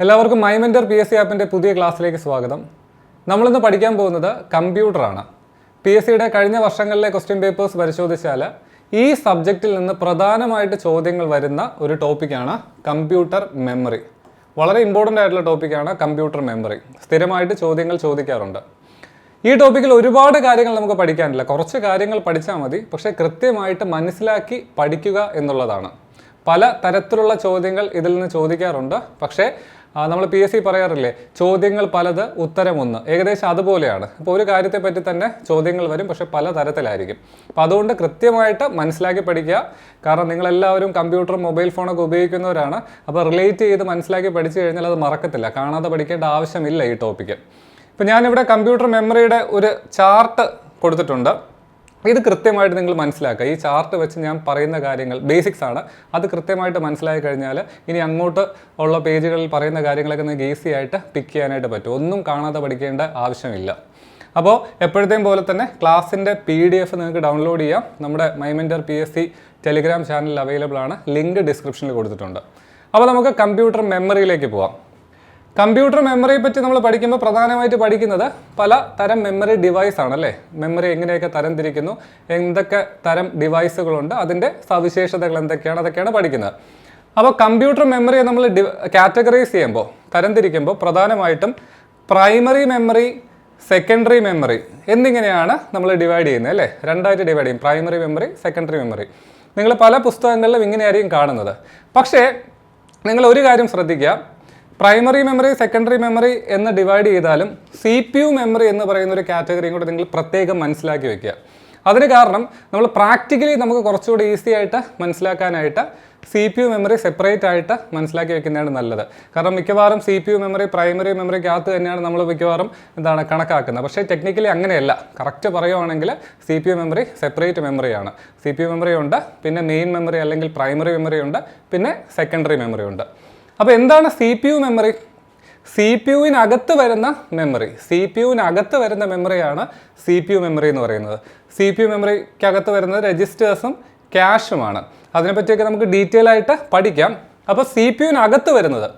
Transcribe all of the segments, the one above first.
എല്ലാവർക്കും മൈമെൻറ്റർ PSC ആപ്പിൻ്റെ പുതിയ ക്ലാസ്സിലേക്ക് സ്വാഗതം. നമ്മളിന്ന് പഠിക്കാൻ പോകുന്നത് കമ്പ്യൂട്ടറാണ്. PSCയുടെ കഴിഞ്ഞ വർഷങ്ങളിലെ ക്വസ്റ്റ്യൻ പേപ്പേഴ്സ് പരിശോധിച്ചാൽ ഈ സബ്ജക്റ്റിൽ നിന്ന് പ്രധാനമായിട്ട് ചോദ്യങ്ങൾ വരുന്ന ഒരു ടോപ്പിക്കാണ് കമ്പ്യൂട്ടർ മെമ്മറി. വളരെ ഇമ്പോർട്ടൻ്റ് ആയിട്ടുള്ള ടോപ്പിക്കാണ് കമ്പ്യൂട്ടർ മെമ്മറി. സ്ഥിരമായിട്ട് ചോദ്യങ്ങൾ ചോദിക്കാറുണ്ട്. ഈ ടോപ്പിക്കിൽ ഒരുപാട് കാര്യങ്ങൾ നമുക്ക് പഠിക്കാനില്ല, കുറച്ച് കാര്യങ്ങൾ പഠിച്ചാൽ മതി. പക്ഷേ കൃത്യമായിട്ട് മനസ്സിലാക്കി പഠിക്കുക എന്നുള്ളതാണ്. പല തരത്തിലുള്ള ചോദ്യങ്ങൾ ഇതിൽ നിന്ന് ചോദിക്കാറുണ്ട്. പക്ഷേ നമ്മൾ PSC പറയാറില്ലേ, ചോദ്യങ്ങൾ പലത് ഉത്തരം ഒന്ന്, ഏകദേശം അതുപോലെയാണ്. അപ്പോൾ ഒരു കാര്യത്തെ പറ്റി തന്നെ ചോദ്യങ്ങൾ വരും, പക്ഷേ പല തരത്തിലായിരിക്കും. അപ്പോൾ അതുകൊണ്ട് കൃത്യമായിട്ട് മനസ്സിലാക്കി പഠിക്കുക. കാരണം നിങ്ങളെല്ലാവരും കമ്പ്യൂട്ടറും മൊബൈൽ ഫോണൊക്കെ ഉപയോഗിക്കുന്നവരാണ്. അപ്പോൾ റിലേറ്റ് ചെയ്ത് മനസ്സിലാക്കി പഠിച്ചു കഴിഞ്ഞാൽ അത് മറക്കത്തില്ല. കാണാതെ പഠിക്കേണ്ട ആവശ്യമില്ല ഈ ടോപ്പിക്ക്. ഇപ്പോൾ ഞാനിവിടെ കമ്പ്യൂട്ടർ മെമ്മറിയുടെ ഒരു ചാർട്ട് കൊടുത്തിട്ടുണ്ട്. ഇത് കൃത്യമായിട്ട് നിങ്ങൾ മനസ്സിലാക്കുക. ഈ ചാർട്ട് വെച്ച് ഞാൻ പറയുന്ന കാര്യങ്ങൾ ബേസിക്സ് ആണ്. അത് കൃത്യമായിട്ട് മനസ്സിലാക്കി കഴിഞ്ഞാൽ ഇനി അങ്ങോട്ട് ഉള്ള പേജുകളിൽ പറയുന്ന കാര്യങ്ങളൊക്കെ നിങ്ങൾക്ക് ഈസി ആയിട്ട് പിക്ക് ചെയ്യാനായിട്ട് പറ്റും. ഒന്നും കാണാതെ പഠിക്കേണ്ട ആവശ്യമില്ല. അപ്പോൾ എപ്പോഴത്തെയും പോലെ തന്നെ ക്ലാസ്സിൻ്റെ PDF നിങ്ങൾക്ക് ഡൗൺലോഡ് ചെയ്യാം. നമ്മുടെ മൈമെൻറ്റർ PSC ടെലിഗ്രാം ചാനലിൽ അവൈലബിൾ ആണ്. ലിങ്ക് ഡിസ്ക്രിപ്ഷനിൽ കൊടുത്തിട്ടുണ്ട്. അപ്പോൾ നമുക്ക് കമ്പ്യൂട്ടർ മെമ്മറിയിലേക്ക് പോവാം. കമ്പ്യൂട്ടർ മെമ്മറിയെ പറ്റി നമ്മൾ പഠിക്കുമ്പോൾ പ്രധാനമായിട്ട് പഠിക്കുന്നത് പല തരം മെമ്മറി ഡിവൈസ് ആണല്ലേ. മെമ്മറി എങ്ങനെയൊക്കെ തരംതിരിക്കുന്നു, എന്തൊക്കെ തരം ഡിവൈസുകളുണ്ട്, അതിൻ്റെ സവിശേഷതകൾ എന്തൊക്കെയാണ്, അതൊക്കെയാണ് പഠിക്കുന്നത്. അപ്പോൾ കമ്പ്യൂട്ടർ മെമ്മറിയെ നമ്മൾ കാറ്റഗറൈസ് ചെയ്യുമ്പോൾ, തരംതിരിക്കുമ്പോൾ പ്രധാനമായിട്ടും പ്രൈമറി മെമ്മറി, സെക്കൻഡറി മെമ്മറി എന്നിങ്ങനെയാണ് നമ്മൾ ഡിവൈഡ് ചെയ്യുന്നത് അല്ലേ. രണ്ടായിട്ട് ഡിവൈഡ് ചെയ്യും, പ്രൈമറി മെമ്മറി, സെക്കൻഡറി മെമ്മറി. നിങ്ങൾ പല പുസ്തകങ്ങളിലും ഇങ്ങനെയായിരിക്കും കാണുന്നത്. പക്ഷേ നിങ്ങൾ ഒരു കാര്യം ശ്രദ്ധിക്കുക, പ്രൈമറി മെമ്മറി, സെക്കൻഡറി മെമ്മറി എന്ന് ഡിവൈഡ് ചെയ്താലും CPU മെമ്മറി എന്ന് പറയുന്ന ഒരു കാറ്റഗറിയും കൂടെ നിങ്ങൾ പ്രത്യേകം മനസ്സിലാക്കി വെക്കുക. അതിന് കാരണം നമ്മൾ പ്രാക്ടിക്കലി നമുക്ക് കുറച്ചുകൂടി ഈസി ആയിട്ട് മനസ്സിലാക്കാനായിട്ട് CPU മെമ്മറി സെപ്പറേറ്റ് ആയിട്ട് മനസ്സിലാക്കി വെക്കുന്നതാണ് നല്ലത്. കാരണം മിക്കവാറും CPU മെമ്മറി പ്രൈമറി മെമ്മറിക്കകത്ത് തന്നെയാണ് നമ്മൾ മിക്കവാറും കണക്കാക്കുന്നത്. പക്ഷേ ടെക്നിക്കലി അങ്ങനെയല്ല. കറക്റ്റ് പറയുവാണെങ്കിൽ CPU മെമ്മറി സെപ്പറേറ്റ് മെമ്മറിയാണ്. CPU മെമ്മറി ഉണ്ട്, പിന്നെ മെയിൻ മെമ്മറി അല്ലെങ്കിൽ പ്രൈമറി മെമ്മറി ഉണ്ട്, പിന്നെ സെക്കൻഡറി മെമ്മറി ഉണ്ട്. അപ്പോൾ എന്താണ് CPU മെമ്മറി? CPUവിനകത്ത് വരുന്ന മെമ്മറി, CPUവിനകത്ത് വരുന്ന മെമ്മറിയാണ് CPU മെമ്മറി എന്ന് പറയുന്നത്. CPU മെമ്മറിക്കകത്ത് വരുന്നത് രജിസ്റ്റേഴ്സും ക്യാഷുമാണ്. അതിനെപ്പറ്റിയൊക്കെ നമുക്ക് ഡീറ്റെയിൽ ആയിട്ട് പഠിക്കാം. അപ്പോൾ CPUവിനകത്ത് വരുന്നത്,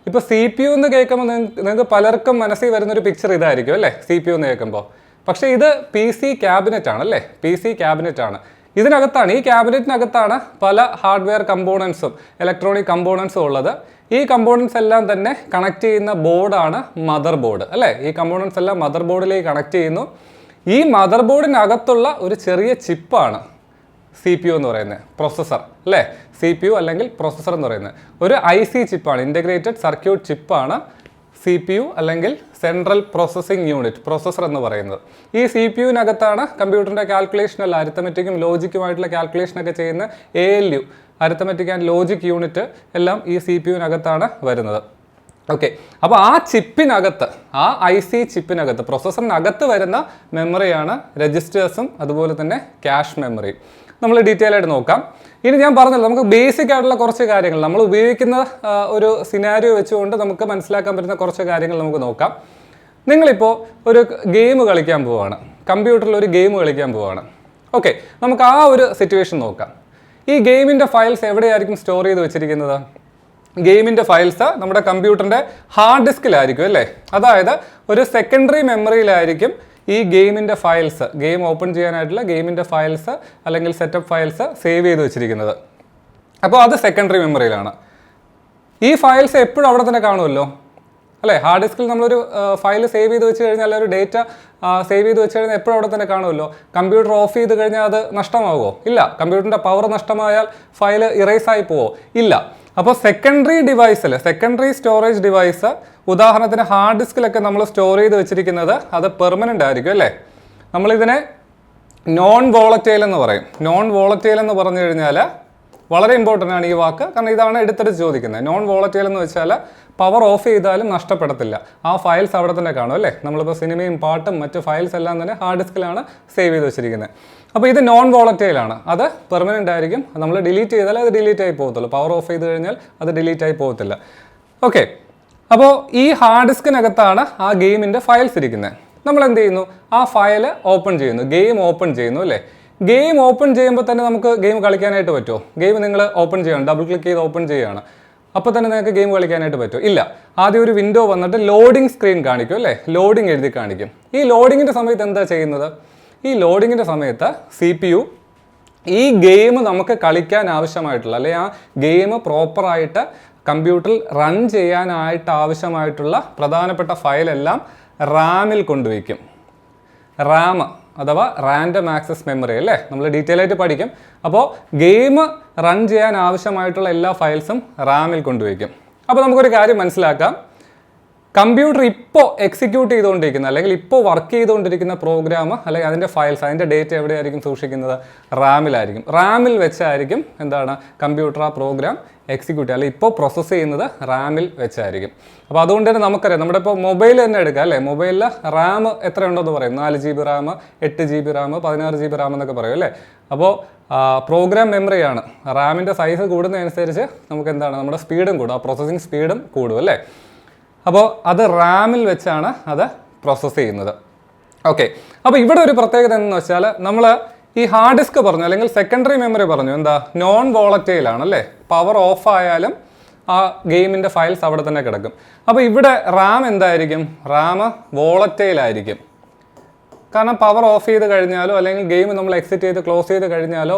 ഇപ്പോൾ CPU എന്ന് കേൾക്കുമ്പോൾ നിങ്ങൾക്ക് പലർക്കും മനസ്സിൽ വരുന്നൊരു പിക്ചർ ഇതായിരിക്കും അല്ലേ, CPU എന്ന് കേൾക്കുമ്പോൾ. പക്ഷേ ഇത് PC ക്യാബിനറ്റ് ആണ് അല്ലേ, PC ക്യാബിനറ്റ് ആണ്. ഇതിനകത്താണ്, ഈ ക്യാബിനറ്റിനകത്താണ് പല ഹാർഡ്വെയർ കമ്പോണൻസും ഇലക്ട്രോണിക് കമ്പോണൻസും ഉള്ളത്. ഈ കമ്പോണൻസ് എല്ലാം തന്നെ കണക്ട് ചെയ്യുന്ന ബോർഡാണ് മദർ ബോർഡ് അല്ലേ. ഈ കമ്പോണൻസ് എല്ലാം മദർ ബോർഡിലേക്ക് കണക്ട് ചെയ്യുന്നു. ഈ മദർ ബോർഡിനകത്തുള്ള ഒരു ചെറിയ ചിപ്പാണ് CPU എന്ന് പറയുന്നത്, പ്രൊസസ്സർ അല്ലേ. CPU അല്ലെങ്കിൽ പ്രൊസസ്സർ എന്ന് പറയുന്നത് ഒരു IC ചിപ്പാണ്, ഇൻ്റഗ്രേറ്റഡ് സർക്യൂട്ട് ചിപ്പാണ് CPU അല്ലെങ്കിൽ സെൻട്രൽ പ്രോസസ്സിംഗ് യൂണിറ്റ്, പ്രൊസസ്സർ എന്ന് പറയുന്നത്. ഈ CPUവിനകത്താണ് കമ്പ്യൂട്ടറിൻ്റെ കാൽക്കുലേഷനല്ല, അരിത്തമെറ്റിക്കും ലോജിക്കുമായിട്ടുള്ള കാൽക്കുലേഷനൊക്കെ ചെയ്യുന്ന ALU, arithmetic and logic unit എല്ലാം ഈ CPUവിനകത്താണ് വരുന്നത്. ഓക്കെ, അപ്പോൾ ആ ചിപ്പിനകത്ത്, ആ IC ചിപ്പിനകത്ത്, പ്രൊസസ്സറിനകത്ത് വരുന്ന മെമ്മറിയാണ് രജിസ്റ്റേഴ്സും അതുപോലെ തന്നെ ക്യാഷ് മെമ്മറി. നമ്മൾ ഡീറ്റെയിൽ ആയിട്ട് നോക്കാം. ഇനി ഞാൻ പറഞ്ഞല്ലോ, നമുക്ക് ബേസിക് ആയിട്ടുള്ള കുറച്ച് കാര്യങ്ങൾ നമ്മൾ ഉപയോഗിക്കുന്ന ഒരു സിനാരിയോ വെച്ചുകൊണ്ട് നമുക്ക് മനസ്സിലാക്കാൻ പറ്റുന്ന കുറച്ച് കാര്യങ്ങൾ നമുക്ക് നോക്കാം. നിങ്ങളിപ്പോൾ ഒരു ഗെയിം കളിക്കാൻ പോവുകയാണ്, കമ്പ്യൂട്ടറിൽ ഒരു ഗെയിം കളിക്കാൻ പോവുകയാണ്. ഓക്കെ, നമുക്ക് ആ ഒരു സിറ്റുവേഷൻ നോക്കാം. ഈ ഗെയിമിൻ്റെ ഫയൽസ് എവിടെയായിരിക്കും സ്റ്റോർ ചെയ്ത് വെച്ചിരിക്കുന്നത്? ഗെയിമിൻ്റെ ഫയൽസ് നമ്മുടെ കമ്പ്യൂട്ടറിൻ്റെ ഹാർഡ് ഡിസ്കിലായിരിക്കും അല്ലേ. അതായത് ഒരു സെക്കൻഡറി മെമ്മറിയിലായിരിക്കും ഈ ഗെയിമിൻ്റെ ഫയൽസ്, ഗെയിം ഓപ്പൺ ചെയ്യാനായിട്ടുള്ള ഗെയിമിൻ്റെ ഫയൽസ് അല്ലെങ്കിൽ സെറ്റപ്പ് ഫയൽസ് സേവ് ചെയ്ത് വെച്ചിരിക്കുന്നത്. അപ്പോൾ അത് സെക്കൻഡറി മെമ്മറിയിലാണ്. ഈ ഫയൽസ് എപ്പോഴും അവിടെ തന്നെ കാണുമല്ലോ അല്ലേ. ഹാർഡ് ഡിസ്കിൽ നമ്മളൊരു ഫയൽ സേവ് ചെയ്ത് വെച്ച് കഴിഞ്ഞാൽ, ഒരു ഡേറ്റ സേവ് ചെയ്ത് വെച്ച് കഴിഞ്ഞാൽ എപ്പോഴും അവിടെ തന്നെ കാണുമല്ലോ. കമ്പ്യൂട്ടർ ഓഫ് ചെയ്ത് കഴിഞ്ഞാൽ അത് നഷ്ടമാകുമോ? ഇല്ല. കമ്പ്യൂട്ടറിൻ്റെ പവർ നഷ്ടമായാൽ ഫയൽ ഇറേസ് ആയി പോവോ? ഇല്ല. അപ്പോൾ സെക്കൻഡറി ഡിവൈസിൽ, സെക്കൻഡറി സ്റ്റോറേജ് ഡിവൈസ്, ഉദാഹരണത്തിന് ഹാർഡ് ഡിസ്കിലൊക്കെ നമ്മൾ സ്റ്റോർ ചെയ്ത് വെച്ചിരിക്കുന്നത് അത് പെർമനൻ്റ് ആയിരിക്കും അല്ലേ. നമ്മളിതിനെ നോൺ വോളറ്റൈൽ എന്ന് പറയും. നോൺ വോളറ്റൈൽ എന്ന് പറഞ്ഞു കഴിഞ്ഞാൽ വളരെ ഇമ്പോർട്ടൻ്റ് ആണ് ഈ വാക്ക്, കാരണം ഇതാണ് എടുത്തെടുത്ത് ചോദിക്കുന്നത്. നോൺ വോളറ്റൈൽ എന്ന് വെച്ചാൽ പവർ ഓഫ് ചെയ്താലും നഷ്ടപ്പെടത്തില്ല, ആ ഫയൽസ് അവിടെ തന്നെ കാണും അല്ലേ. നമ്മളിപ്പോൾ സിനിമയും പാട്ടും മറ്റ് ഫയൽസ് എല്ലാം തന്നെ ഹാർഡ് ഡിസ്കിലാണ് സേവ് ചെയ്ത് വെച്ചിരിക്കുന്നത്. അപ്പോൾ ഇത് നോൺ വോളറ്റൈലാണ്, അത് പെർമനൻ്റ് ആയിരിക്കും. നമ്മൾ ഡിലീറ്റ് ചെയ്താൽ അത് ഡിലീറ്റ് ആയി പോകത്തുള്ളൂ, പവർ ഓഫ് ചെയ്ത് കഴിഞ്ഞാൽ അത് ഡിലീറ്റ് ആയി പോകത്തില്ല. ഓക്കെ, അപ്പോൾ ഈ ഹാർഡ് ഡിസ്കിനകത്താണ് ആ ഗെയിമിൻ്റെ ഫയൽസ് ഇരിക്കുന്നത്. നമ്മൾ എന്ത് ചെയ്യുന്നു? ആ ഫയൽ ഓപ്പൺ ചെയ്യുന്നു, ഗെയിം ഓപ്പൺ ചെയ്യുന്നു അല്ലേ. ഗെയിം ഓപ്പൺ ചെയ്യുമ്പോൾ തന്നെ നമുക്ക് ഗെയിം കളിക്കാനായിട്ട് പറ്റുമോ? ഗെയിം നിങ്ങൾ ഓപ്പൺ ചെയ്യണം, ഡബിൾ ക്ലിക്ക് ചെയ്ത് ഓപ്പൺ ചെയ്യുകയാണ്. അപ്പോൾ തന്നെ നിങ്ങൾക്ക് ഗെയിം കളിക്കാനായിട്ട് പറ്റും? ഇല്ല. ആദ്യം ഒരു വിൻഡോ വന്നിട്ട് ലോഡിംഗ് സ്ക്രീൻ കാണിക്കും അല്ലേ, ലോഡിംഗ് എഴുതി കാണിക്കും. ഈ ലോഡിങ്ങിൻ്റെ സമയത്ത് എന്താ ചെയ്യുന്നത്? ഈ ലോഡിങ്ങിൻ്റെ സമയത്ത് CPU ഈ ഗെയിം നമുക്ക് കളിക്കാൻ ആവശ്യമായിട്ടുള്ള അല്ലെങ്കിൽ ആ ഗെയിം പ്രോപ്പറായിട്ട് കമ്പ്യൂട്ടറിൽ റൺ ചെയ്യാനായിട്ട് ആവശ്യമായിട്ടുള്ള പ്രധാനപ്പെട്ട ഫയലെല്ലാം റാമിൽ കൊണ്ടുവയ്ക്കും. റാം അഥവാ റാൻഡം ആക്സസ് മെമ്മറി അല്ലേ, നമ്മൾ ഡീറ്റെയിൽ ആയിട്ട് പഠിക്കും. അപ്പോൾ ഗെയിം റൺ ചെയ്യാൻ ആവശ്യമായിട്ടുള്ള എല്ലാ ഫയൽസും റാമിൽ കൊണ്ടുവയ്ക്കും. അപ്പോൾ നമുക്കൊരു കാര്യം മനസ്സിലാക്കാം, കമ്പ്യൂട്ടർ ഇപ്പോൾ എക്സിക്യൂട്ട് ചെയ്തുകൊണ്ടിരിക്കുന്ന അല്ലെങ്കിൽ ഇപ്പോൾ വർക്ക് ചെയ്തുകൊണ്ടിരിക്കുന്ന പ്രോഗ്രാം അല്ലെങ്കിൽ അതിൻ്റെ ഫയൽസ്, അതിൻ്റെ ഡേറ്റ എവിടെയായിരിക്കും സൂക്ഷിക്കുന്നത്? റാമിലായിരിക്കും. റാമിൽ വെച്ചായിരിക്കും എന്താണ് കമ്പ്യൂട്ടർ ആ പ്രോഗ്രാം എക്സിക്യൂട്ട് ചെയ്യുക അല്ലെങ്കിൽ ഇപ്പോൾ പ്രോസസ്സ് ചെയ്യുന്നത് റാമിൽ വെച്ചായിരിക്കും. അപ്പോൾ അതുകൊണ്ട് തന്നെ നമുക്കറിയാം, നമ്മുടെ ഇപ്പോൾ മൊബൈൽ തന്നെ എടുക്കുക അല്ലേ, മൊബൈലിൽ റാം എത്രയുണ്ടെന്ന് പറയും? 4 GB Ram, 8 GB Ram, 16 GB Ram എന്നൊക്കെ പറയും അല്ലേ. അപ്പോൾ പ്രോഗ്രാം മെമ്മറിയാണ്. റാമിൻ്റെ സൈസ് കൂടുന്നതനുസരിച്ച് നമുക്ക് എന്താണ് നമ്മുടെ സ്പീഡും കൂടും, ആ പ്രോസസ്സിങ് സ്പീഡും കൂടും അല്ലേ. അപ്പോൾ അത് റാമിൽ വെച്ചാണ് അത് പ്രോസസ്സ് ചെയ്യുന്നത്. ഓക്കെ, അപ്പോൾ ഇവിടെ ഒരു പ്രത്യേകത എന്ന് വെച്ചാൽ നമ്മൾ ഈ ഹാർഡ് ഡിസ്ക് പറഞ്ഞു അല്ലെങ്കിൽ സെക്കൻഡറി മെമ്മറി പറഞ്ഞു, എന്താ നോൺ വോളറ്റൈൽ ആണ് അല്ലേ. പവർ ഓഫ് ആയാലും ആ ഗെയിമിൻ്റെ ഫയൽസ് അവിടെ തന്നെ കിടക്കും. അപ്പോൾ ഇവിടെ റാം എന്തായിരിക്കും? റാം വോളറ്റൈൽ ആയിരിക്കും. കാരണം പവർ ഓഫ് ചെയ്ത് കഴിഞ്ഞാലോ അല്ലെങ്കിൽ ഗെയിം നമ്മൾ എക്സിറ്റ് ചെയ്ത് ക്ലോസ് ചെയ്ത് കഴിഞ്ഞാലോ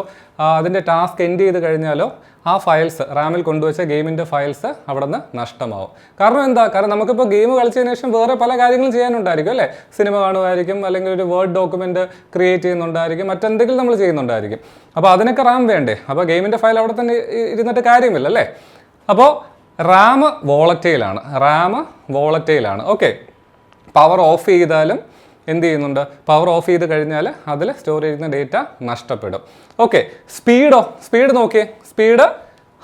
അതിൻ്റെ ടാസ്ക് എൻഡ് ചെയ്ത് കഴിഞ്ഞാലോ ആ ഫയൽസ് റാമിൽ കൊണ്ടുവച്ച ഗെയിമിൻ്റെ ഫയൽസ് അവിടെ നിന്ന് നഷ്ടമാവും. കാരണം എന്താ? കാരണം നമുക്കിപ്പോൾ ഗെയിം കളിച്ചതിന് ശേഷം വേറെ പല കാര്യങ്ങളും ചെയ്യാനുണ്ടായിരിക്കും അല്ലേ. സിനിമ കാണുമായിരിക്കും, അല്ലെങ്കിൽ ഒരു വേർഡ് ഡോക്യുമെൻറ്റ് ക്രിയേറ്റ് ചെയ്യുന്നുണ്ടായിരിക്കും, മറ്റെന്തെങ്കിലും നമ്മൾ ചെയ്യുന്നുണ്ടായിരിക്കും. അപ്പോൾ അതിനൊക്കെ റാം വേണ്ടേ? അപ്പോൾ ഗെയിമിൻ്റെ ഫയൽ അവിടെ തന്നെ ഇരുന്നിട്ട് കാര്യമില്ല അല്ലേ. അപ്പോൾ റാം വോളറ്റൈലാണ്. റാം വോളറ്റൈലാണ്. ഓക്കെ, പവർ ഓഫ് ചെയ്താലും എന്ത് ചെയ്യുന്നുണ്ട്? പവർ ഓഫ് ചെയ്ത് കഴിഞ്ഞാൽ അതിൽ സ്റ്റോർ ചെയ്യുന്ന ഡേറ്റ നഷ്ടപ്പെടും. ഓക്കെ, സ്പീഡ് നോക്കിയേ. സ്പീഡ്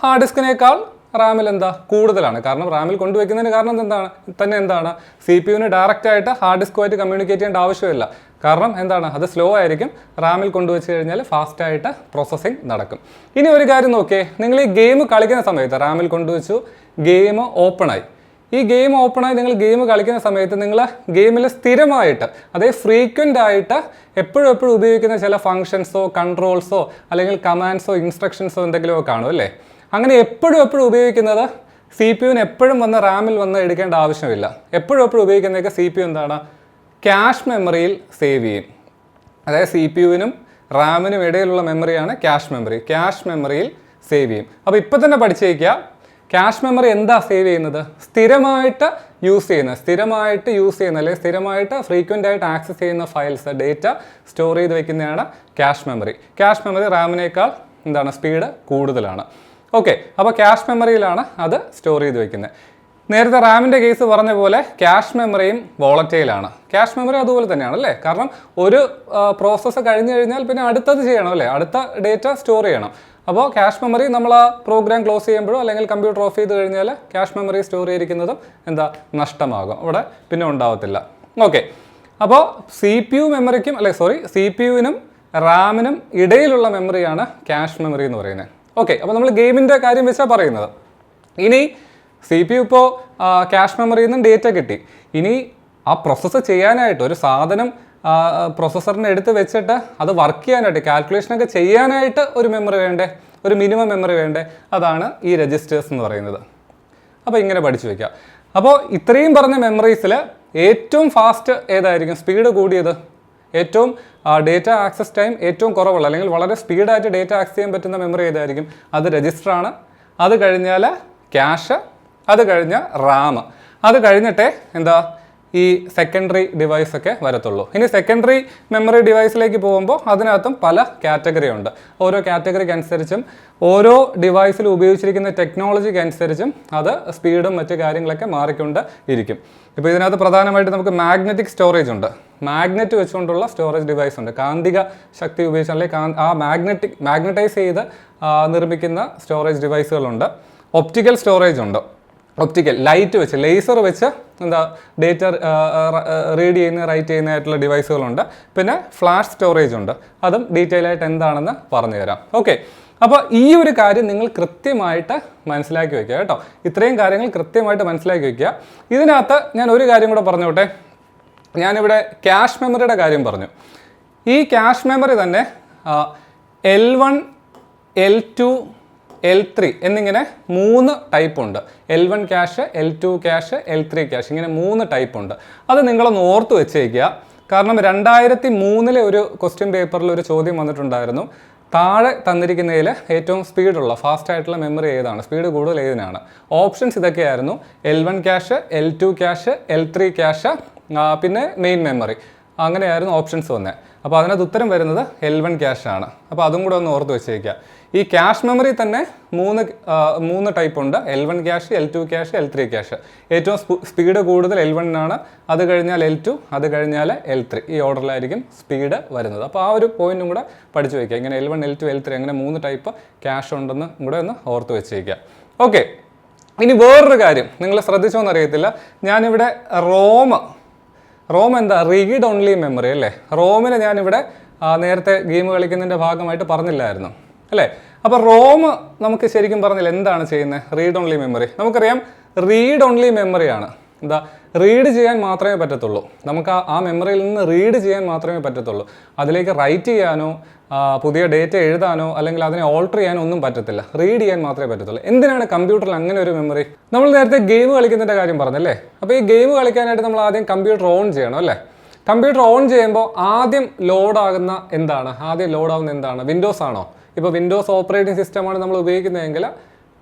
ഹാർഡ് ഡിസ്കിനേക്കാൾ റാമിൽ എന്താ കൂടുതലാണ്. കാരണം റാമിൽ കൊണ്ടുവയ്ക്കുന്നതിന് കാരണം എന്താണ് CPU ഡയറക്റ്റായിട്ട് ഹാർഡ് ഡിസ്കുമായിട്ട് കമ്മ്യൂണിക്കേറ്റ് ചെയ്യേണ്ട ആവശ്യമില്ല. കാരണം എന്താണ്? അത് സ്ലോ ആയിരിക്കും. റാമിൽ കൊണ്ടുവച്ച് കഴിഞ്ഞാൽ ഫാസ്റ്റായിട്ട് പ്രോസസ്സിങ് നടക്കും. ഇനി ഒരു കാര്യം നോക്കിയേ, നിങ്ങൾ ഈ ഗെയിം കളിക്കുന്ന സമയത്ത് റാമിൽ കൊണ്ടുവച്ചു, ഗെയിം ഓപ്പണായി. ഈ ഗെയിം ഓപ്പണായി നിങ്ങൾ ഗെയിം കളിക്കുന്ന സമയത്ത് നിങ്ങൾ ഗെയിമിൽ സ്ഥിരമായിട്ട് അതേ ഫ്രീക്വൻ്റ് ആയിട്ട് എപ്പോഴും ഉപയോഗിക്കുന്ന ചില ഫങ്ഷൻസോ കൺട്രോൾസോ അല്ലെങ്കിൽ കമാൻഡ്സോ ഇൻസ്ട്രക്ഷൻസോ എന്തെങ്കിലുമോ കാണും അല്ലേ. അങ്ങനെ എപ്പോഴും ഉപയോഗിക്കുന്നത് CPU എപ്പോഴും വന്ന് റാമിൽ വന്ന് എടുക്കേണ്ട ആവശ്യമില്ല. എപ്പോഴും ഉപയോഗിക്കുന്നതൊക്കെ CPU എന്താണ്? ക്യാഷ് മെമ്മറിയിൽ സേവ് ചെയ്യും. അതായത് CPU റാമിനും ഇടയിലുള്ള മെമ്മറിയാണ് ക്യാഷ് മെമ്മറി. ക്യാഷ് മെമ്മറിയിൽ സേവ് ചെയ്യും. അപ്പോൾ ഇപ്പോൾ തന്നെ പഠിച്ചേക്കുക, ക്യാഷ് മെമ്മറി എന്താ സേവ് ചെയ്യുന്നത്? സ്ഥിരമായിട്ട് യൂസ് ചെയ്യുന്ന അല്ലെങ്കിൽ സ്ഥിരമായിട്ട് ഫ്രീക്വൻ്റ് ആയിട്ട് ആക്സസ് ചെയ്യുന്ന ഫയൽസ്, ഡേറ്റ സ്റ്റോർ ചെയ്ത് വെക്കുന്നതാണ് ക്യാഷ് മെമ്മറി. ക്യാഷ് മെമ്മറി റാമിനേക്കാൾ എന്താണ് സ്പീഡ് കൂടുതലാണ്. ഓക്കെ, അപ്പോൾ ക്യാഷ് മെമ്മറിയിലാണ് അത് സ്റ്റോർ ചെയ്ത് വെക്കുന്നത്. നേരത്തെ റാമിൻ്റെ കേസ് പറഞ്ഞ പോലെ ക്യാഷ് മെമ്മറിയും വോളറ്റൈലാണ്. ക്യാഷ് മെമ്മറി അതുപോലെ തന്നെയാണ് അല്ലേ. കാരണം ഒരു പ്രോസസ്സ് കഴിഞ്ഞ് കഴിഞ്ഞാൽ പിന്നെ അടുത്തത് ചെയ്യണം അല്ലേ, അടുത്ത ഡേറ്റ സ്റ്റോർ ചെയ്യണം. അപ്പോൾ ക്യാഷ് മെമ്മറി നമ്മൾ ആ പ്രോഗ്രാം ക്ലോസ് ചെയ്യുമ്പോഴോ അല്ലെങ്കിൽ കമ്പ്യൂട്ടർ ഓഫ് ചെയ്ത് കഴിഞ്ഞാൽ ക്യാഷ് മെമ്മറി സ്റ്റോർ ചെയ്തിരിക്കുന്നതും നഷ്ടമാകും, അവിടെ പിന്നെ ഉണ്ടാവത്തില്ല. ഓക്കെ, അപ്പോൾ CPU-നും റാമിനും ഇടയിലുള്ള മെമ്മറിയാണ് ക്യാഷ് മെമ്മറി എന്ന് പറയുന്നത്. ഓക്കെ, അപ്പോൾ നമ്മൾ ഗെയിമിൻ്റെ കാര്യം വെച്ചാൽ പറയുന്നത്. ഇനി CPU ഇപ്പോൾ ക്യാഷ് മെമ്മറിയിൽ നിന്നും ഡേറ്റ കിട്ടി. ഇനി ആ പ്രോസസ്സ് ചെയ്യാനായിട്ട് ഒരു സാധനം പ്രോസസ്സറിനെ എടുത്ത് വെച്ചിട്ട് അത് വർക്ക് ചെയ്യാനായിട്ട് കാൽക്കുലേഷനൊക്കെ ചെയ്യാനായിട്ട് ഒരു മെമ്മറി വേണ്ടേ, ഒരു മിനിമം മെമ്മറി വേണ്ടേ, അതാണ് ഈ രജിസ്റ്റേഴ്സ് എന്ന് പറയുന്നത്. അപ്പോൾ ഇങ്ങനെ പഠിച്ചു വയ്ക്കുക. അപ്പോൾ ഇത്രയും പറഞ്ഞ മെമ്മറീസിൽ ഏറ്റവും ഫാസ്റ്റ് ഏതായിരിക്കും? സ്പീഡ് കൂടിയത്, ഏറ്റവും ഡേറ്റ ആക്സസ് ടൈം ഏറ്റവും കുറവുള്ള അല്ലെങ്കിൽ വളരെ സ്പീഡായിട്ട് ഡേറ്റ ആക്സസ് ചെയ്യാൻ പറ്റുന്ന മെമ്മറി ഏതായിരിക്കും? അത് രജിസ്റ്ററാണ്. അത് കഴിഞ്ഞാൽ ക്യാഷ്, അത് കഴിഞ്ഞാൽ റാം, അത് കഴിഞ്ഞിട്ടേ ഈ സെക്കൻഡറി ഡിവൈസൊക്കെ വരത്തുള്ളൂ. ഇനി സെക്കൻഡറി മെമ്മറി ഡിവൈസിലേക്ക് പോകുമ്പോൾ അതിനകത്തും പല കാറ്റഗറി ഉണ്ട്. ഓരോ കാറ്റഗറിക്ക് അനുസരിച്ചും ഓരോ ഡിവൈസിൽ ഉപയോഗിച്ചിരിക്കുന്ന ടെക്നോളജിക്ക് അനുസരിച്ചും അത് സ്പീഡും മറ്റു കാര്യങ്ങളൊക്കെ മാറിക്കൊണ്ട് ഇരിക്കും. ഇപ്പോൾ ഇതിനകത്ത് പ്രധാനമായിട്ട് നമുക്ക് മാഗ്നറ്റിക് സ്റ്റോറേജ് ഉണ്ട്. മാഗ്നറ്റ് വെച്ചുകൊണ്ടുള്ള സ്റ്റോറേജ് ഡിവൈസ് ഉണ്ട്. കാന്തിക ശക്തി ഉപയോഗിച്ച് അല്ലെങ്കിൽ ആ മാഗ്നറ്റൈസ് ചെയ്ത് നിർമ്മിക്കുന്ന സ്റ്റോറേജ് ഡിവൈസുകളുണ്ട്. ഒപ്റ്റിക്കൽ സ്റ്റോറേജ് ഉണ്ട്. ഒപ്റ്റിക്കൽ ലൈറ്റ് വെച്ച് ലേസർ വെച്ച് ഡേറ്റ റീഡ് ചെയ്യുന്ന റൈറ്റ് ചെയ്യുന്നതായിട്ടുള്ള ഡിവൈസുകളുണ്ട്. പിന്നെ ഫ്ലാഷ് സ്റ്റോറേജ് ഉണ്ട്. അതും ഡീറ്റെയിൽ ആയിട്ട് എന്താണെന്ന് പറഞ്ഞു തരാം. ഓക്കെ, അപ്പോൾ ഈ ഒരു കാര്യം നിങ്ങൾ കൃത്യമായിട്ട് മനസ്സിലാക്കി വയ്ക്കുക കേട്ടോ. ഇത്രയും കാര്യങ്ങൾ കൃത്യമായിട്ട് മനസ്സിലാക്കി വയ്ക്കുക. ഇതിനകത്ത് ഞാൻ ഒരു കാര്യം കൂടെ പറഞ്ഞോട്ടെ. ഞാനിവിടെ ക്യാഷ് മെമ്മറിയുടെ കാര്യം പറഞ്ഞു. ഈ ക്യാഷ് മെമ്മറി തന്നെ L1, L2, L3 എന്നിങ്ങനെ 3 ടൈപ്പ് ഉണ്ട്. L1 cash, L2 cash, L3 cash, ഇങ്ങനെ 3 ടൈപ്പ് ഉണ്ട്. അത് നിങ്ങളൊന്ന് ഓർത്ത് വെച്ചേക്കുക. കാരണം 2003 ഒരു ക്വസ്റ്റ്യൻ പേപ്പറിൽ ഒരു ചോദ്യം വന്നിട്ടുണ്ടായിരുന്നു. താഴെ തന്നിരിക്കുന്നതിൽ ഏറ്റവും സ്പീഡുള്ള ഫാസ്റ്റ് ആയിട്ടുള്ള മെമ്മറി ഏതാണ്, സ്പീഡ് കൂടുതൽ ഏതിനാണ്? ഓപ്ഷൻസ് ഇതൊക്കെയായിരുന്നു: L1 cash, L2 cash, L3 cash, പിന്നെ മെയിൻ മെമ്മറി. അങ്ങനെയായിരുന്നു ഓപ്ഷൻസ് വന്നത്. അപ്പോൾ അതിനകത്ത് ഉത്തരം വരുന്നത് L1 ക്യാഷ് ആണ്. അപ്പോൾ അതും കൂടെ ഒന്ന് ഓർത്ത് വെച്ചേക്കുക. ഈ ക്യാഷ് മെമ്മറി തന്നെ 3 ടൈപ്പ് ഉണ്ട്: L1 cash, L2 cash, L3 cash. ഏറ്റവും സ്പീഡ് കൂടുതൽ L1 ആണ്, അത് കഴിഞ്ഞാൽ L2, അത് കഴിഞ്ഞാൽ L3. ഈ ഓർഡറിലായിരിക്കും സ്പീഡ് വരുന്നത്. അപ്പോൾ ആ ഒരു പോയിന്റും കൂടെ പഠിച്ചു വയ്ക്കുക. ഇങ്ങനെ L1, L2, L3 അങ്ങനെ 3 ടൈപ്പ് ക്യാഷ് ഉണ്ടെന്ന് കൂടെ ഒന്ന് ഓർത്ത് വെച്ചേക്കുക. ഓക്കെ, ഇനി വേറൊരു കാര്യം നിങ്ങൾ ശ്രദ്ധിച്ചോന്ന് അറിയത്തില്ല. ഞാനിവിടെ റോം എന്താ? റീഡ് ഓൺലി മെമ്മറി അല്ലേ? റോമിന് ഞാനിവിടെ നേരത്തെ ഗെയിം കളിക്കുന്നതിൻ്റെ ഭാഗമായിട്ട് പറഞ്ഞില്ലായിരുന്നു അല്ലേ? അപ്പോൾ റോം നമുക്ക് ശരിക്കും പറഞ്ഞാൽ എന്താണ് ചെയ്യുന്നത്? Read only memory. നമുക്കറിയാം റീഡ് ഓൺലി മെമ്മറിയാണ്. എന്താ? റീഡ് ചെയ്യാൻ മാത്രമേ പറ്റത്തുള്ളൂ. നമുക്ക് ആ മെമ്മറിയിൽ നിന്ന് റീഡ് ചെയ്യാൻ മാത്രമേ പറ്റത്തുള്ളൂ. അതിലേക്ക് റൈറ്റ് ചെയ്യാനോ പുതിയ ഡേറ്റ എഴുതാനോ അല്ലെങ്കിൽ അതിനെ ഓൾട്ടർ ചെയ്യാനോ ഒന്നും പറ്റത്തില്ല. റീഡ് ചെയ്യാൻ മാത്രമേ പറ്റത്തുള്ളൂ. എന്തിനാണ് കമ്പ്യൂട്ടറിൽ അങ്ങനെ ഒരു മെമ്മറി? നമ്മൾ നേരത്തെ ഗെയിം കളിക്കുന്നതിൻ്റെ കാര്യം പറഞ്ഞല്ലേ? അപ്പോൾ ഈ ഗെയിം കളിക്കാനായിട്ട് നമ്മൾ ആദ്യം കമ്പ്യൂട്ടർ ഓൺ ചെയ്യണം അല്ലേ? കമ്പ്യൂട്ടർ ഓൺ ചെയ്യുമ്പോൾ ആദ്യം ലോഡാകുന്ന എന്താണ്? വിൻഡോസ് ആണോ? ഇപ്പോൾ വിൻഡോസ് ഓപ്പറേറ്റിംഗ് സിസ്റ്റമാണ് നമ്മൾ ഉപയോഗിക്കുന്നതെങ്കിൽ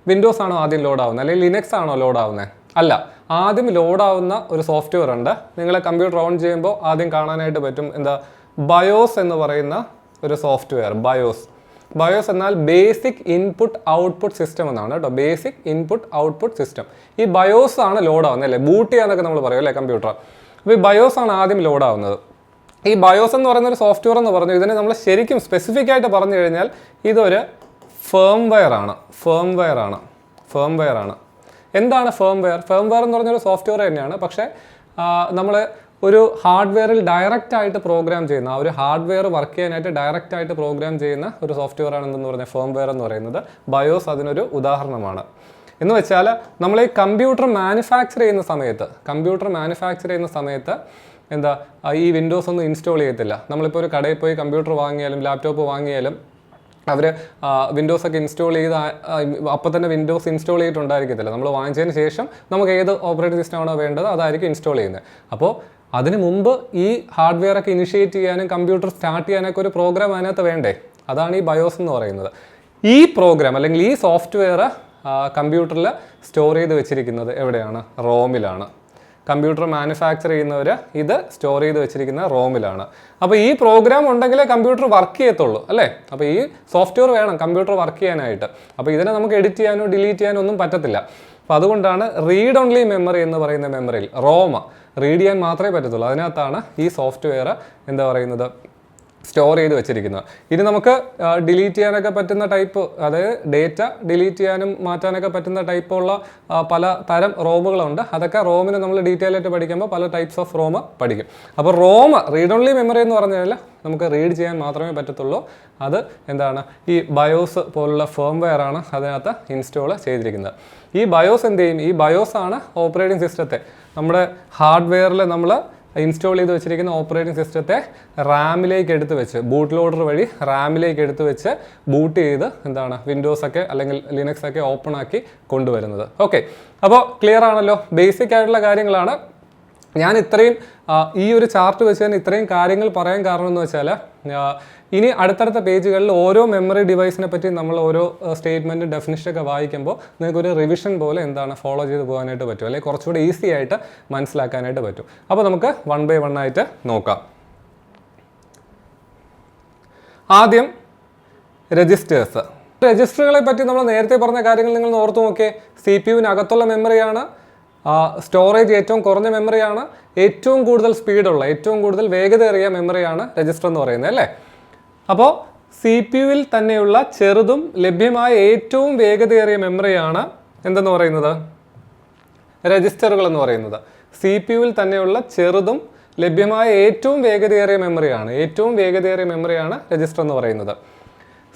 വിൻഡോസ് ആണോ ആദ്യം ലോഡാവുന്നത്, അല്ലെങ്കിൽ ലിനക്സ് ആണോ ലോഡാവുന്നത്? അല്ല, ആദ്യം ലോഡാവുന്ന ഒരു സോഫ്റ്റ്വെയർ ഉണ്ട്. നിങ്ങളെ കമ്പ്യൂട്ടർ ഓൺ ചെയ്യുമ്പോൾ ആദ്യം കാണാനായിട്ട് പറ്റും. എന്താ? ബയോസ് എന്ന് പറയുന്ന ഒരു സോഫ്റ്റ്വെയർ. ബയോസ് എന്നാൽ ബേസിക് ഇൻപുട്ട് ഔട്ട്പുട്ട് സിസ്റ്റം എന്നാണ് കേട്ടോ. Basic input output system. ഈ ബയോസ് ആണ് ലോഡാവുന്നത് അല്ലേ? ബൂട്ട് ചെയ്യാന്നൊക്കെ നമ്മൾ പറയും അല്ലേ കമ്പ്യൂട്ടർ. അപ്പോൾ ഈ ബയോസ് ആണ് ആദ്യം ലോഡാവുന്നത്. ഈ ബയോസ് എന്ന് പറയുന്ന ഒരു സോഫ്റ്റ്വെയർ എന്ന് പറഞ്ഞു, ഇതിനെ നമ്മൾ ശരിക്കും സ്പെസിഫിക് ആയിട്ട് പറഞ്ഞു കഴിഞ്ഞാൽ ഇതൊരു ഫേംവെയർ ആണ്. എന്താണ് ഫേംവെയർ എന്ന് പറഞ്ഞൊരു സോഫ്റ്റ്വെയർ തന്നെയാണ്. പക്ഷേ നമ്മൾ ഒരു ഹാർഡ്വെയറിൽ ഡയറക്റ്റ് ആയിട്ട് പ്രോഗ്രാം ചെയ്യുന്ന, ആ ഒരു ഹാർഡ്വെയർ വർക്ക് ചെയ്യാനായിട്ട് ഡയറക്റ്റ് ആയിട്ട് പ്രോഗ്രാം ചെയ്യുന്ന ഒരു സോഫ്റ്റ്വെയർ ആണ് എന്തെന്ന് പറഞ്ഞാൽ ഫേംവെയർ എന്ന് പറയുന്നത്. ബയോസ് അതിനൊരു ഉദാഹരണമാണ്. എന്ന് വെച്ചാൽ നമ്മൾ ഈ കമ്പ്യൂട്ടർ മാനുഫാക്ചർ ചെയ്യുന്ന സമയത്ത് എന്താ, ഈ വിൻഡോസ് ഒന്നും ഇൻസ്റ്റാൾ ചെയ്യത്തില്ല. നമ്മളിപ്പോൾ ഒരു കടയിൽ പോയി കമ്പ്യൂട്ടർ വാങ്ങിയാലും ലാപ്ടോപ്പ് വാങ്ങിയാലും അവർ വിൻഡോസൊക്കെ ഇൻസ്റ്റാൾ ചെയ്ത് അപ്പം തന്നെ വിൻഡോസ് ഇൻസ്റ്റാൾ ചെയ്തിട്ടുണ്ടായിരിക്കത്തില്ല. നമ്മൾ വാങ്ങിച്ചതിന് ശേഷം നമുക്ക് ഏത് ഓപ്പറേറ്റിംഗ് സിസ്റ്റമാണോ വേണ്ടത് അതായിരിക്കും ഇൻസ്റ്റാൾ ചെയ്യുന്നത്. അപ്പോൾ അതിന് മുമ്പ് ഈ ഹാർഡ്വെയർ ഒക്കെ ഇനിഷ്യേറ്റ് ചെയ്യാനും കമ്പ്യൂട്ടർ സ്റ്റാർട്ട് ചെയ്യാനൊക്കെ ഒരു പ്രോഗ്രാം അതിനകത്ത് വേണ്ടേ? അതാണ് ഈ ബയോസ് എന്ന് പറയുന്നത്. ഈ പ്രോഗ്രാം അല്ലെങ്കിൽ ഈ സോഫ്റ്റ്വെയർ കമ്പ്യൂട്ടറിൽ സ്റ്റോർ ചെയ്ത് വെച്ചിരിക്കുന്നത് എവിടെയാണ്? റോമിലാണ്. കമ്പ്യൂട്ടർ മാനുഫാക്ചർ ചെയ്യുന്നവർ ഇത് സ്റ്റോർ ചെയ്ത് വെച്ചിരിക്കുന്ന റോമിലാണ്. അപ്പോൾ ഈ പ്രോഗ്രാം ഉണ്ടെങ്കിലേ കമ്പ്യൂട്ടർ വർക്ക് ചെയ്യത്തുള്ളൂ അല്ലേ? അപ്പോൾ ഈ സോഫ്റ്റ്വെയർ വേണം കമ്പ്യൂട്ടർ വർക്ക് ചെയ്യാനായിട്ട്. അപ്പോൾ ഇതിനെ നമുക്ക് എഡിറ്റ് ചെയ്യാനോ ഡിലീറ്റ് ചെയ്യാനോ ഒന്നും പറ്റത്തില്ല. അപ്പോൾ അതുകൊണ്ടാണ് റീഡ് ഓൺലി മെമ്മറി എന്ന് പറയുന്ന മെമ്മറിയിൽ റീഡ് ചെയ്യാൻ മാത്രമേ പറ്റത്തുള്ളൂ. അതിനകത്താണ് ഈ സോഫ്റ്റ്വെയർ എന്താ പറയുന്നത് സ്റ്റോർ ചെയ്ത് വെച്ചിരിക്കുന്നത്. ഇനി നമുക്ക് ഡിലീറ്റ് ചെയ്യാനൊക്കെ പറ്റുന്ന ടൈപ്പ്, അതായത് ഡേറ്റ ഡിലീറ്റ് ചെയ്യാനും മാറ്റാനൊക്കെ പറ്റുന്ന ടൈപ്പുള്ള പല തരം റോമുകളുണ്ട്. അതൊക്കെ റോമിന് നമ്മൾ ഡീറ്റെയിൽ ആയിട്ട് പഠിക്കുമ്പോൾ പല ടൈപ്സ് ഓഫ് റോം പഠിക്കും. അപ്പോൾ റീഡ് ഓൺലി മെമ്മറി എന്ന് പറഞ്ഞാൽ നമുക്ക് റീഡ് ചെയ്യാൻ മാത്രമേ പറ്റത്തുള്ളൂ. അത് എന്താണ്? ഈ ബയോസ് പോലുള്ള ഫേംവെയർ ആണ് അതിനകത്ത് ഇൻസ്റ്റാൾ ചെയ്തിരിക്കുന്നത്. ഈ ബയോസ് എന്ത് ചെയ്യും? ഈ ബയോസ് ആണ് ഓപ്പറേറ്റിംഗ് സിസ്റ്റത്തെ, നമ്മുടെ ഹാർഡ്വെയറിൽ നമ്മൾ ഇൻസ്റ്റാൾ ചെയ്ത് വെച്ചിരിക്കുന്ന ഓപ്പറേറ്റിംഗ് സിസ്റ്റത്തെ റാമിലേക്ക് എടുത്ത് വെച്ച്, ബൂട്ട് ലോഡർ വഴി റാമിലേക്ക് എടുത്ത് വെച്ച് ബൂട്ട് ചെയ്ത് എന്താണ് വിൻഡോസൊക്കെ അല്ലെങ്കിൽ ലിനക്സ് ഒക്കെ ഓപ്പൺ ആക്കി കൊണ്ടുവരുന്നത്. ഓക്കെ, അപ്പോൾ ക്ലിയർ ആണല്ലോ? ബേസിക് ആയിട്ടുള്ള കാര്യങ്ങളാണ്. ഞാൻ ഇത്രയും ഈ ഒരു ചാർട്ട് വെച്ച് തന്നെ ഇത്രയും കാര്യങ്ങൾ പറയാൻ കാരണം എന്ന് വെച്ചാൽ ഇനി അടുത്തടുത്ത പേജുകളിൽ ഓരോ മെമ്മറി ഡിവൈസിനെ പറ്റി നമ്മൾ ഓരോ സ്റ്റേറ്റ്മെൻറ്റും ഡെഫിനിഷനൊക്കെ വായിക്കുമ്പോൾ നിങ്ങൾക്കൊരു റിവിഷൻ പോലെ എന്താണ് ഫോളോ ചെയ്ത് പോകാനായിട്ട് പറ്റും, അല്ലെങ്കിൽ കുറച്ചുകൂടി ഈസി ആയിട്ട് മനസ്സിലാക്കാനായിട്ട് പറ്റും. അപ്പോൾ നമുക്ക് 1 by 1 ആയിട്ട് നോക്കാം. ആദ്യം രജിസ്റ്ററുകളെ പറ്റി നമ്മൾ നേരത്തെ പറഞ്ഞ കാര്യങ്ങൾ നിങ്ങൾ ഓർത്ത് നോക്കിയേ. CPU-നകത്തുള്ള മെമ്മറിയാണ്, സ്റ്റോറേജ് ഏറ്റവും കുറഞ്ഞ മെമ്മറിയാണ്, ഏറ്റവും കൂടുതൽ സ്പീഡുള്ള, ഏറ്റവും കൂടുതൽ വേഗതയേറിയ മെമ്മറിയാണ് രജിസ്റ്റർ എന്ന് പറയുന്നത് അല്ലേ? അപ്പോൾ CPU-വിൽ തന്നെയുള്ള ചെറുതും ലഭ്യമായ ഏറ്റവും വേഗതയേറിയ മെമ്മറിയാണ് എന്തെന്ന് പറയുന്നത്? രജിസ്റ്ററുകൾ എന്ന് പറയുന്നത്. CPU-വിൽ തന്നെയുള്ള ചെറുതും ലഭ്യമായ ഏറ്റവും വേഗതയേറിയ മെമ്മറിയാണ് രജിസ്റ്റർ എന്ന് പറയുന്നത്.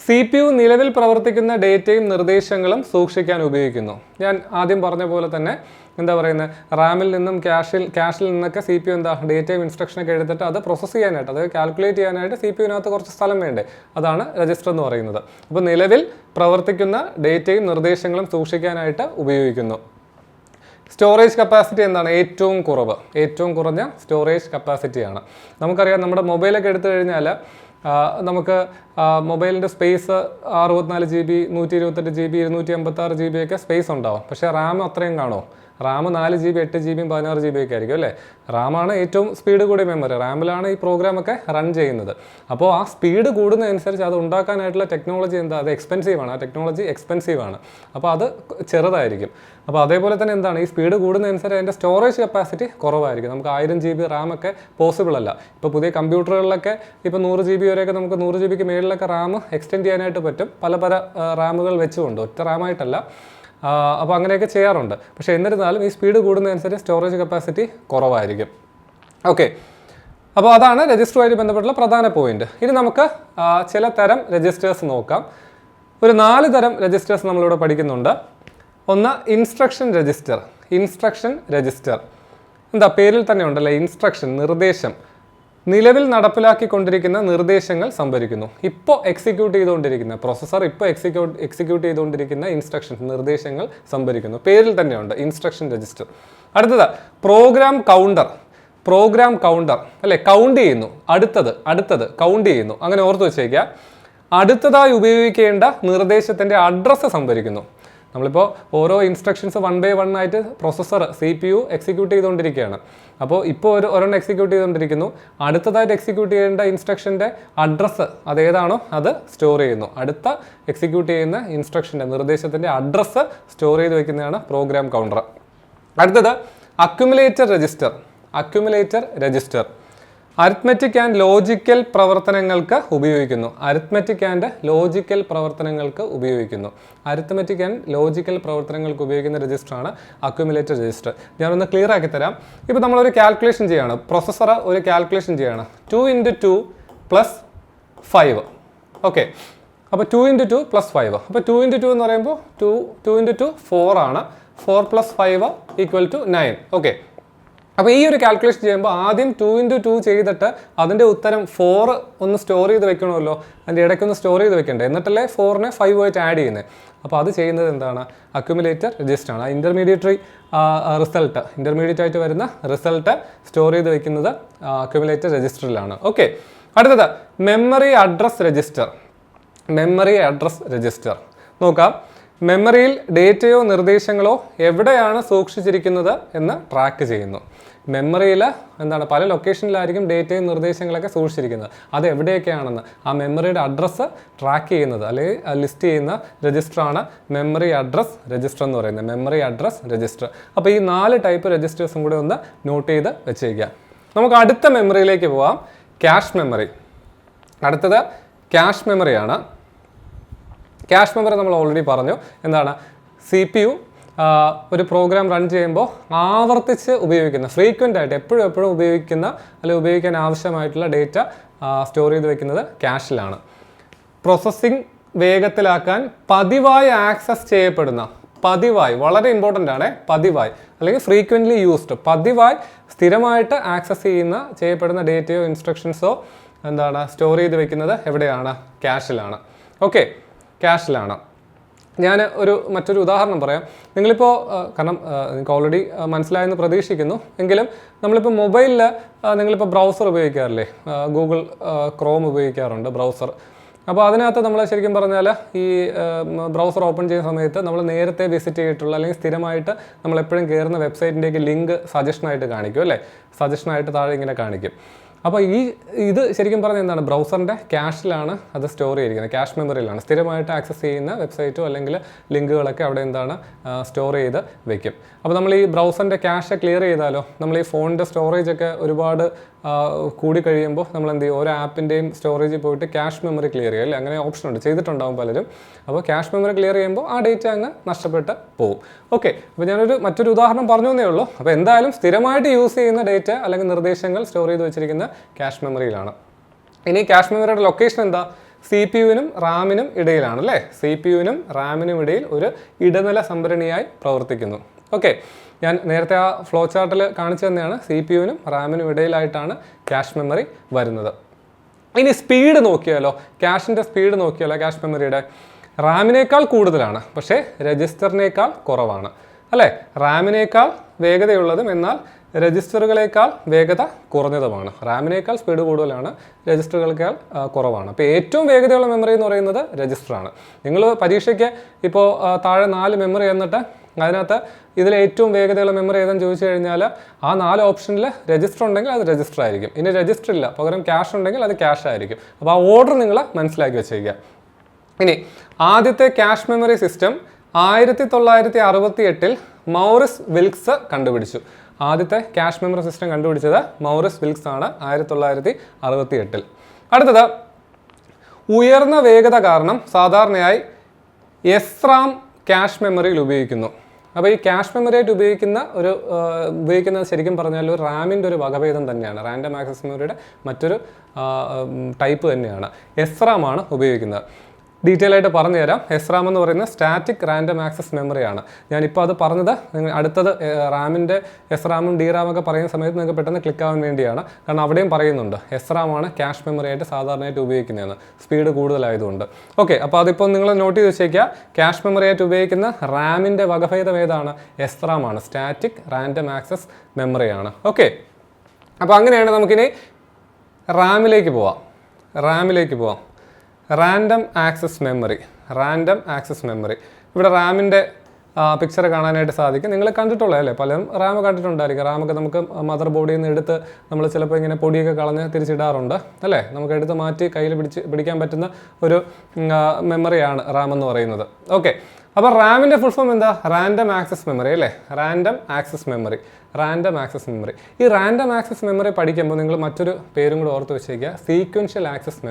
CPU നിലവിൽ പ്രവർത്തിക്കുന്ന ഡേറ്റയും നിർദ്ദേശങ്ങളും സൂക്ഷിക്കാൻ ഉപയോഗിക്കുന്നു. ഞാൻ ആദ്യം പറഞ്ഞ പോലെ തന്നെ എന്താ പറയുന്നത്, റാമിൽ നിന്നും ക്യാഷിൽ നിന്നൊക്കെ CPU എന്താ ഡേറ്റയും ഇൻസ്ട്രക്ഷനൊക്കെ എടുത്തിട്ട് അത് പ്രോസസ്സ് ചെയ്യാനായിട്ട്, അത് കാൽക്കുലേറ്റ് ചെയ്യാനായിട്ട് CPUവിനകത്ത് കുറച്ച് സ്ഥലം വേണ്ടേ, അതാണ് രജിസ്റ്റർ എന്ന് പറയുന്നത്. അപ്പോൾ നിലവിൽ പ്രവർത്തിക്കുന്ന ഡേറ്റയും നിർദ്ദേശങ്ങളും സൂക്ഷിക്കാനായിട്ട് ഉപയോഗിക്കുന്നു. സ്റ്റോറേജ് കപ്പാസിറ്റി എന്താണ്? ഏറ്റവും കുറഞ്ഞ സ്റ്റോറേജ് കപ്പാസിറ്റിയാണ്. നമുക്കറിയാം, നമ്മുടെ മൊബൈലൊക്കെ എടുത്തു കഴിഞ്ഞാൽ നമുക്ക് മൊബൈലിൻ്റെ സ്പേസ് 64 GB, 128 GB, 256 GB ഒക്കെ സ്പേസ് ഉണ്ടാവും. പക്ഷേ റാം അത്രയും കാണുമോ? റാം 4 GB, 8 GB, 16 GB ഒക്കെ ആയിരിക്കും അല്ലേ? റാമാണ് ഏറ്റവും സ്പീഡ് കൂടിയ മെമ്മറി. റാമിലാണ് ഈ പ്രോഗ്രാമൊക്കെ റൺ ചെയ്യുന്നത്. അപ്പോൾ ആ സ്പീഡ് കൂടുന്നതനുസരിച്ച് അത് ഉണ്ടാക്കാനായിട്ടുള്ള ടെക്നോളജി എന്താ? അത് എക്സ്പെൻസീവാണ്. ആ ടെക്നോളജി എക്സ്പെൻസീവാണ്. അപ്പോൾ അത് ചെറുതായിരിക്കും. അപ്പോൾ അതേപോലെ തന്നെ എന്താണ്, ഈ സ്പീഡ് കൂടുന്നതനുസരിച്ച് അതിൻ്റെ സ്റ്റോറേജ് കപ്പാസിറ്റി കുറവായിരിക്കും. നമുക്ക് 1000 GB റാമൊക്കെ പോസിബിൾ അല്ല. ഇപ്പോൾ പുതിയ കമ്പ്യൂട്ടറുകളിലൊക്കെ ഇപ്പോൾ 100 GB വരെയൊക്കെ നമുക്ക് 100 GB മേളിലൊക്കെ റാം എക്സ്റ്റെൻഡ് ചെയ്യാനായിട്ട് പറ്റും. പല റാമുകൾ വെച്ചുകൊണ്ട്, ഒറ്റ റാമായിട്ടല്ല. അപ്പോൾ അങ്ങനെയൊക്കെ ചെയ്യാറുണ്ട്. പക്ഷേ എന്നിരുന്നാലും ഈ സ്പീഡ് കൂടുന്നതനുസരിച്ച് സ്റ്റോറേജ് കപ്പാസിറ്റി കുറവായിരിക്കും. ഓക്കെ, അപ്പോൾ അതാണ് രജിസ്റ്ററുമായിട്ട് ബന്ധപ്പെട്ടുള്ള പ്രധാന പോയിന്റ്. ഇനി നമുക്ക് ചില തരം രജിസ്റ്റേഴ്സ് നോക്കാം. ഒരു 4 തരം രജിസ്റ്റേഴ്സ് നമ്മളിവിടെ പഠിക്കുന്നുണ്ട്. ഒന്ന് ഇൻസ്ട്രക്ഷൻ രജിസ്റ്റർ. എന്താ, പേരിൽ തന്നെ ഉണ്ടല്ലേ, ഇൻസ്ട്രക്ഷൻ, നിർദ്ദേശം. നിലവിൽ നടപ്പിലാക്കിക്കൊണ്ടിരിക്കുന്ന നിർദ്ദേശങ്ങൾ സംഭരിക്കുന്നു. ഇപ്പോൾ എക്സിക്യൂട്ട് ചെയ്തുകൊണ്ടിരിക്കുന്ന പ്രോസസ്സർ എക്സിക്യൂട്ട് ചെയ്തുകൊണ്ടിരിക്കുന്ന ഇൻസ്ട്രക്ഷൻസ്, നിർദ്ദേശങ്ങൾ സംഭരിക്കുന്നു. പേരിൽ തന്നെയുണ്ട് ഇൻസ്ട്രക്ഷൻ രജിസ്റ്റർ. അടുത്തത് പ്രോഗ്രാം കൗണ്ടർ അല്ലെ, കൗണ്ട് ചെയ്യുന്നു. അടുത്തത് കൗണ്ട് ചെയ്യുന്നു. അങ്ങനെ ഓർത്ത് വെച്ചേക്കുക. അടുത്തതായി ഉപയോഗിക്കേണ്ട നിർദ്ദേശത്തിൻ്റെ അഡ്രസ്സ് സംഭരിക്കുന്നു. നമ്മളിപ്പോൾ ഓരോ ഇൻസ്ട്രക്ഷൻസ് 1 by 1 ആയിട്ട് പ്രോസസ്സർ CPU എക്സിക്യൂട്ട് ചെയ്തുകൊണ്ടിരിക്കുകയാണ്. അപ്പോൾ ഇപ്പോൾ ഒരെണ്ണം എക്സിക്യൂട്ട് ചെയ്തുകൊണ്ടിരിക്കുന്നു. അടുത്തതായിട്ട് എക്സിക്യൂട്ട് ചെയ്യേണ്ട ഇൻസ്ട്രക്ഷൻ്റെ അഡ്രസ്സ് അതേതാണോ അത് സ്റ്റോർ ചെയ്യുന്നു. അടുത്ത എക്സിക്യൂട്ട് ചെയ്യുന്ന ഇൻസ്ട്രക്ഷൻ്റെ നിർദ്ദേശത്തിൻ്റെ അഡ്രസ്സ് സ്റ്റോർ ചെയ്ത് വെക്കുന്നതാണ് പ്രോഗ്രാം കൗണ്ടർ. അടുത്തത് accumulator register. Arithmetic and logical പ്രവർത്തനങ്ങൾക്ക് ഉപയോഗിക്കുന്നു. അരിത്മെറ്റിക് ആൻഡ് ലോജിക്കൽ പ്രവർത്തനങ്ങൾക്ക് ഉപയോഗിക്കുന്ന രജിസ്റ്ററാണ് അക്യുമുലേറ്റർ രജിസ്റ്റർ. ഞാനൊന്ന് ക്ലിയർ ആക്കി തരാം. ഇപ്പോൾ നമ്മളൊരു കാൽക്കുലേഷൻ ചെയ്യാണ്, പ്രോസസ്സർ ഒരു കാൽക്കുലേഷൻ ചെയ്യാണ്. 2 × 2 + 5. ഓക്കെ, അപ്പോൾ 2 × 2 + 5. അപ്പോൾ 2 × 2 എന്ന് പറയുമ്പോൾ 2 × 2 4 ആണ്. 4 + 5 = 9. ഓക്കെ, അപ്പോൾ ഈ ഒരു കാൽക്കുലേഷൻ ചെയ്യുമ്പോൾ ആദ്യം 2 × 2 ചെയ്തിട്ട് അതിൻ്റെ ഉത്തരം 4 ഒന്ന് സ്റ്റോർ ചെയ്ത് വെക്കണമല്ലോ. അതിൻ്റെ ഇടയ്ക്കൊന്ന് സ്റ്റോർ ചെയ്ത് വെക്കണ്ടേ, എന്നിട്ടല്ലേ 4നെ 5 ആയിട്ട് ആഡ് ചെയ്യുന്നത്. അപ്പോൾ അത് ചെയ്യുന്നത് എന്താണ്? അക്യുമുലേറ്റർ രജിസ്റ്ററാണ്. ഇൻ്റർമീഡിയറ്റ് ആയിട്ട് വരുന്ന റിസൾട്ട് സ്റ്റോർ ചെയ്ത് വെക്കുന്നത് അക്യുമുലേറ്റർ രജിസ്റ്ററിലാണ്. ഓക്കെ, അടുത്തത് മെമ്മറി അഡ്രസ് രജിസ്റ്റർ. നോക്കാം. മെമ്മറിയിൽ ഡേറ്റയോ നിർദ്ദേശങ്ങളോ എവിടെയാണ് സൂക്ഷിച്ചിരിക്കുന്നത് എന്ന് ട്രാക്ക് ചെയ്യുന്നു. മെമ്മറിയിൽ എന്താണ്, പല ലൊക്കേഷനിലായിരിക്കും ഡേറ്റയും നിർദ്ദേശങ്ങളൊക്കെ സൂക്ഷിച്ചിരിക്കുന്നത്. അത് എവിടെയൊക്കെയാണെന്ന് ആ മെമ്മറിയുടെ അഡ്രസ്സ് ട്രാക്ക് ചെയ്യുന്നത് അല്ലെങ്കിൽ ലിസ്റ്റ് ചെയ്യുന്ന രജിസ്റ്ററാണ് മെമ്മറി അഡ്രസ് രജിസ്റ്റർ എന്ന് പറയുന്നത്. Memory address register. അപ്പോൾ ഈ 4 ടൈപ്പ് രജിസ്റ്റേഴ്സും കൂടെ ഒന്ന് നോട്ട് ചെയ്ത് വെച്ചേക്കുക. നമുക്ക് അടുത്ത മെമ്മറിയിലേക്ക് പോവാം. Cache memory. അടുത്തത് ക്യാഷ് മെമ്മറിയാണ്. ക്യാഷ് മെമ്മറി നമ്മൾ ഓൾറെഡി പറഞ്ഞു. എന്താണ്, CPU ഒരു പ്രോഗ്രാം റൺ ചെയ്യുമ്പോൾ ആവർത്തിച്ച് ഉപയോഗിക്കുന്ന, ഫ്രീക്വൻ്റ് ആയിട്ട് എപ്പോഴും ഉപയോഗിക്കുന്ന അല്ലെങ്കിൽ ഉപയോഗിക്കാൻ ആവശ്യമായിട്ടുള്ള ഡേറ്റ സ്റ്റോർ ചെയ്ത് വെക്കുന്നത് ക്യാഷിലാണ്. പ്രോസസ്സിംഗ് വേഗത്തിലാക്കാൻ പതിവായി ആക്സസ് ചെയ്യപ്പെടുന്ന, വളരെ ഇമ്പോർട്ടൻ്റ് ആണ്, പതിവായി അല്ലെങ്കിൽ ഫ്രീക്വൻ്റ്ലി യൂസ്ഡ്, പതിവായി സ്ഥിരമായിട്ട് ആക്സസ് ചെയ്യപ്പെടുന്ന ഡേറ്റയോ ഇൻസ്ട്രക്ഷൻസോ എന്താണ് സ്റ്റോർ ചെയ്ത് വെക്കുന്നത് എവിടെയാണ്? ക്യാഷിലാണ്. ഓക്കെ, ക്യാഷിലാണ്. ഞാൻ മറ്റൊരു ഉദാഹരണം പറയാം. നിങ്ങളിപ്പോൾ കാരണം നിങ്ങൾക്ക് ഓൾറെഡി മനസ്സിലായെന്ന് പ്രതീക്ഷിക്കുന്നു. എങ്കിലും നമ്മളിപ്പോൾ മൊബൈലിൽ നിങ്ങളിപ്പോൾ ബ്രൗസർ ഉപയോഗിക്കാറില്ലേ? ഗൂഗിൾ ക്രോം ഉപയോഗിക്കാറുണ്ട് ബ്രൗസർ. അപ്പോൾ അതിനകത്ത് നമ്മൾ ശരിക്കും പറഞ്ഞാൽ ഈ ബ്രൗസർ ഓപ്പൺ ചെയ്യുന്ന സമയത്ത് നമ്മൾ നേരത്തെ വിസിറ്റ് ചെയ്തിട്ടുള്ള അല്ലെങ്കിൽ സ്ഥിരമായിട്ട് നമ്മൾ എപ്പോഴും കയറുന്ന വെബ്സൈറ്റിൻ്റെയൊക്കെ ലിങ്ക് സജഷനായിട്ട് കാണിക്കും അല്ലേ? സജഷനായിട്ട് താഴെ ഇങ്ങനെ കാണിക്കും. അപ്പോൾ ഇത് ശരിക്കും പറഞ്ഞാൽ എന്താണ്, ബ്രൗസറിൻ്റെ ക്യാഷിലാണ് അത് സ്റ്റോർ ചെയ്തിരിക്കുന്നത്, ക്യാഷ് മെമ്മറിയിലാണ്. സ്ഥിരമായിട്ട് ആക്സസ് ചെയ്യുന്ന വെബ്സൈറ്റോ അല്ലെങ്കിൽ ലിങ്കുകളൊക്കെ അവിടെ എന്താണ് സ്റ്റോർ ചെയ്ത് വെക്കും. അപ്പോൾ നമ്മൾ ഈ ബ്രൗസറിൻ്റെ ക്യാഷ് ക്ലിയർ ചെയ്താലോ, നമ്മൾ ഈ ഫോണിൻ്റെ സ്റ്റോറേജൊക്കെ ഒരുപാട് കൂടി കഴിയുമ്പോൾ നമ്മൾ എന്ത് ചെയ്യും, ഓരോ ആപ്പിൻ്റെയും സ്റ്റോറേജിൽ പോയിട്ട് ക്യാഷ് മെമ്മറി ക്ലിയർ ചെയ്യുക അല്ലേ? അങ്ങനെ ഓപ്ഷൻ ഉണ്ട്, ചെയ്തിട്ടുണ്ടാകും പലരും. അപ്പോൾ ക്യാഷ് മെമ്മറി ക്ലിയർ ചെയ്യുമ്പോൾ ആ ഡേറ്റ അങ്ങ് നഷ്ടപ്പെട്ട് പോകും. ഓക്കെ, അപ്പോൾ മറ്റൊരു ഉദാഹരണം പറഞ്ഞു എന്നേ ഉള്ളൂ. അപ്പോൾ എന്തായാലും സ്ഥിരമായിട്ട് യൂസ് ചെയ്യുന്ന ഡേറ്റ അല്ലെങ്കിൽ നിർദ്ദേശങ്ങൾ സ്റ്റോർ ചെയ്ത് വെച്ചിരിക്കുന്ന ക്യാഷ് മെമ്മറിയിലാണ്. ഇനി ക്യാഷ് മെമ്മറിയുടെ ലൊക്കേഷൻ എന്താ? CPU-നും റാമിനും ഇടയിലാണ് അല്ലേ? CPU-നും റാമിനും ഇടയിൽ ഒരു ഇടനില സംഭരണിയായി പ്രവർത്തിക്കുന്നു. ഓക്കെ, ഞാൻ നേരത്തെ ആ ഫ്ലോ ചാർട്ടിൽ കാണിച്ചു തന്നെയാണ്. CPU-നും റാമിനും ഇടയിലായിട്ടാണ് ക്യാഷ് മെമ്മറി വരുന്നത്. ഇനി സ്പീഡ് നോക്കിയാലോ, ക്യാഷിൻ്റെ സ്പീഡ് നോക്കിയാലോ, ക്യാഷ് മെമ്മറിയുടെ റാമിനേക്കാൾ കൂടുതലാണ്, പക്ഷേ രജിസ്റ്ററിനേക്കാൾ കുറവാണ് അല്ലേ? റാമിനേക്കാൾ വേഗതയുള്ളതും എന്നാൽ രജിസ്റ്ററുകളേക്കാൾ വേഗത കുറഞ്ഞതുമാണ്. റാമിനേക്കാൾ സ്പീഡ് കൂടുതലാണ്, രജിസ്റ്ററുകളേക്കാൾ കുറവാണ്. അപ്പോൾ ഏറ്റവും വേഗതയുള്ള മെമ്മറി എന്ന് പറയുന്നത് രജിസ്റ്ററാണ്. നിങ്ങൾ പരീക്ഷയ്ക്ക് ഇപ്പോൾ താഴെ 4 മെമ്മറി എന്നിട്ട് അതിനകത്ത് ഇതിൽ ഏറ്റവും വേഗതയുള്ള മെമ്മറി ഏതെന്ന് ചോദിച്ചു കഴിഞ്ഞാൽ ആ 4 ഓപ്ഷനിൽ രജിസ്റ്റർ ഉണ്ടെങ്കിൽ അത് രജിസ്റ്റർ ആയിരിക്കും. ഇനി രജിസ്റ്റർ ഇല്ല, പകരം ക്യാഷ് ഉണ്ടെങ്കിൽ അത് ക്യാഷ് ആയിരിക്കും. അപ്പോൾ ആ ഓർഡർ നിങ്ങൾ മനസ്സിലാക്കി വെച്ചേക്കുക. ഇനി ആദ്യത്തെ cache memory system 1968 Maurice Wilkes കണ്ടുപിടിച്ചു. ആദ്യത്തെ ക്യാഷ് മെമ്മറി സിസ്റ്റം കണ്ടുപിടിച്ചത് മൗറിസ് വിൽക്സ് ആണ് 1968. അടുത്തത്, ഉയർന്ന വേഗത കാരണം സാധാരണയായി SRAM ക്യാഷ് മെമ്മറിയിൽ ഉപയോഗിക്കുന്നു. അപ്പോൾ ഈ ക്യാഷ് മെമ്മറിയായിട്ട് ഉപയോഗിക്കുന്നത് ശരിക്കും പറഞ്ഞാൽ ഒരു റാമിൻ്റെ ഒരു വകഭേദം തന്നെയാണ്. റാൻഡം ആക്സസ് മെമ്മറിയുടെ മറ്റൊരു ടൈപ്പ് തന്നെയാണ്. SRAM ആണ് ഉപയോഗിക്കുന്നത്. ഡീറ്റെയിൽ ആയിട്ട് പറഞ്ഞു തരാം. SRAM എന്ന് പറയുന്നത് സ്റ്റാറ്റിക് റാൻഡം ആക്സസ് മെമ്മറിയാണ്. ഞാനിപ്പോൾ അത് പറഞ്ഞത് അടുത്തത് റാമിൻ്റെ SRAM-ഉം DRAM ഒക്കെ പറയുന്ന സമയത്ത് നിങ്ങൾക്ക് പെട്ടെന്ന് ക്ലിക്ക് ആവാൻ വേണ്ടിയാണ്. കാരണം അവിടെയും പറയുന്നുണ്ട് SRAM ആണ് ക്യാഷ് മെമ്മറിയായിട്ട് സാധാരണയായിട്ട് ഉപയോഗിക്കുന്നതെന്ന്, സ്പീഡ് കൂടുതലായതുകൊണ്ട്. ഓക്കെ, അപ്പോൾ അതിപ്പോൾ നിങ്ങൾ നോട്ട് ചെയ്ത് വെച്ചേക്കുക. ക്യാഷ് മെമ്മറിയായിട്ട് ഉപയോഗിക്കുന്ന റാമിൻ്റെ വകഭേദം ഏതാണ്? SRAM ആണ്, സ്റ്റാറ്റിക് റാൻഡം ആക്സസ് മെമ്മറിയാണ്. ഓക്കെ, അപ്പോൾ അങ്ങനെയാണ് നമുക്കിനി റാമിലേക്ക് പോവാം. Random access memory. ഇവിടെ റാമിൻ്റെ പിക്ചർ കാണാനായിട്ട് സാധിക്കും. നിങ്ങൾ കണ്ടിട്ടുള്ളത് അല്ലേ? പലരും റാം കണ്ടിട്ടുണ്ടായിരിക്കും. റാമൊക്കെ നമുക്ക് മദർ ബോർഡിൽ നിന്ന് എടുത്ത് നമ്മൾ ചിലപ്പോൾ ഇങ്ങനെ പൊടിയൊക്കെ കളഞ്ഞ് തിരിച്ചിടാറുണ്ട് അല്ലേ? നമുക്ക് എടുത്ത് മാറ്റി കയ്യിൽ പിടിക്കാൻ പറ്റുന്ന ഒരു മെമ്മറിയാണ് റാം എന്ന് പറയുന്നത്. ഓക്കെ, അപ്പോൾ റാമിൻ്റെ ഫുൾ ഫോം എന്താ? റാൻഡം ആക്സസ് മെമ്മറി അല്ലേ? Random access memory. ഈ റാൻഡം ആക്സസ് മെമ്മറി പഠിക്കുമ്പോൾ നിങ്ങൾ മറ്റൊരു പേരും കൂടെ ഓർത്ത് വെച്ചേക്കുക, സീക്വൻഷ്യൽ ആക്സസ്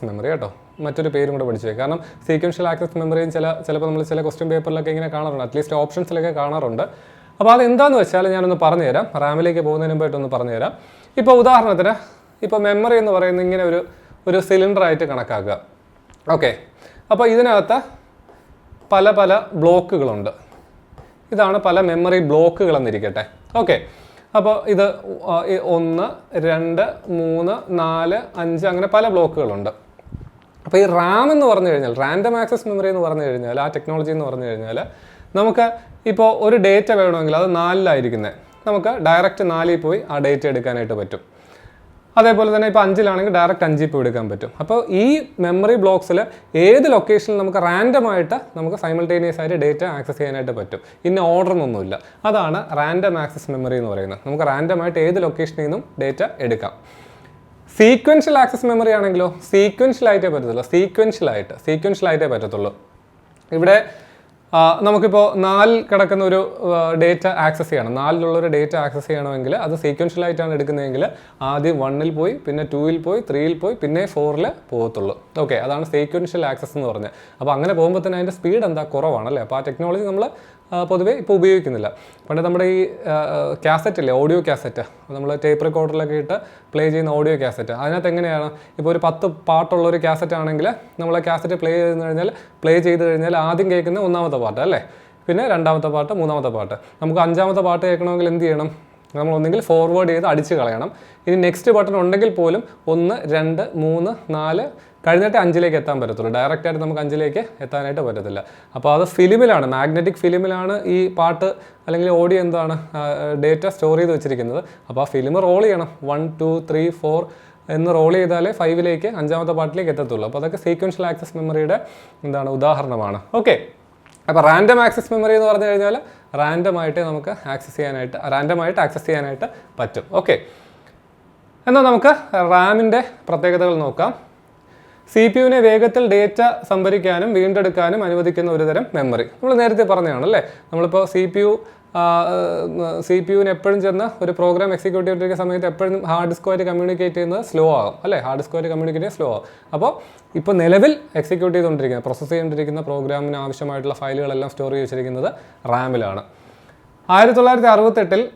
മെമ്മറി കേട്ടോ. മറ്റൊരു പേരും കൂടെ പഠിച്ചേ. കാരണം സീക്വൻഷ്യൽ ആക്സസ് മെമ്മറിയും ചിലപ്പോൾ നമ്മൾ ചില ക്വസ്റ്റ്യൻ പേപ്പറിലൊക്കെ ഇങ്ങനെ കാണാറുണ്ട്, അറ്റ്ലീസ്റ്റ് ഓപ്ഷൻസിലൊക്കെ കാണാറുണ്ട്. അപ്പോൾ അതെന്താണെന്ന് വെച്ചാൽ ഞാനൊന്ന് പറഞ്ഞുതരാം. റാമിലേക്ക് പോകുന്നതിന് മുമ്പായിട്ടൊന്ന് പറഞ്ഞുതരാം. ഇപ്പോൾ ഉദാഹരണത്തിന് ഇപ്പോൾ മെമ്മറി എന്ന് പറയുന്നത് ഇങ്ങനെ ഒരു സിലിണ്ടറായിട്ട് കണക്കാക്കുക. ഓക്കെ, അപ്പോൾ ഇതിനകത്ത് പല ബ്ലോക്കുകളുണ്ട്. ഇതാണ് പല മെമ്മറി ബ്ലോക്കുകളെന്നിരിക്കട്ടെ. ഓക്കെ, അപ്പോൾ ഇത് 1, 2, 3, 4, 5 അങ്ങനെ പല ബ്ലോക്കുകളുണ്ട്. അപ്പോൾ ഈ റാം എന്ന് പറഞ്ഞു കഴിഞ്ഞാൽ, റാൻഡം ആക്സസ് മെമ്മറി എന്ന് പറഞ്ഞു കഴിഞ്ഞാൽ, ആ ടെക്നോളജി എന്ന് പറഞ്ഞു കഴിഞ്ഞാൽ, നമുക്ക് ഇപ്പോൾ ഒരു ഡേറ്റ വേണമെങ്കിൽ അത് 4-ലായിരിക്കുന്നത്, നമുക്ക് ഡയറക്റ്റ് 4-ൽ പോയി ആ ഡേറ്റ എടുക്കാനായിട്ട് പറ്റും. അതേപോലെ തന്നെ ഇപ്പോൾ 5-ലാണെങ്കിൽ ഡയറക്റ്റ് 5-ൽ പോയി എടുക്കാൻ പറ്റും. അപ്പോൾ ഈ മെമ്മറി ബ്ലോക്സിൽ ഏത് ലൊക്കേഷനിൽ നമുക്ക് റാൻഡമായിട്ട് നമുക്ക് സൈമൾട്ടേനിയസ് ആയിട്ട് ഡേറ്റ ആക്സസ് ചെയ്യാനായിട്ട് പറ്റും. ഇന്ന ഓർഡറൊന്നുമില്ല. അതാണ് റാൻഡം ആക്സസ് മെമ്മറി എന്ന് പറയുന്നത്. നമുക്ക് റാൻഡമായിട്ട് ഏത് ലൊക്കേഷനിൽ നിന്നും ഡേറ്റ എടുക്കാം. സീക്വൻഷ്യൽ ആക്സസ് മെമ്മറി ആണെങ്കിലോ സീക്വൻഷ്യലായിട്ടേ പറ്റത്തുള്ളൂ. ഇവിടെ നമുക്കിപ്പോൾ 4 കിടക്കുന്ന ഒരു ഡേറ്റ ആക്സസ് ചെയ്യണം, 4-ലുള്ളൊരു ഡേറ്റ ആക്സസ് ചെയ്യണമെങ്കിൽ അത് സീക്വൻഷ്യലായിട്ടാണ് എടുക്കുന്നതെങ്കിൽ ആദ്യം 1-ൽ പോയി, പിന്നെ 2-ൽ പോയി, 3-ൽ പോയി, പിന്നെ 4-ൽ പോകത്തുള്ളൂ. ഓക്കെ, അതാണ് സീക്വൻഷ്യൽ ആക്സസ് എന്ന് പറഞ്ഞത്. അപ്പോൾ അങ്ങനെ പോകുമ്പോൾ തന്നെ അതിൻ്റെ സ്പീഡ് എന്താ കുറവാണല്ലേ? അപ്പോൾ ആ ടെക്നോളജി നമ്മൾ പൊതുവേ ഇപ്പോൾ ഉപയോഗിക്കുന്നില്ല. പണ്ട് നമ്മുടെ ഈ കാസറ്റ് ഇല്ലേ, ഓഡിയോ കാസറ്റ്, നമ്മൾ ടേപ്പ് റെക്കോർഡറിലൊക്കെ ഇട്ട് പ്ലേ ചെയ്യുന്ന ഓഡിയോ കാസറ്റ്, അതിനകത്ത് എങ്ങനെയാണ്, ഇപ്പോൾ ഒരു 10 പാട്ടുള്ളൊരു കാസറ്റ് ആണെങ്കിൽ നമ്മൾ ആ കാസറ്റ് പ്ലേ ചെയ്ത് കഴിഞ്ഞാൽ ആദ്യം കേൾക്കുന്ന 1-ാമത്തെ പാട്ട് അല്ലേ, പിന്നെ 2-ാമത്തെ പാട്ട്, 3-ാമത്തെ പാട്ട്. നമുക്ക് 5-ാമത്തെ പാട്ട് കേൾക്കണമെങ്കിൽ എന്ത് ചെയ്യണം? നമ്മൾ ഒന്നെങ്കിൽ ഫോർവേഡ് ചെയ്ത് അടിച്ച് കളയണം. ഇനി നെക്സ്റ്റ് ബട്ടൺ ഉണ്ടെങ്കിൽ പോലും 1, 2, 3, 4 കഴിഞ്ഞിട്ട് 5-ലേക്ക് എത്താൻ പറ്റത്തുള്ളൂ. ഡയറക്റ്റായിട്ട് നമുക്ക് 5-ലേക്ക് എത്താനായിട്ട് പറ്റത്തില്ല. അപ്പോൾ അത് ഫിലിമിലാണ്, മാഗ്നറ്റിക് ഫിലിമിലാണ് ഈ പാട്ട് അല്ലെങ്കിൽ ഓഡിയോ എന്താണ് ഡേറ്റ സ്റ്റോർ ചെയ്ത് വെച്ചിരിക്കുന്നത്. അപ്പോൾ ആ ഫിലിം റോൾ ചെയ്യണം. 1, 2, 3, 4 എന്ന് റോൾ ചെയ്താലേ 5-ലേക്ക് 5-ാമത്തെ പാട്ടിലേക്ക് എത്തത്തുള്ളൂ. അപ്പോൾ അതൊക്കെ സീക്വൻഷ്യൽ ആക്സസ് മെമ്മറിയുടെ ഉദാഹരണമാണ്. ഓക്കെ, അപ്പോൾ റാൻഡം ആക്സസ് മെമ്മറി എന്ന് പറഞ്ഞു കഴിഞ്ഞാൽ റാൻഡമായിട്ട് ആക്സസ് ചെയ്യാനായിട്ട് പറ്റും. ഓക്കെ, എന്നാൽ നമുക്ക് റാമിൻ്റെ പ്രത്യേകതകൾ നോക്കാം. CPU-നെ വേഗത്തിൽ ഡേറ്റ സംഭരിക്കാനും വീണ്ടെടുക്കാനും അനുവദിക്കുന്ന ഒരുതരം മെമ്മറി. നമ്മൾ നേരത്തെ പറഞ്ഞതാണ് അല്ലേ? നമ്മളിപ്പോൾ CPU-നെ എപ്പോഴും ചെന്ന് ഒരു പ്രോഗ്രാം എക്സിക്യൂട്ട് ചെയ്തിരിക്കുന്ന സമയത്ത് എപ്പോഴും ഹാർഡ് ഡിസ്കുമായിട്ട് കമ്മ്യൂണിക്കേറ്റ് ചെയ്യുന്നത് സ്ലോ ആകും അല്ലേ? അപ്പോൾ ഇപ്പോൾ നിലവിൽ എക്സിക്യൂട്ട് ചെയ്തുകൊണ്ടിരിക്കുന്ന, പ്രോസസ്സ് ചെയ്തുകൊണ്ടിരിക്കുന്ന പ്രോഗ്രാമിന് ആവശ്യമായിട്ടുള്ള ഫയലുകളെല്ലാം സ്റ്റോർ ചെയ്ത് വെച്ചിരിക്കുന്നത് റാമിലാണ്. 1968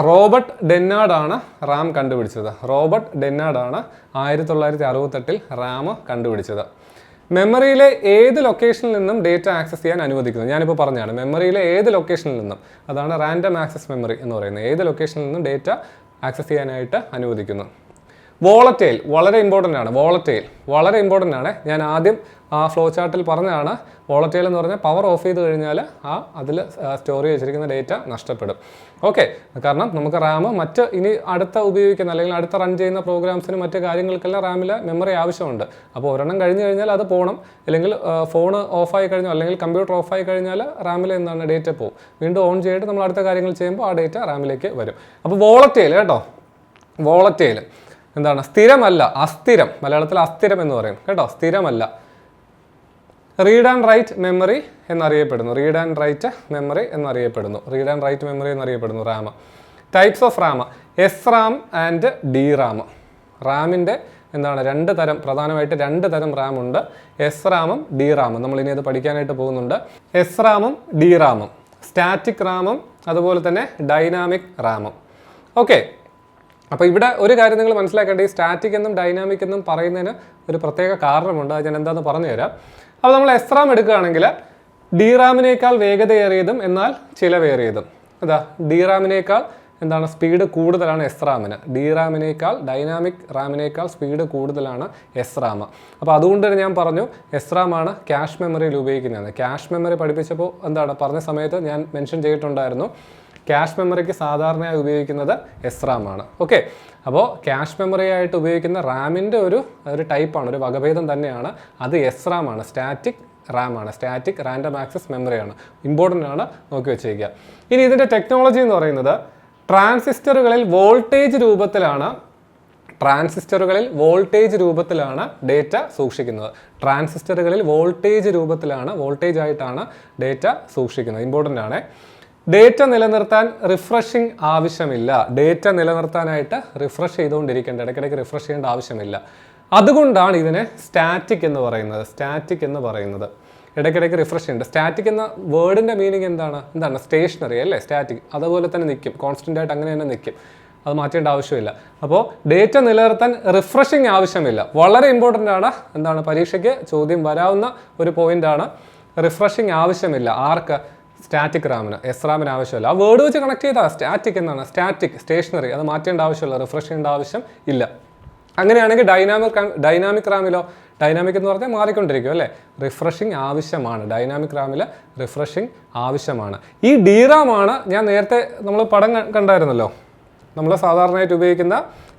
റോബർട്ട് ഡെന്നാർഡാണ് റാം കണ്ടുപിടിച്ചത്. റോബർട്ട് ഡെന്നാർഡാണ് 1968 റാം കണ്ടുപിടിച്ചത്. മെമ്മറിയിലെ ഏത് ലൊക്കേഷനിൽ നിന്നും ഡേറ്റ ആക്സസ് ചെയ്യാൻ അനുവദിക്കുന്നത്? ഞാനിപ്പോൾ പറഞ്ഞതാണ്, മെമ്മറിയിലെ ഏത് ലൊക്കേഷനിൽ നിന്നും, അതാണ് റാൻഡം ആക്സസ് മെമ്മറി എന്ന് പറയുന്നത്. ഏത് ലൊക്കേഷനിൽ നിന്നും ഡേറ്റ ആക്സസ് ചെയ്യാനായിട്ട് അനുവദിക്കുന്നു. വോളറ്റൈൽ വളരെ ഇമ്പോർട്ടൻ്റ് ആണ്. വോളറ്റൈൽ വളരെ ഇമ്പോർട്ടൻ്റ് ആണ്. ഞാൻ ആദ്യം ആ ഫ്ലോ ചാർട്ടിൽ പറഞ്ഞതാണ്, വോളറ്റൈൽ എന്ന് പറഞ്ഞാൽ പവർ ഓഫ് ചെയ്ത് കഴിഞ്ഞാൽ അതിൽ സ്റ്റോർ ചെയ്ത് വെച്ചിരിക്കുന്ന ഡേറ്റ നഷ്ടപ്പെടും. ഓക്കെ, കാരണം നമുക്ക് റാം മറ്റ് ഇനി അടുത്ത ഉപയോഗിക്കുന്ന അല്ലെങ്കിൽ അടുത്ത റൺ ചെയ്യുന്ന പ്രോഗ്രാംസിനും മറ്റ് കാര്യങ്ങൾക്കെല്ലാം റാമിൽ മെമ്മറി ആവശ്യമുണ്ട്. അപ്പോൾ ഒരെണ്ണം കഴിഞ്ഞ് കഴിഞ്ഞാൽ അത് പോകണം, അല്ലെങ്കിൽ ഫോൺ ഓഫായി കഴിഞ്ഞാൽ അല്ലെങ്കിൽ കമ്പ്യൂട്ടർ ഓഫായി കഴിഞ്ഞാൽ റാമിൽ എന്താണ് ഡേറ്റ പോകും. വീണ്ടും ഓൺ ചെയ്തിട്ട് നമ്മൾ അടുത്ത കാര്യങ്ങൾ ചെയ്യുമ്പോൾ ആ ഡേറ്റ റാമിലേക്ക് വരും. അപ്പോൾ വോളറ്റൈൽ കേട്ടോ, വോളറ്റൈൽ എന്താണ്? സ്ഥിരമല്ല, അസ്ഥിരം. മലയാളത്തിൽ അസ്ഥിരം എന്ന് പറയും കേട്ടോ, സ്ഥിരമല്ല. റീഡ് ആൻഡ് റൈറ്റ് മെമ്മറി എന്നറിയപ്പെടുന്നു. റീഡ് ആൻഡ് റൈറ്റ് മെമ്മറി എന്നറിയപ്പെടുന്നു. റീഡ് ആൻഡ് റൈറ്റ് മെമ്മറി എന്നറിയപ്പെടുന്നു RAM. Types of RAM: S RAM and D RAM. റാമിൻ്റെ എന്താണ് രണ്ട് തരം, പ്രധാനമായിട്ട് രണ്ട് തരം റാം ഉണ്ട്. എസ് റാമും ഡി റാമും. നമ്മൾ ഇനി അത് പഠിക്കാനായിട്ട് പോകുന്നുണ്ട്. എസ് റാമും ഡി റാമും, സ്റ്റാറ്റിക് റാമും അതുപോലെ തന്നെ ഡൈനാമിക് റാമും. ഓക്കെ, അപ്പോൾ ഇവിടെ ഒരു കാര്യം നിങ്ങൾ മനസ്സിലാക്കേണ്ടത്, ഈ സ്റ്റാറ്റിക് എന്നും ഡൈനാമിക് എന്നും പറയുന്നതിന് ഒരു പ്രത്യേക കാരണമുണ്ട്. അത് ഞാൻ എന്താണെന്ന് പറഞ്ഞു തരാം. അപ്പോൾ നമ്മൾ എസ് റാം എടുക്കുകയാണെങ്കിൽ ഡി റാമിനേക്കാൾ വേഗതയേറിയതും എന്നാൽ ചിലവേറിയതും. അതാ ഡി റാമിനേക്കാൾ എന്താണ് സ്പീഡ് കൂടുതലാണ് എസ് റാമിന്. ഡി റാമിനേക്കാൾ, ഡൈനാമിക് റാമിനേക്കാൾ സ്പീഡ് കൂടുതലാണ് എസ് റാം. അപ്പോൾ അതുകൊണ്ട് തന്നെ ഞാൻ പറഞ്ഞു എസ് റാമാണ് ക്യാഷ് മെമ്മറിയിൽ ഉപയോഗിക്കുന്നത്. ക്യാഷ് മെമ്മറി പഠിപ്പിച്ചപ്പോൾ എന്താണ് പറഞ്ഞ സമയത്ത് ഞാൻ മെൻഷൻ ചെയ്തിട്ടുണ്ടായിരുന്നു, ക്യാഷ് മെമ്മറിക്ക് സാധാരണയായി ഉപയോഗിക്കുന്നത് എസ് റാം ആണ്. ഓക്കെ, അപ്പോൾ ക്യാഷ് മെമ്മറി ആയിട്ട് ഉപയോഗിക്കുന്ന റാമിൻ്റെ ഒരു ടൈപ്പാണ്, ഒരു വകഭേദം തന്നെയാണ്. അത് എസ് റാം ആണ്, സ്റ്റാറ്റിക് റാം ആണ്, സ്റ്റാറ്റിക് റാൻഡം ആക്സസ് മെമ്മറിയാണ്. ഇമ്പോർട്ടൻ്റ് ആണ്, നോക്കി വെച്ചേക്കുക. ഇനി ഇതിൻ്റെ ടെക്നോളജി എന്ന് പറയുന്നത് ട്രാൻസിസ്റ്ററുകളിൽ വോൾട്ടേജ് രൂപത്തിലാണ് ഡേറ്റ സൂക്ഷിക്കുന്നത്. ട്രാൻസിസ്റ്ററുകളിൽ വോൾട്ടേജ് ആയിട്ടാണ് ഡേറ്റ സൂക്ഷിക്കുന്നത്. ഇമ്പോർട്ടൻ്റ് ആണ്. ഡേറ്റ നിലനിർത്താൻ റിഫ്രഷിംഗ് ആവശ്യമില്ല. ഡേറ്റ നിലനിർത്താനായിട്ട് റിഫ്രഷ് ചെയ്തുകൊണ്ടിരിക്കേണ്ട, ഇടയ്ക്കിടയ്ക്ക് റിഫ്രഷ് ചെയ്യേണ്ട ആവശ്യമില്ല. അതുകൊണ്ടാണ് ഇതിനെ സ്റ്റാറ്റിക് എന്ന് പറയുന്നത്. ഇടയ്ക്കിടയ്ക്ക് റിഫ്രഷ് ചെയ്യേണ്ടത്. സ്റ്റാറ്റിക് എന്ന വേർഡിൻ്റെ മീനിങ് എന്താണ്? സ്റ്റേഷനറി അല്ലേ, സ്റ്റാറ്റിക്. അതുപോലെ തന്നെ നിൽക്കും, കോൺസ്റ്റൻ്റ് ആയിട്ട് അങ്ങനെ തന്നെ നിൽക്കും, അത് മാറ്റേണ്ട ആവശ്യമില്ല. അപ്പോൾ ഡേറ്റ നിലനിർത്താൻ റിഫ്രഷിംഗ് ആവശ്യമില്ല. വളരെ ഇമ്പോർട്ടൻ്റ് ആണ്, പരീക്ഷയ്ക്ക് ചോദ്യം വരാവുന്ന ഒരു പോയിൻ്റാണ്. റിഫ്രഷിംഗ് ആവശ്യമില്ല. ആർക്ക്? സ്റ്റാറ്റിക് റാമിന്. എസ് റാമിന് ആവശ്യമില്ല. ആ വേർഡ് വെച്ച് കണക്ട് ചെയ്താൽ സ്റ്റാറ്റിക് എന്നാണ്. സ്റ്റാറ്റിക്, സ്റ്റേഷനറി, അത് മാറ്റേണ്ട ആവശ്യമില്ല, റിഫ്രഷ് ചെയ്യേണ്ട ആവശ്യം ഇല്ല. അങ്ങനെയാണെങ്കിൽ ഡൈനാമിക് റാമിലോ? ഡൈനാമിക് എന്ന് പറഞ്ഞാൽ മാറിക്കൊണ്ടിരിക്കും അല്ലേ, റിഫ്രഷിംഗ് ആവശ്യമാണ്. ഡൈനാമിക് റാമിൽ റിഫ്രഷിംഗ് ആവശ്യമാണ്. ഈ ഡി റാമാണ് ഞാൻ നേരത്തെ നമ്മൾ പടം കണ്ടായിരുന്നല്ലോ, നമ്മൾ സാധാരണയായിട്ട് ഉപയോഗിക്കുന്ന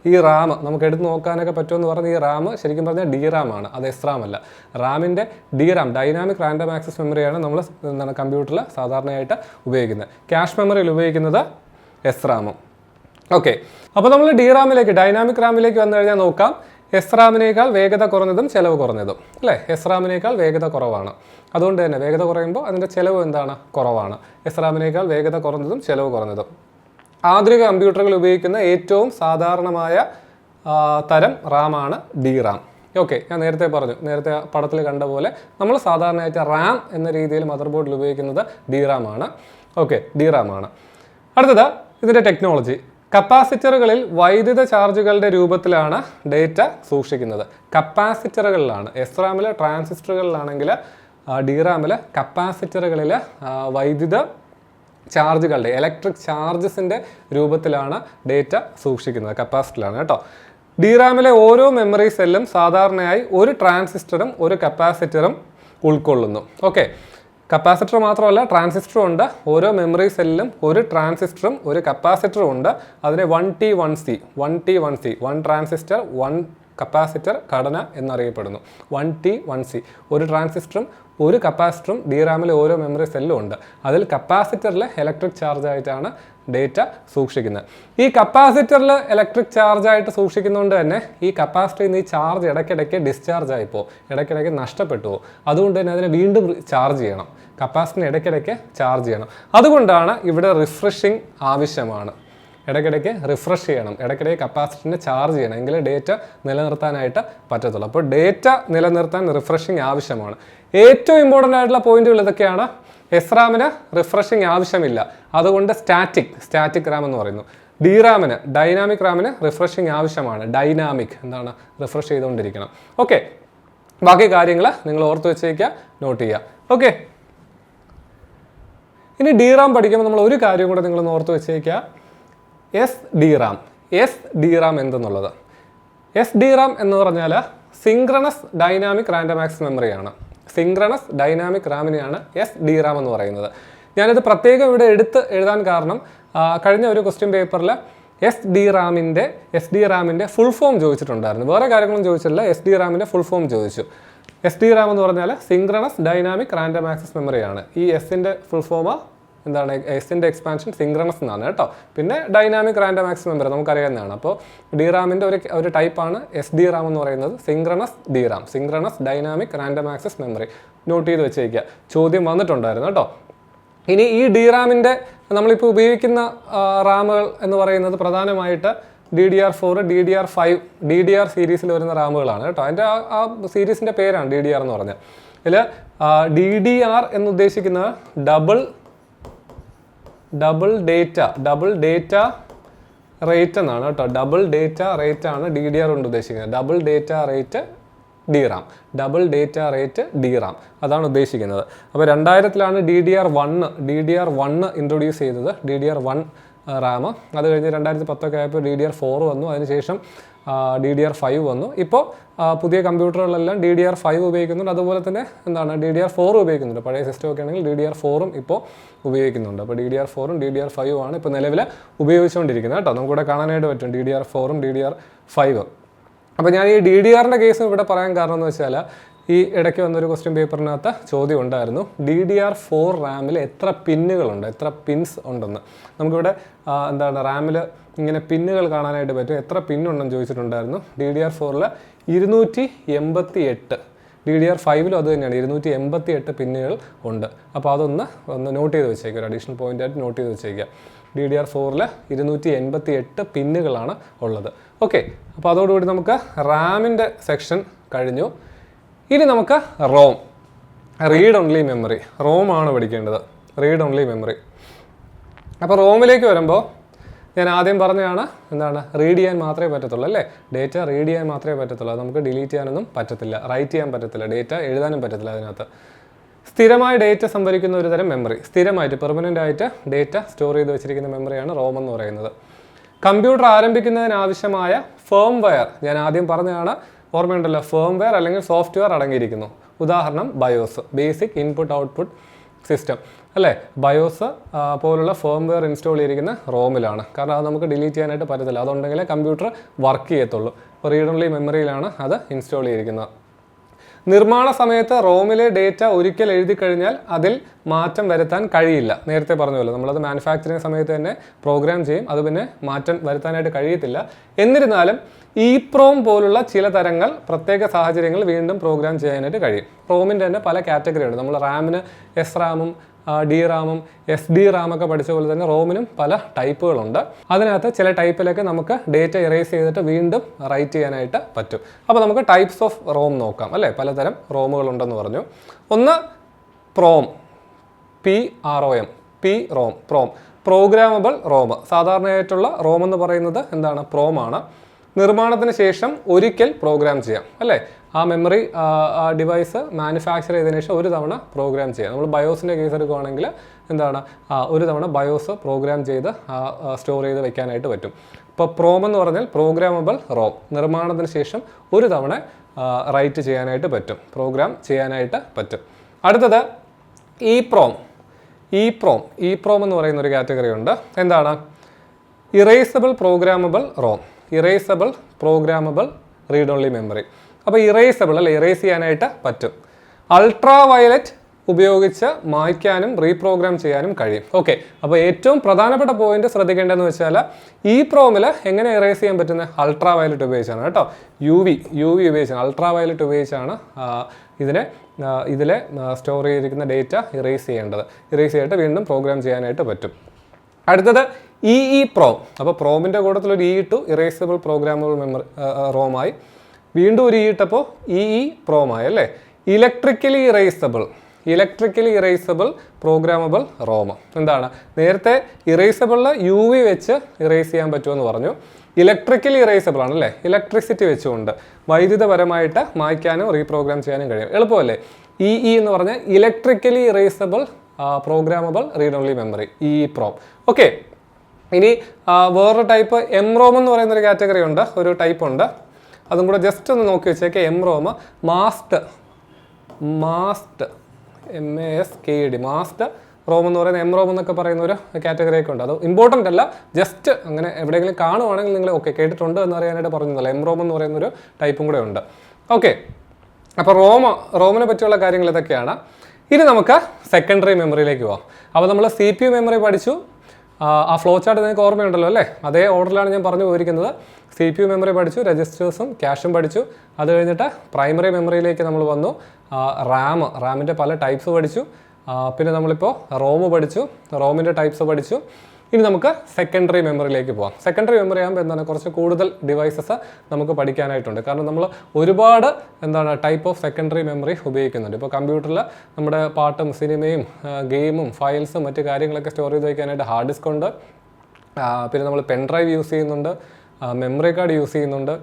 ഈ റാം നമുക്ക് എടുത്ത് നോക്കാനൊക്കെ പറ്റുമെന്ന് പറഞ്ഞ ഈ റാം ശരിക്കും പറഞ്ഞാൽ ഡി റാം ആണ്, അത് എസ് റാം അല്ല. റാമിൻ്റെ D RAM, dynamic random access മെമ്മറിയാണ് നമ്മൾ കമ്പ്യൂട്ടറിൽ സാധാരണയായിട്ട് ഉപയോഗിക്കുന്നത്. ക്യാഷ് മെമ്മറിയിൽ ഉപയോഗിക്കുന്നത് എസ് റാമും. ഓക്കെ, അപ്പോൾ നമ്മൾ ഡി റാമിലേക്ക്, ഡൈനാമിക് റാമിലേക്ക് വന്നു കഴിഞ്ഞാൽ നോക്കാം. എസ് റാമിനേക്കാൾ വേഗത കുറഞ്ഞതും ചിലവ് കുറഞ്ഞതും അല്ലേ. എസ് റാമിനേക്കാൾ വേഗത കുറവാണ്. അതുകൊണ്ട് തന്നെ വേഗത കുറയുമ്പോൾ അതിൻ്റെ ചിലവ് എന്താണ്? കുറവാണ്. എസ് റാമിനേക്കാൾ വേഗത കുറഞ്ഞതും ചിലവ് കുറഞ്ഞതും. ആധുനിക കമ്പ്യൂട്ടറുകൾ ഉപയോഗിക്കുന്ന ഏറ്റവും സാധാരണമായ തരം റാമാണ് ഡി റാം. ഓക്കെ, ഞാൻ നേരത്തെ പടത്തിൽ കണ്ട പോലെ നമ്മൾ സാധാരണയായിട്ട് റാം എന്ന രീതിയിൽ മദർ ബോർഡിൽ ഉപയോഗിക്കുന്നത് ഡി റാം ആണ്. ഓക്കെ, ഡി റാം ആണ്. അടുത്തത് ഇതിൻ്റെ ടെക്നോളജി. കപ്പാസിറ്ററുകളിൽ വൈദ്യുത ചാർജുകളുടെ രൂപത്തിലാണ് ഡേറ്റ സൂക്ഷിക്കുന്നത്. കപ്പാസിറ്ററുകളിലാണ്. എസ് റാമിൽ ട്രാൻസിസ്റ്ററുകളിലാണെങ്കിൽ ഡി റാമിൽ കപ്പാസിറ്ററുകളിൽ വൈദ്യുത ചാർജുകളുടെ, ഇലക്ട്രിക് ചാർജസിൻ്റെ രൂപത്തിലാണ് ഡേറ്റ സൂക്ഷിക്കുന്നത്. കപ്പാസിറ്ററിലാണ് കേട്ടോ. ഡി റാമിലെ ഓരോ മെമ്മറി സെല്ലും സാധാരണയായി ഒരു ട്രാൻസിസ്റ്ററും ഒരു കപ്പാസിറ്ററും ഉൾക്കൊള്ളുന്നു. ഓക്കെ, കപ്പാസിറ്റർ മാത്രമല്ല ട്രാൻസിസ്റ്ററും ഉണ്ട്. ഓരോ മെമ്മറി സെല്ലിലും ഒരു ട്രാൻസിസ്റ്ററും ഒരു കപ്പാസിറ്ററും ഉണ്ട്. അതിനെ 1T1C, 1 ട്രാൻസിസ്റ്റർ 1 കപ്പാസിറ്റർ ഘടന എന്നറിയപ്പെടുന്നു. 1T1C, ഒരു ട്രാൻസിസ്റ്ററും ഒരു കപ്പാസിറ്ററും ഡി റാമിലെ ഓരോ മെമ്മറി സെല്ലും ഉണ്ട്. അതിൽ കപ്പാസിറ്ററിൽ ഇലക്ട്രിക് ചാർജ് ആയിട്ടാണ് ഡേറ്റ സൂക്ഷിക്കുന്നത്. ഈ കപ്പാസിറ്ററിൽ ഇലക്ട്രിക് ചാർജ് ആയിട്ട് സൂക്ഷിക്കുന്നതുകൊണ്ട് തന്നെ ഈ കപ്പാസിറ്ററിൽ നിന്ന് ഈ ചാർജ് ഇടയ്ക്കിടയ്ക്ക് ഡിസ്ചാർജ് ആയിപ്പോൾ, ഇടയ്ക്കിടയ്ക്ക് നഷ്ടപ്പെട്ടു പോകും. അതുകൊണ്ട് തന്നെ അതിനെ വീണ്ടും ചാർജ് ചെയ്യണം. കപ്പാസിറ്ററിന് ഇടയ്ക്കിടയ്ക്ക് ചാർജ് ചെയ്യണം. അതുകൊണ്ടാണ് ഇവിടെ റിഫ്രഷിംഗ് ആവശ്യമാണ്. ഇടയ്ക്കിടയ്ക്ക് റിഫ്രഷ് ചെയ്യണം, ഇടയ്ക്കിടയ്ക്ക് കപ്പാസിറ്ററിനെ ചാർജ് ചെയ്യണം, എങ്കിലേ ഡേറ്റ നിലനിർത്താനായിട്ട് പറ്റത്തുള്ളൂ. അപ്പോൾ ഡേറ്റ നിലനിർത്താൻ റിഫ്രഷിംഗ് ആവശ്യമാണ്. ഏറ്റവും ഇമ്പോർട്ടൻ്റ് ആയിട്ടുള്ള പോയിന്റുകൾ ഇതൊക്കെയാണ്. എസ് റാമിന് റിഫ്രഷിംഗ് ആവശ്യമില്ല, അതുകൊണ്ട് സ്റ്റാറ്റിക് റാം എന്ന് പറയുന്നു. DRAM-ന് ഡൈനാമിക് റാമിന് റിഫ്രഷിങ് ആവശ്യമാണ്. ഡൈനാമിക് എന്താണ്, റിഫ്രഷ് ചെയ്തുകൊണ്ടിരിക്കണം. ഓക്കെ, ബാക്കി കാര്യങ്ങൾ നിങ്ങൾ ഓർത്ത് വെച്ചേക്കുക, നോട്ട് ചെയ്യുക. ഓക്കെ, ഇനി DRAM പഠിക്കുമ്പോൾ നമ്മൾ ഒരു കാര്യം കൂടെ നിങ്ങളൊന്ന് ഓർത്ത് വെച്ചേക്കുക, SDRAM എന്തെന്നുള്ളത്. SDRAM എന്ന് പറഞ്ഞാൽ സിങ്ക്രണസ് ഡൈനാമിക് റാൻഡം ആക്സസ് മെമ്മറിയാണ്. സിങ്ക്രണസ് ഡൈനാമിക് റാമിനെയാണ് SDRAM എന്ന് പറയുന്നത്. ഞാനിത് പ്രത്യേകം ഇവിടെ എടുത്ത് എഴുതാൻ കാരണം കഴിഞ്ഞ ഒരു ക്വസ്റ്റ്യൻ പേപ്പറിൽ SDRAMൻ്റെ ഫുൾ ഫോം ചോദിച്ചിട്ടുണ്ടായിരുന്നു. വേറെ കാര്യങ്ങളും ചോദിച്ചില്ല, SDRAMൻ്റെ ഫുൾ ഫോം ചോദിച്ചു. SDRAM എന്ന് പറഞ്ഞാൽ സിങ്ക്രണസ് ഡൈനാമിക് റാൻഡം ആക്സസ് മെമ്മറിയാണ്. ഈ എസിൻ്റെ ഫുൾ ഫോം എന്താണ്, എസിൻ്റെ എക്സ്പാൻഷൻ സിങ്ക്രണസ് എന്നാണ് കേട്ടോ. പിന്നെ ഡൈനാമിക് റാൻഡം ആക്സസ് മെമ്മറി നമുക്കറിയാവുന്നതാണ്. അപ്പോൾ DRAMൻ്റെ ഒരു ടൈപ്പാണ് SDRAM എന്ന് പറയുന്നത്, synchronous DRAM, synchronous dynamic random access memory. Note ചെയ്ത് വെച്ചേക്കുക, ചോദ്യം വന്നിട്ടുണ്ടായിരുന്നു കേട്ടോ. ഇനി ഈ DRAMൻ്റെ നമ്മളിപ്പോൾ ഉപയോഗിക്കുന്ന റാമുകൾ എന്ന് പറയുന്നത് പ്രധാനമായിട്ട് DDR4, DDR5, DDR സീരീസിൽ വരുന്ന റാമുകളാണ് കേട്ടോ. അതിൻ്റെ ആ സീരീസിൻ്റെ പേരാണ് DDR എന്ന് പറഞ്ഞാൽ. ഇതിൽ DDR എന്ന് ഉദ്ദേശിക്കുന്നത് ഡബിൾ ഡേറ്റ റേറ്റ് എന്നാണ് കേട്ടോ. ഡബിൾ ഡേറ്റ റേറ്റ് ആണ് DDR കൊണ്ട് ഉദ്ദേശിക്കുന്നത്. ഡബിൾ ഡേറ്റ റേറ്റ് DRAM അതാണ് ഉദ്ദേശിക്കുന്നത്. അപ്പോൾ 2000-ലാണ് DDR1 ഇൻട്രൊഡ്യൂസ് ചെയ്തത്, DDR1 റാം. അത് കഴിഞ്ഞ് 2010 ആയപ്പോൾ DDR4 വന്നു, അതിനുശേഷം DDR5 വന്നു. ഇപ്പോൾ പുതിയ കമ്പ്യൂട്ടറുകളെല്ലാം DDR5 ഉപയോഗിക്കുന്നുണ്ട്, അതുപോലെ തന്നെ എന്താണ് DDR4 ഉപയോഗിക്കുന്നുണ്ട്. പഴയ സിസ്റ്റം ഒക്കെ ആണെങ്കിൽ DDR4 ഇപ്പോൾ ഉപയോഗിക്കുന്നുണ്ട്. അപ്പോൾ DDR4 DDR5 ആണ് ഇപ്പോൾ നിലവിൽ ഉപയോഗിച്ചുകൊണ്ടിരിക്കുന്നത് കേട്ടോ. നമുക്കിവിടെ കാണാനായിട്ട് പറ്റും DDR4 DDR5. അപ്പോൾ ഞാൻ ഈ DDRൻ്റെ കേസ് ഇവിടെ പറയാൻ കാരണം എന്ന് വെച്ചാൽ ഈ ഇടയ്ക്ക് വന്നൊരു ക്വസ്റ്റ്യൻ പേപ്പറിനകത്ത് ചോദ്യം ഉണ്ടായിരുന്നു, DDR4 റാമിൽ എത്ര പിന്നുകളുണ്ട്, എത്ര പിൻസ് ഉണ്ടെന്ന്. നമുക്കിവിടെ എന്താണ് റാമിൽ ഇങ്ങനെ പിന്നുകൾ കാണാനായിട്ട് പറ്റും, എത്ര പിന്നുണ്ടെന്ന് ചോദിച്ചിട്ടുണ്ടായിരുന്നു. DDR4-ൽ 288, DDR5-ലും അത് തന്നെയാണ്, 288 പിന്നുകൾ ഉണ്ട്. അപ്പോൾ അതൊന്ന് നോട്ട് ചെയ്ത് വെച്ചേക്കുക, ഒരു അഡീഷണൽ പോയിന്റ് ആയിട്ട് നോട്ട് ചെയ്ത് വെച്ചേക്കുക. DDR4-ൽ 288 പിന്നുകളാണ് ഉള്ളത്. ഓക്കെ, അപ്പോൾ അതോടുകൂടി നമുക്ക് റാമിൻ്റെ സെക്ഷൻ കഴിഞ്ഞു. ഇനി നമുക്ക് റീഡ് ഓൺലി മെമ്മറി, ആണ് പഠിക്കേണ്ടത്, റീഡ് ഓൺലി മെമ്മറി. അപ്പോൾ റോമിലേക്ക് വരുമ്പോൾ ഞാൻ ആദ്യം പറഞ്ഞതാണ് എന്താണ്, റീഡ് ചെയ്യാൻ മാത്രമേ പറ്റത്തുള്ളൂ അല്ലേ, ഡേറ്റ റീഡ് ചെയ്യാൻ മാത്രമേ പറ്റത്തുള്ളൂ. അത് നമുക്ക് ഡിലീറ്റ് ചെയ്യാനൊന്നും പറ്റത്തില്ല, റൈറ്റ് ചെയ്യാൻ പറ്റത്തില്ല, ഡേറ്റ എഴുതാനും പറ്റത്തില്ല. അതിനകത്ത് സ്ഥിരമായി ഡേറ്റ സംഭരിക്കുന്ന ഒരു തരം മെമ്മറി, സ്ഥിരമായിട്ട് പെർമനൻ്റ് ആയിട്ട് ഡേറ്റ സ്റ്റോർ ചെയ്ത് വെച്ചിരിക്കുന്ന മെമ്മറിയാണ് റോം എന്ന് പറയുന്നത്. കമ്പ്യൂട്ടർ ആരംഭിക്കുന്നതിനാവശ്യമായ ഫേംവെയർ ഞാൻ ആദ്യം പറഞ്ഞതാണ്, ഓർമ്മയുണ്ടല്ലോ, ഫേംവെയർ അല്ലെങ്കിൽ സോഫ്റ്റ്വെയർ അടങ്ങിയിരിക്കുന്നു. ഉദാഹരണം BIOS, basic input output system അല്ലേ. ബയോസ് പോലുള്ള ഫേംവെയർ ഇൻസ്റ്റാൾ ചെയ്തിരിക്കുന്ന റോമിലാണ്, കാരണം അത് നമുക്ക് ഡിലീറ്റ് ചെയ്യാനായിട്ട് പറ്റത്തില്ല, അതുണ്ടെങ്കിലേ കമ്പ്യൂട്ടർ വർക്ക് ചെയ്യത്തുള്ളൂ. അപ്പോൾ റീഡ് ഓൺലി മെമ്മറിയിലാണ് അത് ഇൻസ്റ്റാൾ ചെയ്തിരിക്കുന്നത്. നിർമ്മാണ സമയത്ത് റോമിലെ ഡേറ്റ ഒരിക്കൽ എഴുതി കഴിഞ്ഞാൽ അതിൽ മാറ്റം വരുത്താൻ കഴിയില്ല. നേരത്തെ പറഞ്ഞല്ലോ, നമ്മളത് മാനുഫാക്ചറിങ് സമയത്ത് തന്നെ പ്രോഗ്രാം ചെയ്യും, അത് പിന്നെ മാറ്റം വരുത്താനായിട്ട് കഴിയത്തില്ല. എന്നിരുന്നാലും EEPROM പോലുള്ള ചില തരങ്ങൾ പ്രത്യേക സാഹചര്യങ്ങളിൽ വീണ്ടും പ്രോഗ്രാം ചെയ്യാനായിട്ട് കഴിയും. റോമിൻ്റെ തന്നെ പല കാറ്റഗറി ഉണ്ട്. നമ്മൾ റാമിന് SRAM-ഉം DRAM-ഉം SDRAM ഒക്കെ പഠിച്ച പോലെ തന്നെ റോമിനും പല ടൈപ്പുകളുണ്ട്. അതിനകത്ത് ചില ടൈപ്പിലൊക്കെ നമുക്ക് ഡേറ്റ ഇറേസ് ചെയ്തിട്ട് വീണ്ടും റൈറ്റ് ചെയ്യാനായിട്ട് പറ്റും. അപ്പോൾ നമുക്ക് ടൈപ്സ് ഓഫ് റോം നോക്കാം അല്ലേ. പലതരം റോമുകളുണ്ടെന്ന് പറഞ്ഞു. ഒന്ന് PROM, PROM, പ്രോഗ്രാമബിൾ റോം. സാധാരണയായിട്ടുള്ള റോം എന്ന് പറയുന്നത് എന്താണ്, PROM ആണ്. നിർമ്മാണത്തിന് ശേഷം ഒരിക്കൽ പ്രോഗ്രാം ചെയ്യാം അല്ലേ. ആ മെമ്മറി ഡിവൈസ് മാനുഫാക്ചർ ചെയ്തതിനു ശേഷം ഒരു തവണ പ്രോഗ്രാം ചെയ്യാം. നമ്മൾ ബയോസിൻ്റെ കേസ് എടുക്കുകയാണെങ്കിൽ എന്താണ്, ഒരു തവണ ബയോസ് പ്രോഗ്രാം ചെയ്ത് സ്റ്റോർ ചെയ്ത് വെക്കാനായിട്ട് പറ്റും. ഇപ്പോൾ PROM എന്ന് പറഞ്ഞാൽ പ്രോഗ്രാമബിൾ റോം, നിർമ്മാണത്തിന് ശേഷം ഒരു തവണ റൈറ്റ് ചെയ്യാനായിട്ട് പറ്റും, പ്രോഗ്രാം ചെയ്യാനായിട്ട് പറ്റും. അടുത്തത് EEPROM എന്ന് പറയുന്ന ഒരു കാറ്റഗറി ഉണ്ട്. എന്താണ്, erasable programmable ROM, erasable programmable read only memory. അപ്പോൾ ഇറേസബിൾ അല്ലെ, ഇറേസ് ചെയ്യാനായിട്ട് പറ്റും. അൾട്രാ വയലറ്റ് ഉപയോഗിച്ച് മായ്ക്കാനും റീപ്രോഗ്രാം ചെയ്യാനും കഴിയും. ഓക്കെ, അപ്പോൾ ഏറ്റവും പ്രധാനപ്പെട്ട പോയിന്റ് ശ്രദ്ധിക്കേണ്ടതെന്ന് വെച്ചാൽ EEPROM-ൽ എങ്ങനെ ഇറേസ് ചെയ്യാൻ പറ്റുന്നത്, അൾട്രാ വയലറ്റ് ഉപയോഗിച്ചാണ് കേട്ടോ. UV ഉപയോഗിച്ചാണ്, അൾട്രാ വയലറ്റ് ഉപയോഗിച്ചാണ് ഇതിലെ സ്റ്റോർ ചെയ്തിരിക്കുന്ന ഡേറ്റ ഇറേസ് ചെയ്തിട്ട് വീണ്ടും പ്രോഗ്രാം ചെയ്യാനായിട്ട് പറ്റും. അടുത്തത് EEPROM. അപ്പോൾ പ്രോമിൻ്റെ കൂട്ടത്തിലൊരു E ഇട്ടു, ഇറേസബിൾ പ്രോഗ്രാമബിൾ മെമ്മറി റോമായി. വീണ്ടും ഒരു E ഇട്ടപ്പോൾ EEPROM ആയി അല്ലേ. Electrically erasable electrically erasable programmable ROM. എന്താണ്, നേരത്തെ ഇറേസബിളിൽ UV വെച്ച് ഇറേസ് ചെയ്യാൻ പറ്റുമെന്ന് പറഞ്ഞു. ഇലക്ട്രിക്കലി ഇറേസബിൾ ആണ് അല്ലേ, ഇലക്ട്രിസിറ്റി വെച്ചുകൊണ്ട് വൈദ്യുതപരമായിട്ട് മായ്ക്കാനും റീപ്രോഗ്രാം ചെയ്യാനും കഴിയും. എളുപ്പമല്ലേ. EE എന്ന് പറഞ്ഞാൽ electrically erasable programmable read only memory, EEPROM. Okay, ഇനി വേറൊരു ടൈപ്പ് MROM എന്ന് പറയുന്നൊരു കാറ്റഗറി ഉണ്ട്, ഒരു ടൈപ്പ് ഉണ്ട്. അതും കൂടെ ജസ്റ്റ് ഒന്ന് നോക്കി വെച്ചേക്കെ. MROM മാസ്ഡ് റോം എന്ന് പറയുന്ന MROM എന്നൊക്കെ പറയുന്ന ഒരു കാറ്റഗറി ഒക്കെ ഉണ്ട്. അത് ഇമ്പോർട്ടൻ്റ് അല്ല, ജസ്റ്റ് അങ്ങനെ എവിടെയെങ്കിലും കാണുവാണെങ്കിൽ നിങ്ങൾ ഓക്കെ കേട്ടിട്ടുണ്ട് എന്ന് അറിയാനായിട്ട് പറഞ്ഞതല്ല. MROM എന്ന് പറയുന്നൊരു ടൈപ്പും കൂടെ ഉണ്ട്. ഓക്കെ, അപ്പോൾ റോമിനെ പറ്റിയുള്ള കാര്യങ്ങൾ ഇതൊക്കെയാണ്. ഇനി നമുക്ക് സെക്കൻഡറി മെമ്മറിയിലേക്ക് പോകാം. അപ്പോൾ നമ്മൾ CPU മെമ്മറി പഠിച്ചു. ആ ഫ്ലോ ചാർട്ട് നിങ്ങൾക്ക് ഓർമ്മയുണ്ടല്ലോ അല്ലേ, അതേ ഓർഡറിലാണ് ഞാൻ പറഞ്ഞു പോയിരിക്കുന്നത്. CPU മെമ്മറി പഠിച്ചു, രജിസ്റ്റേഴ്സും ക്യാഷും പഠിച്ചു. അത് കഴിഞ്ഞിട്ട് പ്രൈമറി മെമ്മറിയിലേക്ക് നമ്മൾ വന്നു. റാമിൻ്റെ പല ടൈപ്സ് പഠിച്ചു. പിന്നെ നമ്മളിപ്പോൾ റോം പഠിച്ചു, റോമിൻ്റെ ടൈപ്സ് പഠിച്ചു. ഇനി നമുക്ക് സെക്കൻഡറി മെമ്മറിയിലേക്ക് പോകാം. സെക്കൻഡറി മെമ്മറി ആകുമ്പോൾ എന്താണ്, കുറച്ച് കൂടുതൽ ഡിവൈസസ് നമുക്ക് പഠിക്കാനായിട്ടുണ്ട്. കാരണം നമ്മൾ ഒരുപാട് ടൈപ്പ് ഓഫ് സെക്കൻഡറി മെമ്മറി ഉപയോഗിക്കുന്നുണ്ട്. ഇപ്പോൾ കമ്പ്യൂട്ടറിൽ നമ്മുടെ പാട്ടും സിനിമയും ഗെയിമും ഫയൽസും മറ്റു കാര്യങ്ങളൊക്കെ സ്റ്റോർ ചെയ്ത് വയ്ക്കാനായിട്ട് ഹാർഡ് ഡിസ്ക് ഉണ്ട്. പിന്നെ നമ്മൾ പെൻ ഡ്രൈവ് യൂസ് ചെയ്യുന്നുണ്ട്, മെമ്മറി കാർഡ് യൂസ് ചെയ്യുന്നുണ്ട്,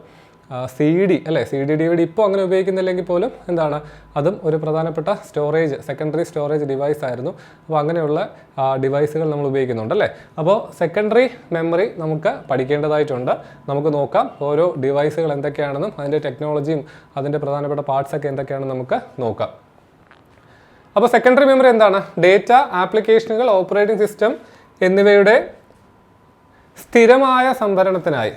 CD DVD ഇപ്പോൾ അങ്ങനെ ഉപയോഗിക്കുന്നില്ലെങ്കിൽ പോലും അതും ഒരു പ്രധാനപ്പെട്ട സെക്കൻഡറി സ്റ്റോറേജ് ഡിവൈസ് ആയിരുന്നു. അപ്പോൾ അങ്ങനെയുള്ള ഡിവൈസുകൾ നമ്മൾ ഉപയോഗിക്കുന്നുണ്ട് അല്ലേ. അപ്പോൾ സെക്കൻഡറി മെമ്മറി നമുക്ക് പഠിക്കേണ്ടതായിട്ടുണ്ട്. നമുക്ക് നോക്കാം ഓരോ ഡിവൈസുകൾ എന്തൊക്കെയാണെന്നും അതിൻ്റെ ടെക്നോളജിയും അതിൻ്റെ പ്രധാനപ്പെട്ട പാർട്സൊക്കെ എന്തൊക്കെയാണെന്ന് നമുക്ക് നോക്കാം. അപ്പോൾ സെക്കൻഡറി മെമ്മറി എന്താണ്? ഡേറ്റ, ആപ്ലിക്കേഷനുകൾ, ഓപ്പറേറ്റിംഗ് സിസ്റ്റം എന്നിവയുടെ സ്ഥിരമായ സംഭരണത്തിനായി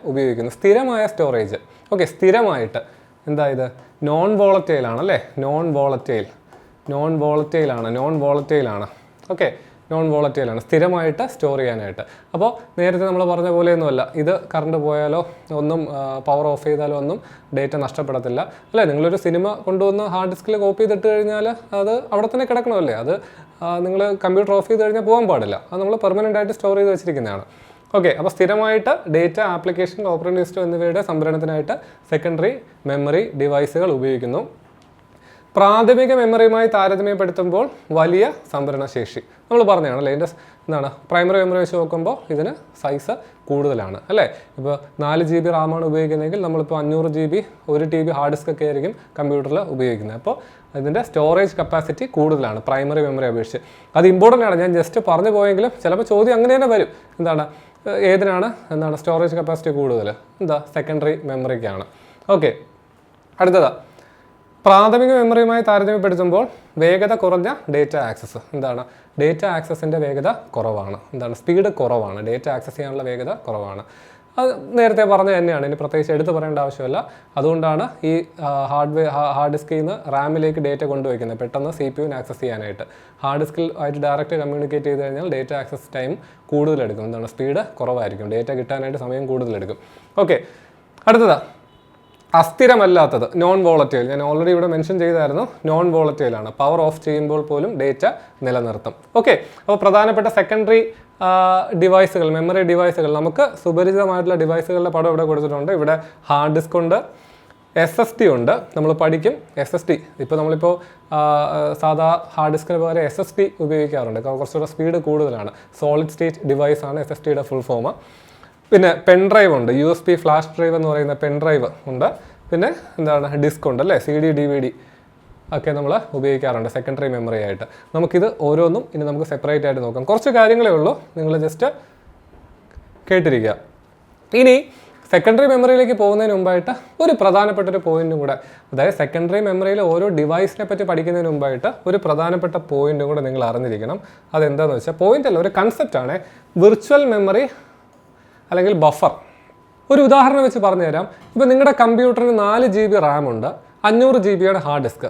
ഉപയോഗിക്കുന്നു. സ്ഥിരമായ സ്റ്റോറേജ്. ഓക്കെ, സ്ഥിരമായിട്ട് ഇത് നോൺ വോളറ്റൈൽ ആണ് അല്ലേ. നോൺ വോളറ്റൈൽ ആണ്. ഓക്കെ, നോൺ വോളറ്റൈൽ ആണ്, സ്ഥിരമായിട്ട് സ്റ്റോർ ചെയ്യാനായിട്ട്. അപ്പോൾ നേരത്തെ നമ്മൾ പറഞ്ഞ പോലെയൊന്നുമല്ല, ഇത് കറണ്ട് പോയാലോ ഒന്നും പവർ ഓഫ് ചെയ്താലോ ഒന്നും ഡേറ്റ നഷ്ടപ്പെടത്തില്ല അല്ലേ. നിങ്ങളൊരു സിനിമ കൊണ്ടുവന്ന് ഹാർഡ് ഡിസ്കിൽ കോപ്പി ചെയ്തിട്ട് കഴിഞ്ഞാൽ അത് അവിടെ തന്നെ കിടക്കണമല്ലേ. അത് നിങ്ങൾ കമ്പ്യൂട്ടർ ഓഫ് ചെയ്ത് കഴിഞ്ഞാൽ പോകാൻ പാടില്ല. അത് നമ്മൾ പെർമനൻ്റ് ആയിട്ട് സ്റ്റോർ ചെയ്ത് വെച്ചിരിക്കുന്നതാണ്. ഓക്കെ, അപ്പോൾ സ്ഥിരമായിട്ട് ഡേറ്റ, ആപ്ലിക്കേഷൻ, ഓപ്പറേറ്റിംഗ് സിസ്റ്റം എന്നിവയുടെ സംഭരണത്തിനായിട്ട് സെക്കൻഡറി മെമ്മറി ഡിവൈസുകൾ ഉപയോഗിക്കുന്നു. പ്രാഥമിക മെമ്മറിയുമായി താരതമ്യപ്പെടുത്തുമ്പോൾ വലിയ സംഭരണശേഷി നമ്മൾ പറഞ്ഞതാണല്ലേ. ഇതിൻ്റെ പ്രൈമറി മെമ്മറി വെച്ച് നോക്കുമ്പോൾ ഇതിന് സൈസ് കൂടുതലാണ് അല്ലേ. ഇപ്പോൾ 4 GB റാമാണ് ഉപയോഗിക്കുന്നതെങ്കിൽ നമ്മളിപ്പോൾ 500 GB 1 TB ഹാർഡ് ഡിസ്ക് ഒക്കെ ആയിരിക്കും കമ്പ്യൂട്ടറിൽ ഉപയോഗിക്കുന്നത്. അപ്പോൾ ഇതിൻ്റെ സ്റ്റോറേജ് കപ്പാസിറ്റി കൂടുതലാണ് പ്രൈമറി മെമ്മറി അപേക്ഷിച്ച്. അത് ഇമ്പോർട്ടൻ്റ് ആണ്, ഞാൻ ജസ്റ്റ് പറഞ്ഞു പോയെങ്കിലും ചിലപ്പോൾ ചോദ്യം അങ്ങനെ തന്നെ വരും. ഏതിനാണ് സ്റ്റോറേജ് കപ്പാസിറ്റി കൂടുതൽ? സെക്കൻഡറി മെമ്മറിക്കാണ്. ഓക്കെ, അടുത്തതാ പ്രാഥമിക മെമ്മറിയുമായി താരതമ്യപ്പെടുത്തുമ്പോൾ വേഗത കുറഞ്ഞ ഡേറ്റ ആക്സസ്. ഡേറ്റ ആക്സസിൻ്റെ വേഗത കുറവാണ്. സ്പീഡ് കുറവാണ്, ഡേറ്റ ആക്സസ് ചെയ്യാനുള്ള വേഗത കുറവാണ്. അത് നേരത്തെ പറഞ്ഞത് തന്നെയാണ്, ഇനി പ്രത്യേകിച്ച് എടുത്ത് പറയേണ്ട ആവശ്യമില്ല. അതുകൊണ്ടാണ് ഈ ഹാർഡ് ഡിസ്കിൽ നിന്ന് റാമിലേക്ക് ഡേറ്റ കൊണ്ടുവയ്ക്കുന്നത്, പെട്ടെന്ന് CPUവിന് ആക്സസ് ചെയ്യാനായിട്ട്. ഹാർഡ് ഡിസ്കിൽ ആയിട്ട് ഡയറക്റ്റ് കമ്മ്യൂണിക്കേറ്റ് ചെയ്ത് കഴിഞ്ഞാൽ ഡേറ്റ ആക്സസ് ടൈം കൂടുതലെടുക്കും. സ്പീഡ് കുറവായിരിക്കും, ഡേറ്റ കിട്ടാനായിട്ട് സമയം കൂടുതലെടുക്കും. ഓക്കെ, അടുത്തതാ അസ്ഥിരമല്ലാത്തത്, നോൺ വോളറ്റൈൽ. ഞാൻ ഓൾറെഡി ഇവിടെ മെൻഷൻ ചെയ്തായിരുന്നു, നോൺ വോളറ്റൈൽ ആണ്. പവർ ഓഫ് ചെയ്യുമ്പോൾ പോലും ഡേറ്റ നിലനിർത്തും. ഓക്കെ, അപ്പോൾ പ്രധാനപ്പെട്ട സെക്കൻഡറി ഡിവൈസുകൾ, മെമ്മറി ഡിവൈസുകൾ, നമുക്ക് സുപരിചിതമായിട്ടുള്ള ഡിവൈസുകളുടെ പടം ഇവിടെ കൊടുത്തിട്ടുണ്ട്. ഇവിടെ ഹാർഡ് ഡിസ്ക് ഉണ്ട്, SSD ഉണ്ട്. നമ്മൾ പഠിക്കും SSD. ഇപ്പോൾ നമ്മളിപ്പോൾ സാധാ ഹാർഡ് ഡിസ്കിന് പകരം SSD ഉപയോഗിക്കാറുണ്ട്, കുറച്ചുകൂടെ സ്പീഡ് കൂടുതലാണ്. സോളിഡ് സ്റ്റേറ്റ് ഡിവൈസ് ആണ് SSDയുടെ ഫുൾ ഫോം. പിന്നെ പെൻ ഡ്രൈവ് ഉണ്ട്, USB ഫ്ലാഷ് ഡ്രൈവ് എന്ന് പറയുന്ന പെൻ ഡ്രൈവ് ഉണ്ട്. പിന്നെ ഡിസ്ക് ഉണ്ട് അല്ലേ, CD DVD ഒക്കെ നമ്മൾ ഉപയോഗിക്കാറുണ്ട് സെക്കൻഡറി മെമ്മറി ആയിട്ട്. നമുക്കിത് ഓരോന്നും ഇനി നമുക്ക് സെപ്പറേറ്റ് ആയിട്ട് നോക്കാം. കുറച്ച് കാര്യങ്ങളേ ഉള്ളൂ, നിങ്ങൾ ജസ്റ്റ് കേട്ടിരിക്കുക. ഇനി സെക്കൻഡറി മെമ്മറിയിലേക്ക് പോകുന്നതിന് മുമ്പായിട്ട് ഒരു പ്രധാനപ്പെട്ടൊരു പോയിന്റും കൂടെ, അതായത് സെക്കൻഡറി മെമ്മറിയിലെ ഓരോ ഡിവൈസിനെ പറ്റി പഠിക്കുന്നതിന് മുമ്പായിട്ട് ഒരു പ്രധാനപ്പെട്ട പോയിന്റും കൂടെ നിങ്ങൾ അറിഞ്ഞിരിക്കണം. അതെന്താണെന്ന് വെച്ചാൽ, പോയിന്റ് അല്ല, ഒരു കൺസെപ്റ്റാണ് വിർച്വൽ മെമ്മറി അല്ലെങ്കിൽ ബഫർ. ഒരു ഉദാഹരണം വെച്ച് പറഞ്ഞു തരാം. ഇപ്പോൾ നിങ്ങളുടെ കമ്പ്യൂട്ടറിന് 4 GB റാം ഉണ്ട്, 500 GB hard disk.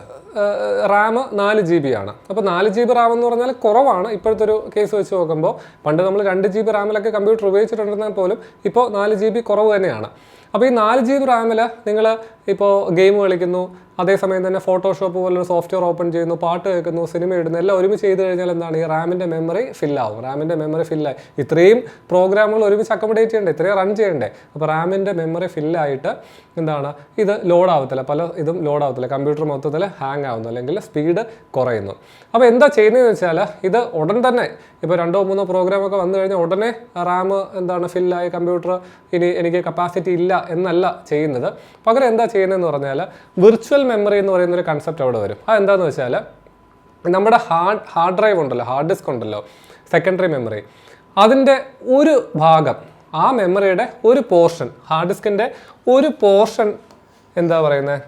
RAM 4 GB ആണ്. അപ്പോൾ 4 GB റാം എന്ന് പറഞ്ഞാൽ കുറവാണ് ഇപ്പോഴത്തെ ഒരു കേസ് വെച്ച് നോക്കുമ്പോൾ. പണ്ട് നമ്മൾ 2 GB റാമിലൊക്കെ കമ്പ്യൂട്ടർ ഉപയോഗിച്ചിട്ടുണ്ടെന്നാൽ പോലും ഇപ്പോൾ 4 GB കുറവ് തന്നെയാണ്. അപ്പോൾ ഈ 4 GB റാമിൽ നിങ്ങൾ ഇപ്പോൾ ഗെയിം കളിക്കുന്നു, അതേസമയം തന്നെ ഫോട്ടോഷോപ്പ് പോലൊരു സോഫ്റ്റ്വെയർ ഓപ്പൺ ചെയ്യുന്നു, പാട്ട് കേൾക്കുന്നു, സിനിമ ഇടുന്നു, എല്ലാം ഒരുമിച്ച് ചെയ്ത് കഴിഞ്ഞാൽ എന്താണ് ഈ റാമിൻ്റെ മെമ്മറി ഫില്ലാവും. റാമിൻ്റെ മെമ്മറി ഫില്ലായി ഇത്രയും പ്രോഗ്രാമുകൾ ഒരുമിച്ച് അക്കോമഡേറ്റ് ചെയ്യണ്ടേ, ഇത്രയും റൺ ചെയ്യണ്ടേ. അപ്പോൾ റാമിൻ്റെ മെമ്മറി ഫില്ലായിട്ട് എന്താണ് ഇത് ലോഡ് ആവത്തില്ല, പല ഇതും ലോഡ് ആവത്തില്ല, കമ്പ്യൂട്ടർ മൊത്തത്തിൽ ഹാങ് ആവുന്നു അല്ലെങ്കിൽ സ്പീഡ് കുറയുന്നു. അപ്പോൾ എന്താ ചെയ്യുന്നതെന്ന് വെച്ചാൽ ഇത് ഉടൻ തന്നെ ഇപ്പോൾ 2-3 പ്രോഗ്രാമൊക്കെ വന്നു കഴിഞ്ഞാൽ ഉടനെ റാം എന്താണ് ഫില്ലായി കമ്പ്യൂട്ടർ ഇനി എനിക്ക് കപ്പാസിറ്റി ഇല്ല എന്നല്ല ചെയ്യുന്നത്. പകരം എന്താ ചെയ്യുന്നതെന്ന് പറഞ്ഞാൽ വിർച്വൽ മെമ്മറി എന്ന് പറയുന്നൊരു കൺസെപ്റ്റ് അവിടെ വരും. അതെന്താണെന്ന് വെച്ചാൽ നമ്മുടെ ഹാർഡ് ഡ്രൈവ് ഉണ്ടല്ലോ, ഹാർഡ് ഡിസ്ക് ഉണ്ടല്ലോ, സെക്കൻഡറി മെമ്മറി, അതിൻ്റെ ഒരു ഭാഗം, ആ മെമ്മറിയുടെ ഒരു പോർഷൻ, ഹാർഡ് ഡിസ്കിൻ്റെ ഒരു പോർഷൻ എന്താ പറയുന്നത്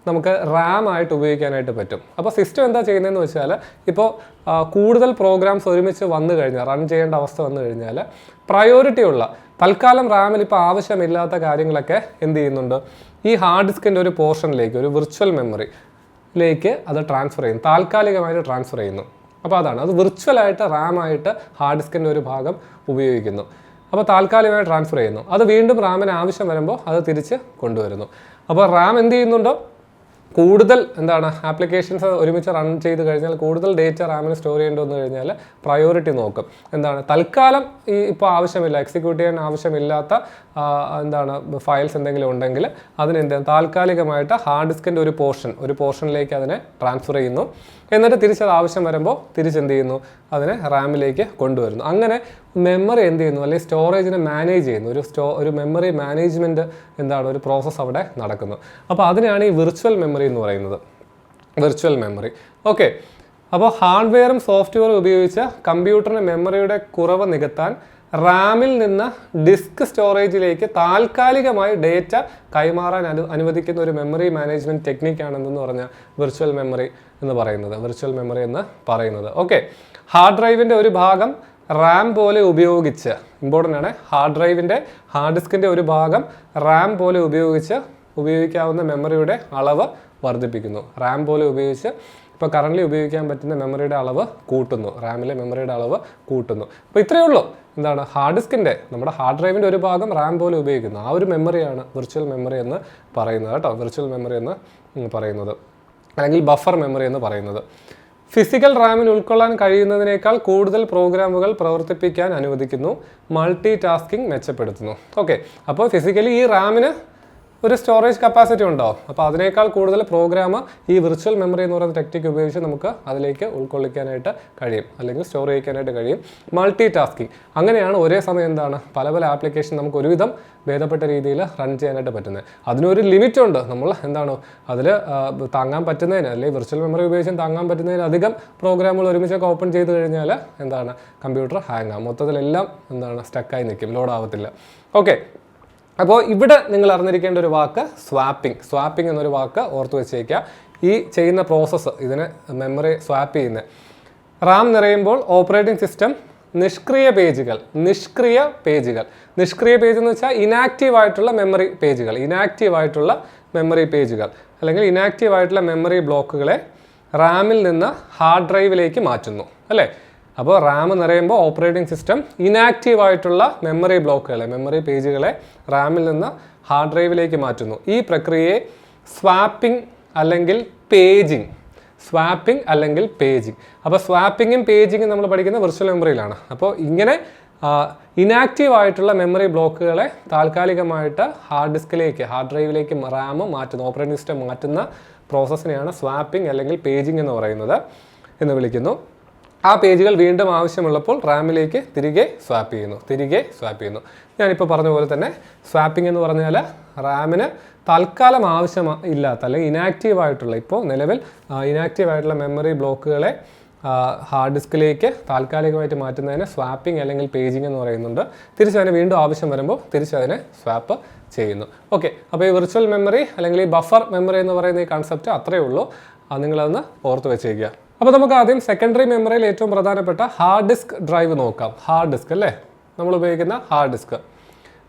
നമുക്ക് റാം ആയിട്ട് ഉപയോഗിക്കാനായിട്ട് പറ്റും. അപ്പോൾ സിസ്റ്റം എന്താ ചെയ്യുന്നതെന്ന് വെച്ചാൽ ഇപ്പോൾ കൂടുതൽ പ്രോഗ്രാംസ് ഒരുമിച്ച് വന്നു കഴിഞ്ഞാൽ, റൺ ചെയ്യേണ്ട അവസ്ഥ വന്നു കഴിഞ്ഞാൽ പ്രയോറിറ്റി ഉള്ള തൽക്കാലം റാമിൽ ഇപ്പോൾ ആവശ്യമില്ലാത്ത കാര്യങ്ങളൊക്കെ എന്ത് ചെയ്യുന്നുണ്ട്, ഈ ഹാർഡ് ഡിസ്കിൻ്റെ ഒരു പോർഷനിലേക്ക്, ഒരു വിർച്വൽ മെമ്മറിയിലേക്ക് അത് ട്രാൻസ്ഫർ ചെയ്യുന്നു, താൽക്കാലികമായിട്ട് ട്രാൻസ്ഫർ ചെയ്യുന്നു. അപ്പോൾ അതാണ് അത് വിർച്വലായിട്ട് റാമായിട്ട് ഹാർഡ് ഡിസ്കിൻ്റെ ഒരു ഭാഗം ഉപയോഗിക്കുന്നു. അപ്പോൾ താൽക്കാലികമായി ട്രാൻസ്ഫർ ചെയ്യുന്നു. അത് വീണ്ടും റാമിന് ആവശ്യം വരുമ്പോൾ അത് തിരിച്ച് കൊണ്ടുവരുന്നു. അപ്പോൾ റാം എന്ത് ചെയ്യുന്നുണ്ടോ, കൂടുതൽ എന്താണ് ആപ്ലിക്കേഷൻസ് ഒരുമിച്ച് റൺ ചെയ്ത് കഴിഞ്ഞാൽ കൂടുതൽ ഡേറ്റ റാമിന് സ്റ്റോർ ചെയ്യേണ്ടി വന്നു കഴിഞ്ഞാൽ പ്രയോറിറ്റി നോക്കും. എന്താണ് തൽക്കാലം ഈ ഇപ്പോൾ ആവശ്യമില്ല, എക്സിക്യൂട്ട് ചെയ്യാൻ ആവശ്യമില്ലാത്ത എന്താണ് ഫയൽസ് എന്തെങ്കിലും ഉണ്ടെങ്കിൽ അതിനെന്താണ് താൽക്കാലികമായിട്ട് ഹാർഡ് ഡിസ്കിൻ്റെ ഒരു പോർഷനിലേക്ക് അതിനെ ട്രാൻസ്ഫർ ചെയ്യുന്നു. എന്നിട്ട് തിരിച്ചത് ആവശ്യം വരുമ്പോൾ തിരിച്ചെന്ത് ചെയ്യുന്നു, അതിനെ റാമിലേക്ക് കൊണ്ടുവരുന്നു. അങ്ങനെ മെമ്മറി എന്ത് ചെയ്യുന്നു, അല്ലെങ്കിൽ സ്റ്റോറേജിനെ മാനേജ് ചെയ്യുന്നു. ഒരു മെമ്മറി മാനേജ്മെൻറ്റ് എന്താണ് ഒരു പ്രോസസ്സ് അവിടെ നടക്കുന്നു. അപ്പോൾ അതിനാണ് ഈ വിർച്വൽ മെമ്മറി എന്ന് പറയുന്നത്, വിർച്വൽ മെമ്മറി. ഓക്കെ, അപ്പോൾ ഹാർഡ്വെയറും സോഫ്റ്റ്വെയറും ഉപയോഗിച്ച് കമ്പ്യൂട്ടറിന് മെമ്മറിയുടെ കുറവ് നികത്താൻ റാമിൽ നിന്ന് ഡിസ്ക് സ്റ്റോറേജിലേക്ക് താൽക്കാലികമായി ഡേറ്റ കൈമാറാൻ അനുവദിക്കുന്ന ഒരു മെമ്മറി മാനേജ്മെൻറ്റ് ടെക്നിക്കാണെന്ന് പറഞ്ഞാൽ വിർച്വൽ മെമ്മറി എന്ന് പറയുന്നത്. ഓക്കെ, ഹാർഡ് ഡ്രൈവിൻ്റെ ഒരു ഭാഗം റാം പോലെ ഉപയോഗിച്ച്, ഇമ്പോർട്ടൻ്റ് ആണ്, ഹാർഡ് ഡിസ്കിൻ്റെ ഒരു ഭാഗം റാം പോലെ ഉപയോഗിക്കാവുന്ന മെമ്മറിയുടെ അളവ് വർദ്ധിപ്പിക്കുന്നു. റാം പോലെ ഉപയോഗിച്ച് ഇപ്പോൾ കറൻ്റ് ഉപയോഗിക്കാൻ പറ്റുന്ന മെമ്മറിയുടെ അളവ് കൂട്ടുന്നു, റാമിലെ മെമ്മറിയുടെ അളവ് കൂട്ടുന്നു. അപ്പോൾ ഇത്രയേ ഉള്ളൂ. എന്താണ് നമ്മുടെ ഹാർഡ് ഡ്രൈവിൻ്റെ ഒരു ഭാഗം റാം പോലെ ഉപയോഗിക്കുന്നു. ആ ഒരു മെമ്മറിയാണ് വിർച്വൽ മെമ്മറി എന്ന് പറയുന്നത് കേട്ടോ. വിർച്വൽ മെമ്മറി എന്ന് പറയുന്നത് അല്ലെങ്കിൽ ബഫർ മെമ്മറി എന്ന് പറയുന്നത്. ഫിസിക്കൽ റാമിൽ ഉൾക്കൊള്ളാൻ കഴിയുന്നതിനേക്കാൾ കൂടുതൽ പ്രോഗ്രാമുകൾ പ്രവർത്തിപ്പിക്കാൻ അനുവദിക്കുന്നു, മൾട്ടി ടാസ്കിംഗ് മെച്ചപ്പെടുത്തുന്നു. ഓക്കെ, അപ്പോൾ ഫിസിക്കലി ഈ റാമിന് ഒരു സ്റ്റോറേജ് കപ്പാസിറ്റി ഉണ്ടാവും. അപ്പോൾ അതിനേക്കാൾ കൂടുതൽ പ്രോഗ്രാം ഈ വിർച്വൽ മെമ്മറി എന്ന് പറയുന്ന ടെക്നിക്ക് ഉപയോഗിച്ച് നമുക്ക് അതിലേക്ക് ഉൾക്കൊള്ളിക്കാനായിട്ട് കഴിയും, അല്ലെങ്കിൽ സ്റ്റോർ ചെയ്യിക്കാനായിട്ട് കഴിയും. മൾട്ടി ടാസ്കിങ്, അങ്ങനെയാണ് ഒരേ സമയം എന്താണ് പല ആപ്ലിക്കേഷൻ നമുക്ക് ഒരുവിധം ഭേദപ്പെട്ട രീതിയിൽ റൺ ചെയ്യാനായിട്ട് പറ്റുന്നത്. അതിനൊരു ലിമിറ്റ് ഉണ്ട്. നമ്മൾ എന്താണ് അതിൽ താങ്ങാൻ പറ്റുന്നതിന്, അല്ലെങ്കിൽ വിർച്വൽ മെമ്മറി ഉപയോഗിച്ച് താങ്ങാൻ പറ്റുന്നതിലധികം പ്രോഗ്രാമുകൾ ഒരുമിച്ചൊക്കെ ഓപ്പൺ ചെയ്ത് കഴിഞ്ഞാൽ എന്താണ് കമ്പ്യൂട്ടർ ഹാങ് ആകും, മൊത്തത്തിലെല്ലാം എന്താണ് സ്റ്റക്കായി നിൽക്കും, ലോഡ് ആവത്തില്ല. ഓക്കെ, അപ്പോൾ ഇവിടെ നിങ്ങൾ അറിഞ്ഞിരിക്കേണ്ട ഒരു വാക്ക് സ്വാപ്പിംഗ് എന്നൊരു വാക്ക് ഓർത്ത് വെച്ചേക്കുക. ഈ ചെയ്യുന്ന പ്രോസസ്സ്, ഇതിനെ മെമ്മറി സ്വാപ്പ് ചെയ്യുന്നത്, റാം നിറയുമ്പോൾ ഓപ്പറേറ്റിംഗ് സിസ്റ്റം നിഷ്ക്രിയ പേജ് എന്ന് വെച്ചാൽ ഇനാക്റ്റീവ് ആയിട്ടുള്ള മെമ്മറി പേജുകൾ അല്ലെങ്കിൽ ഇനാക്റ്റീവ് ആയിട്ടുള്ള മെമ്മറി ബ്ലോക്കുകളെ റാമിൽ നിന്ന് ഹാർഡ് ഡ്രൈവിലേക്ക് മാറ്റുന്നു, അല്ലേ? അപ്പോൾ റാം നിറയുമ്പോൾ ഓപ്പറേറ്റിംഗ് സിസ്റ്റം ഇനാക്റ്റീവ് ആയിട്ടുള്ള മെമ്മറി പേജുകളെ റാമിൽ നിന്ന് ഹാർഡ് ഡ്രൈവിലേക്ക് മാറ്റുന്നു. ഈ പ്രക്രിയയെ സ്വാപ്പിംഗ് അല്ലെങ്കിൽ പേജിംഗ്. അപ്പോൾ സ്വാപ്പിങ്ങും പേജിങ്ങും നമ്മൾ പഠിക്കുന്ന വിർച്വൽ മെമ്മറിയിലാണ്. അപ്പോൾ ഇങ്ങനെ ഇനാക്റ്റീവ് ആയിട്ടുള്ള മെമ്മറി ബ്ലോക്കുകളെ താൽക്കാലികമായിട്ട് ഹാർഡ് ഡ്രൈവിലേക്ക് റാം മാറ്റുന്നു, ഓപ്പറേറ്റിംഗ് സിസ്റ്റം മാറ്റുന്ന പ്രോസസ്സിനെയാണ് സ്വാപ്പിംഗ് അല്ലെങ്കിൽ പേജിംഗ് എന്ന് വിളിക്കുന്നു. ആ പേജുകൾ വീണ്ടും ആവശ്യമുള്ളപ്പോൾ റാമിലേക്ക് തിരികെ സ്വാപ്പ് ചെയ്യുന്നു. ഞാനിപ്പോൾ പറഞ്ഞ പോലെ തന്നെ സ്വാപ്പിംഗ് എന്ന് പറഞ്ഞാൽ റാമിന് തൽക്കാലം ആവശ്യമില്ലാത്ത അല്ലെങ്കിൽ നിലവിൽ ഇനാക്റ്റീവ് ആയിട്ടുള്ള മെമ്മറി ബ്ലോക്കുകളെ ഹാർഡ് ഡിസ്കിലേക്ക് താൽക്കാലികമായിട്ട് മാറ്റുന്നതിന് സ്വാപ്പിംഗ് അല്ലെങ്കിൽ പേജിംഗ് എന്ന് പറയുന്നുണ്ട്. തിരിച്ചതിന് വീണ്ടും ആവശ്യം വരുമ്പോൾ തിരിച്ചതിനെ സ്വാപ്പ് ചെയ്യുന്നു. ഓക്കെ, അപ്പോൾ ഈ വിർച്വൽ മെമ്മറി അല്ലെങ്കിൽ ഈ ബഫർ മെമ്മറി എന്ന് പറയുന്ന ഈ കൺസെപ്റ്റ് അത്രയേ ഉള്ളൂ. നിങ്ങളതൊന്ന് ഓർത്ത് വെച്ചേക്കുക. അപ്പോൾ നമുക്ക് ആദ്യം സെക്കൻഡറി മെമ്മറിയിൽ ഏറ്റവും പ്രധാനപ്പെട്ട ഹാർഡ് ഡിസ്ക് ഡ്രൈവ് നോക്കാം. ഹാർഡ് ഡിസ്ക് അല്ലേ നമ്മൾ ഉപയോഗിക്കുന്ന ഹാർഡ് ഡിസ്ക്.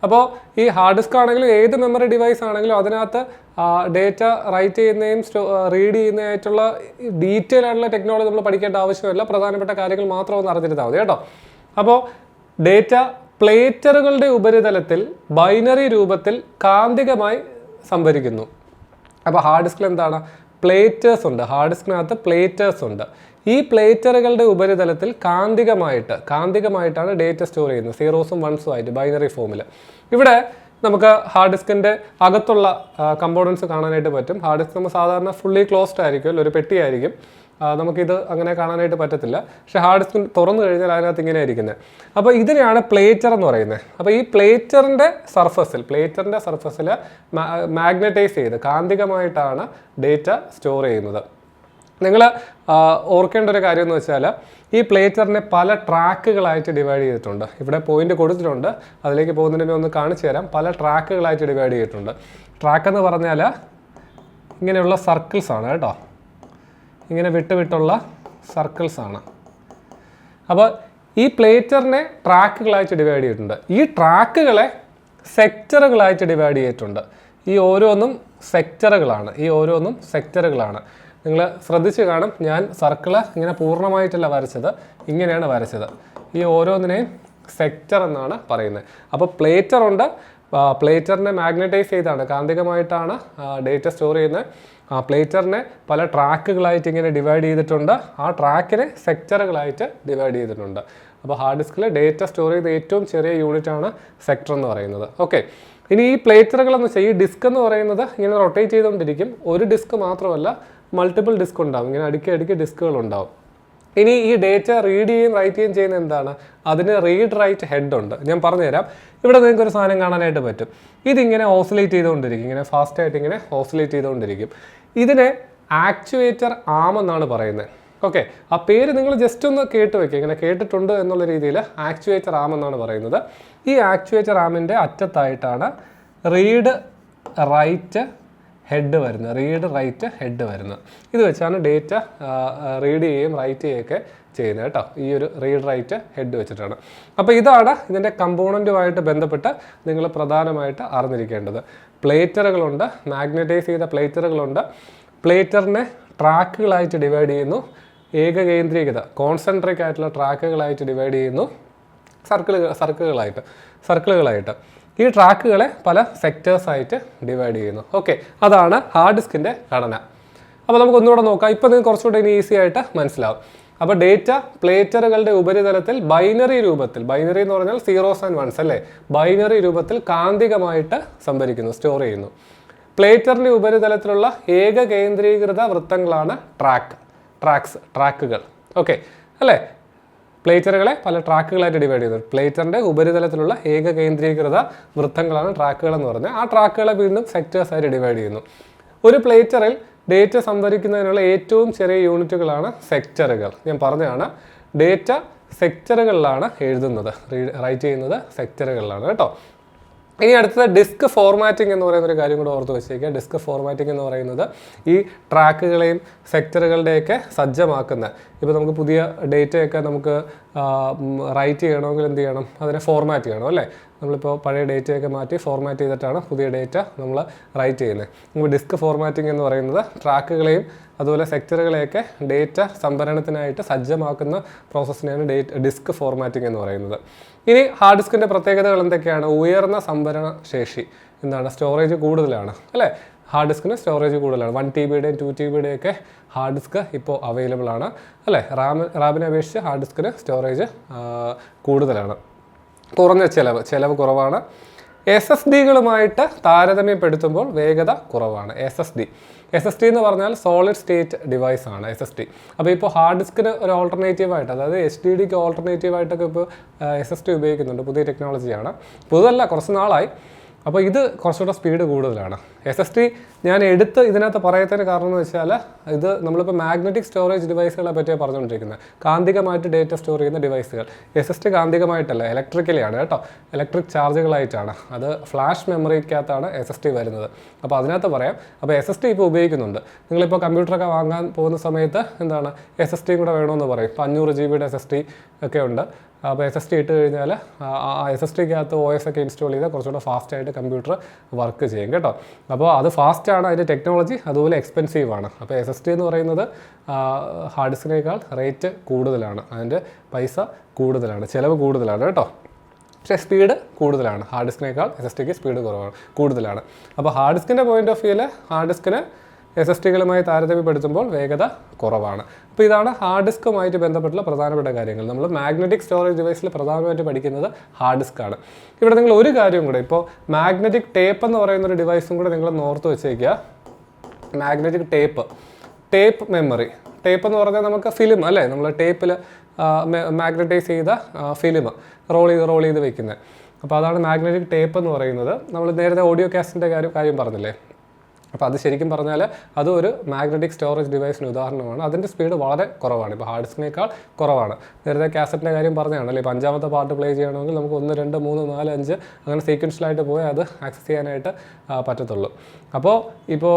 അപ്പോൾ ഈ ഹാർഡ് ഡിസ്ക് ആണെങ്കിലും ഏത് മെമ്മറി ഡിവൈസ് ആണെങ്കിലും അതിനകത്ത് ഡേറ്റ റൈറ്റ് ചെയ്യുന്നതും റീഡ് ചെയ്യുന്നതായിട്ടുള്ള ഡീറ്റെയിൽ ആയിട്ടുള്ള ടെക്നോളജി നമ്മൾ പഠിക്കേണ്ട ആവശ്യമില്ല. പ്രധാനപ്പെട്ട കാര്യങ്ങൾ മാത്രം ഒന്ന് അറിഞ്ഞിരുന്നാൽ മതി കേട്ടോ. അപ്പോൾ ഡേറ്റ പ്ലേറ്ററുകളുടെ ഉപരിതലത്തിൽ ബൈനറി രൂപത്തിൽ കാന്തികമായി സംഭരിക്കുന്നു. അപ്പോൾ ഹാർഡ് ഡിസ്കിൽ എന്താണ് പ്ലേറ്റേഴ്സ് ഉണ്ട്. ഹാർഡ് ഡിസ്കിനകത്ത് പ്ലേറ്റേഴ്സ് ഉണ്ട്. ഈ പ്ലേറ്ററുകളുടെ ഉപരിതലത്തിൽ കാന്തികമായിട്ടാണ് ഡേറ്റ സ്റ്റോർ ചെയ്യുന്നത്, സീറോസും വൺസും ആയിട്ട് ബൈനറി ഫോമിൽ. ഇവിടെ നമുക്ക് ഹാർഡ് ഡിസ്കിൻ്റെ അകത്തുള്ള കമ്പോണൻസ് കാണാനായിട്ട് പറ്റും. ഹാർഡ് ഡിസ്ക് നമ്മൾ സാധാരണ ഫുള്ളി ക്ലോസ്ഡ് ആയിരിക്കും, ഒരു പെട്ടിയായിരിക്കും. നമുക്കിത് അങ്ങനെ കാണാനായിട്ട് പറ്റത്തില്ല. പക്ഷേ ഹാർഡ് ഡിസ്ക് തുറന്നു കഴിഞ്ഞാൽ അതിനകത്ത് ഇങ്ങനെ ഇരിക്കുന്നത്. അപ്പോൾ ഇതിനെയാണ് പ്ലേറ്റർ എന്ന് പറയുന്നത്. അപ്പോൾ ഈ പ്ലേറ്ററിൻ്റെ സർഫസിൽ മാഗ്നറ്റൈസ് ചെയ്ത് കാന്തികമായിട്ടാണ് ഡേറ്റ സ്റ്റോർ ചെയ്യുന്നത്. നിങ്ങൾ ഓർക്കേണ്ട ഒരു കാര്യം എന്ന് വെച്ചാൽ ഈ പ്ലേറ്ററിനെ പല ട്രാക്കുകളായിട്ട് ഡിവൈഡ് ചെയ്തിട്ടുണ്ട്. ഇവിടെ പോയിന്റ് കൊടുത്തിട്ടുണ്ട്, അതിലേക്ക് പോകുന്നതിന് ഒന്ന് കാണിച്ചു തരാം. പല ട്രാക്കുകളായിട്ട് ഡിവൈഡ് ചെയ്തിട്ടുണ്ട്. ട്രാക്ക് എന്ന് പറഞ്ഞാൽ ഇങ്ങനെയുള്ള സർക്കിൾസ് ആണ് കേട്ടോ, ഇങ്ങനെ വിട്ടുള്ള സർക്കിൾസ് ആണ്. അപ്പോൾ ഈ പ്ലേറ്ററിനെ ട്രാക്കുകളായിട്ട് ഡിവൈഡ് ചെയ്തിട്ടുണ്ട്. ഈ ട്രാക്കുകളെ സെക്ടറുകളായിട്ട് ഡിവൈഡ് ചെയ്തിട്ടുണ്ട്. ഈ ഓരോന്നും സെക്ടറുകളാണ്. നിങ്ങൾ ശ്രദ്ധിച്ച് കാണും, ഞാൻ സർക്കിള് ഇങ്ങനെ പൂർണ്ണമായിട്ടല്ല വരച്ചത്, ഇങ്ങനെയാണ് വരച്ചത്. ഈ ഓരോന്നിനെയും സെക്ടർ എന്നാണ് പറയുന്നത്. അപ്പോൾ പ്ലേറ്ററുണ്ട്, പ്ലേറ്ററിനെ മാഗ്നറ്റൈസ് ചെയ്താണ്, കാന്തികമായിട്ടാണ് ഡേറ്റ സ്റ്റോർ ചെയ്യുന്നത്. ആ പ്ലേറ്ററിനെ പല ട്രാക്കുകളായിട്ട് ഇങ്ങനെ ഡിവൈഡ് ചെയ്തിട്ടുണ്ട്. ആ ട്രാക്കിനെ സെക്ടറുകളായിട്ട് ഡിവൈഡ് ചെയ്തിട്ടുണ്ട്. അപ്പോൾ ഹാർഡ് ഡിസ്കിൽ ഡേറ്റ സ്റ്റോർ ചെയ്ത ഏറ്റവും ചെറിയ യൂണിറ്റാണ് സെക്ടർ എന്ന് പറയുന്നത്. ഓക്കെ, ഇനി ഈ പ്ലേറ്ററുകളെന്ന് വെച്ചാൽ ഈ ഡിസ്ക് എന്ന് പറയുന്നത് ഇങ്ങനെ റൊട്ടേറ്റ് ചെയ്തുകൊണ്ടിരിക്കും. ഒരു ഡിസ്ക് മാത്രമല്ല, മൾട്ടിപ്പിൾ ഡിസ്ക് ഉണ്ടാവും, ഇങ്ങനെ അടുക്കി ഡിസ്കുകൾ ഉണ്ടാവും. ഇനി ഈ ഡേറ്റ റീഡ് ചെയ്യുകയും റൈറ്റ് ചെയ്യുകയും ചെയ്യുന്ന എന്താണ്? അതിന് റീഡ് റൈറ്റ് ഹെഡ് ഉണ്ട്. ഞാൻ പറഞ്ഞുതരാം. ഇവിടെ നിങ്ങൾക്ക് ഒരു സാധനം കാണാനായിട്ട് പറ്റും. ഇതിങ്ങനെ ഓസിലേറ്റ് ചെയ്തുകൊണ്ടിരിക്കും, ഇങ്ങനെ ഫാസ്റ്റായിട്ട് ഇങ്ങനെ ഓസിലേറ്റ് ചെയ്തുകൊണ്ടിരിക്കും. ഇതിനെ ആക്ച്വേറ്റർ ആം എന്നാണ് പറയുന്നത്. ഓക്കെ, ആ പേര് നിങ്ങൾ ജസ്റ്റ് ഒന്ന് കേട്ട് വയ്ക്കുക, ഇങ്ങനെ കേട്ടിട്ടുണ്ട് എന്നുള്ള രീതിയിൽ ആക്ച്വേറ്റർ ആം എന്നാണ് പറയുന്നത്. ഈ ആക്ച്വേറ്റർ ആമിൻ്റെ അറ്റത്തായിട്ടാണ് റീഡ് റൈറ്റ് ഹെഡ് വരുന്നത്. ഇത് വെച്ചാണ് ഡേറ്റ റീഡ് ചെയ്യുകയും റൈറ്റ് ചെയ്യുകയൊക്കെ ചെയ്യുന്നത് കേട്ടോ. ഈ ഒരു റീഡ് റൈറ്റ് ഹെഡ് വെച്ചിട്ടാണ്. അപ്പോൾ ഇതാണ് ഇതിൻ്റെ കമ്പോണൻറ്റുമായിട്ട് ബന്ധപ്പെട്ട് നിങ്ങൾ പ്രധാനമായിട്ട് അറിഞ്ഞിരിക്കേണ്ടത്. പ്ലേറ്ററുകളുണ്ട്, മാഗ്നറ്റൈസ് ചെയ്ത പ്ലേറ്ററുകളുണ്ട്. പ്ലേറ്ററിനെ ട്രാക്കുകളായിട്ട് ഡിവൈഡ് ചെയ്യുന്നു, ഏകകേന്ദ്രീകൃത കോൺസെൻട്രിക് ആയിട്ടുള്ള ട്രാക്കുകളായിട്ട് ഡിവൈഡ് ചെയ്യുന്നു, സർക്കിളുകളായിട്ട്. ഈ ട്രാക്കുകളെ പല സെക്ടേഴ്സായിട്ട് ഡിവൈഡ് ചെയ്യുന്നു. ഓക്കെ, അതാണ് ഹാർഡ് ഡിസ്കിൻ്റെ ഘടന. അപ്പോൾ നമുക്ക് ഒന്നുകൂടെ നോക്കാം. ഇപ്പോൾ നിങ്ങൾക്ക് കുറച്ചുകൂടെ ഇനി ഈസി ആയിട്ട് മനസ്സിലാവും. അപ്പോൾ ഡേറ്റ പ്ലേറ്ററുകളുടെ ഉപരിതലത്തിൽ ബൈനറി എന്ന് പറഞ്ഞാൽ സീറോസ് ആൻഡ് വൺസ് അല്ലേ, ബൈനറി രൂപത്തിൽ കാന്തികമായിട്ട് സംഭരിക്കുന്നു, സ്റ്റോർ ചെയ്യുന്നു. പ്ലേറ്ററിൻ്റെ ഉപരിതലത്തിലുള്ള ഏകകേന്ദ്രീകൃത വൃത്തങ്ങളാണ് ട്രാക്കുകൾ. ഓക്കെ അല്ലേ, പ്ലേറ്ററുകളെ പല ട്രാക്കുകളായിട്ട് ഡിവൈഡ് ചെയ്യുന്നത്. പ്ലേറ്ററിൻ്റെ ഉപരിതലത്തിലുള്ള ഏകകേന്ദ്രീകൃത വൃത്തങ്ങളാണ് ട്രാക്കുകൾ എന്ന് പറഞ്ഞാൽ. ആ ട്രാക്കുകളെ വീണ്ടും സെക്ടേഴ്സായിട്ട് ഡിവൈഡ് ചെയ്യുന്നു. ഒരു പ്ലേറ്ററിൽ ഡേറ്റ സംഭരിക്കുന്നതിനുള്ള ഏറ്റവും ചെറിയ യൂണിറ്റുകളാണ് സെക്ടറുകൾ. ഞാൻ പറഞ്ഞതാണ്, ഡേറ്റ സെക്ടറുകളിലാണ് എഴുതുന്നത്, റൈറ്റ് ചെയ്യുന്നത് സെക്ടറുകളിലാണ് കേട്ടോ. ഇനി അടുത്തത് ഡിസ്ക് ഫോർമാറ്റിംഗ് എന്ന് പറയുന്ന ഒരു കാര്യം കൂടെ ഓർത്ത് വെച്ചേക്കുക. ഡിസ്ക് ഫോർമാറ്റിംഗ് എന്ന് പറയുന്നത് ഈ ട്രാക്കുകളെയും സെക്ടറുകളുടെയൊക്കെ സജ്ജമാക്കുന്ന, ഇപ്പോൾ നമുക്ക് പുതിയ ഡേറ്റയൊക്കെ നമുക്ക് റൈറ്റ് ചെയ്യണമെങ്കിൽ എന്ത് ചെയ്യണം? അതിനെ ഫോർമാറ്റ് ചെയ്യണം അല്ലേ. നമ്മളിപ്പോൾ പഴയ ഡേറ്റയൊക്കെ മാറ്റി ഫോർമാറ്റ് ചെയ്തിട്ടാണ് പുതിയ ഡേറ്റ നമ്മൾ റൈറ്റ് ചെയ്യുന്നത്. നമുക്ക് ഡിസ്ക് ഫോർമാറ്റിംഗ് എന്ന് പറയുന്നത് ട്രാക്കുകളെയും അതുപോലെ സെക്ടറുകളെയൊക്കെ ഡേറ്റ സംഭരണത്തിനായിട്ട് സജ്ജമാക്കുന്ന പ്രോസസ്സിനെയാണ് ഡിസ്ക് ഫോർമാറ്റിംഗ് എന്ന് പറയുന്നത്. ഇനി ഹാർഡ് ഡിസ്കിൻ്റെ പ്രത്യേകതകൾ എന്തൊക്കെയാണ്? ഉയർന്ന സംഭരണ ശേഷി, എന്താണ്? സ്റ്റോറേജ് കൂടുതലാണ് അല്ലേ. ഹാർഡ് ഡിസ്കിന് സ്റ്റോറേജ് കൂടുതലാണ്. 1 TBയുടെയും 2 TBയുടെയും ഒക്കെ ഹാർഡ് ഡിസ്ക് ഇപ്പോൾ അവൈലബിൾ ആണ് അല്ലേ. റാമിനെ അപേക്ഷിച്ച് ഹാർഡ് ഡിസ്കിന് സ്റ്റോറേജ് കൂടുതലാണ്. കുറഞ്ഞ ചിലവ് കുറവാണ്. SSDകളുമായിട്ട് താരതമ്യപ്പെടുത്തുമ്പോൾ വേഗത കുറവാണ്. SSD എന്ന് പറഞ്ഞാൽ സോളിഡ് സ്റ്റേറ്റ് ഡിവൈസ് ആണ് SSD. അപ്പോൾ ഇപ്പോൾ ഹാർഡ് ഡിസ്കിന് ഒരു ഓൾട്ടർനേറ്റീവായിട്ട്, അതായത് HDDക്ക് ഓൾട്ടർനേറ്റീവായിട്ടൊക്കെ ഇപ്പോൾ SSD ഉപയോഗിക്കുന്നുണ്ട്. പുതിയ ടെക്നോളജിയാണ്, പുതുതല്ല, കുറച്ച് നാളായി. അപ്പോൾ ഇത് കുറച്ചുകൂടെ സ്പീഡ് കൂടുതലാണ്. SSD ഞാൻ എടുത്ത് ഇതിനകത്ത് പറയത്തതിന് കാരണം എന്ന് വെച്ചാൽ, ഇത് നമ്മളിപ്പോൾ മാഗ്നറ്റിക് സ്റ്റോറേജ് ഡിവൈസുകളെ പറ്റിയാണ് പറഞ്ഞുകൊണ്ടിരിക്കുന്നത്. കാന്തികമായിട്ട് ഡേറ്റ സ്റ്റോർ ചെയ്യുന്ന ഡിവൈസുകൾ. SSD കാന്തികമായിട്ടല്ല, ഇലക്ട്രിക്കലിയാണ് കേട്ടോ, ഇലക്ട്രിക് ചാർജുകളായിട്ടാണ്. അത് ഫ്ലാഷ് മെമ്മറിക്കകത്താണ് SSD വരുന്നത്. അപ്പോൾ അതിനകത്ത് പറയാം. അപ്പോൾ SSD ഇപ്പോൾ ഉപയോഗിക്കുന്നുണ്ട്. നിങ്ങളിപ്പോൾ കമ്പ്യൂട്ടറൊക്കെ വാങ്ങാൻ പോകുന്ന സമയത്ത് എന്താണ്, SSD കൂടെ വേണമെന്ന് പറയും. ഇപ്പോൾ 500 GB SSD ഒക്കെ ഉണ്ട്. അപ്പോൾ SSD ഇട്ട് കഴിഞ്ഞാൽ ആ SSDക്കകത്ത് OS ഒക്കെ ഇൻസ്റ്റാൾ ചെയ്താൽ കുറച്ചുകൂടെ ഫാസ്റ്റായിട്ട് കമ്പ്യൂട്ടർ വർക്ക് ചെയ്യും കേട്ടോ. അപ്പോൾ അത് ഫാസ്റ്റാണ്, അതിൻ്റെ ടെക്നോളജി അതുപോലെ എക്സ്പെൻസീവാണ്. അപ്പോൾ SSD എന്ന് പറയുന്നത് ഹാർഡ് ഡിസ്കിനേക്കാൾ റേറ്റ് കൂടുതലാണ്, അതിൻ്റെ പൈസ കൂടുതലാണ്, ചിലവ് കൂടുതലാണ് കേട്ടോ. പക്ഷേ സ്പീഡ് കൂടുതലാണ്. ഹാർഡ് ഡിസ്കിനേക്കാൾ SSDക്ക് സ്പീഡ് കൂടുതലാണ്. അപ്പോൾ ഹാർഡ് ഡിസ്കിൻ്റെ പോയിന്റ് ഓഫ് വ്യൂവിൽ ഹാർഡ് ഡിസ്കിന് SSD-കളുമായി താരതമ്യപ്പെടുത്തുമ്പോൾ വേഗത കുറവാണ്. അപ്പോൾ ഇതാണ് ഹാർഡ് ഡിസ്കുമായിട്ട് ബന്ധപ്പെട്ടുള്ള പ്രധാനപ്പെട്ട കാര്യങ്ങൾ. നമ്മൾ മാഗ്നറ്റിക് സ്റ്റോറേജ് ഡിവൈസിൽ പ്രധാനമായിട്ട് പഠിക്കുന്നത് ഹാർഡ് ഡിസ്ക്കാണ്. ഇവിടെ നിങ്ങൾ ഒരു കാര്യം കൂടെ, ഇപ്പോൾ മാഗ്നറ്റിക് ടേപ്പ് എന്ന് പറയുന്നൊരു ഡിവൈസും കൂടെ നിങ്ങൾ ഓർത്ത് വെച്ചേക്കുക. Magnetic tape memory. ടേപ്പ് എന്ന് പറഞ്ഞാൽ നമുക്ക് ഫിലിം അല്ലേ, നമ്മൾ ടേപ്പിൽ മാഗ്നറ്റൈസ് ചെയ്ത ഫിലിം റോൾ ചെയ്ത് വെക്കുന്നത്. അപ്പോൾ അതാണ് മാഗ്നറ്റിക് ടേപ്പ് എന്ന് പറയുന്നത്. നമ്മൾ നേരത്തെ ഓഡിയോ കാസറ്റിൻ്റെ കാര്യം പറഞ്ഞില്ലേ, അപ്പോൾ അത് ശരിക്കും പറഞ്ഞാൽ അതും ഒരു മാഗ്നറ്റിക് സ്റ്റോറേജ് ഡിവൈസിന് ഉദാഹരണമാണ്. അതിൻ്റെ സ്പീഡ് വളരെ കുറവാണ്, ഇപ്പോൾ ഹാർഡ് ഡിസ്കിനേക്കാൾ കുറവാണ്. നേരത്തെ കാസറ്റിൻ്റെ കാര്യം പറഞ്ഞതാണല്ലേ, ഇപ്പോൾ 5ാമത്തെ പാർട്ട് പ്ലേ ചെയ്യണമെങ്കിൽ നമുക്ക് 1, 2, 3, 4, 5 അങ്ങനെ സീക്വൻഷ്യലായിട്ട് പോയാൽ അത് ആക്സസ് ചെയ്യാനായിട്ട് പറ്റത്തുള്ളൂ. അപ്പോൾ ഇപ്പോൾ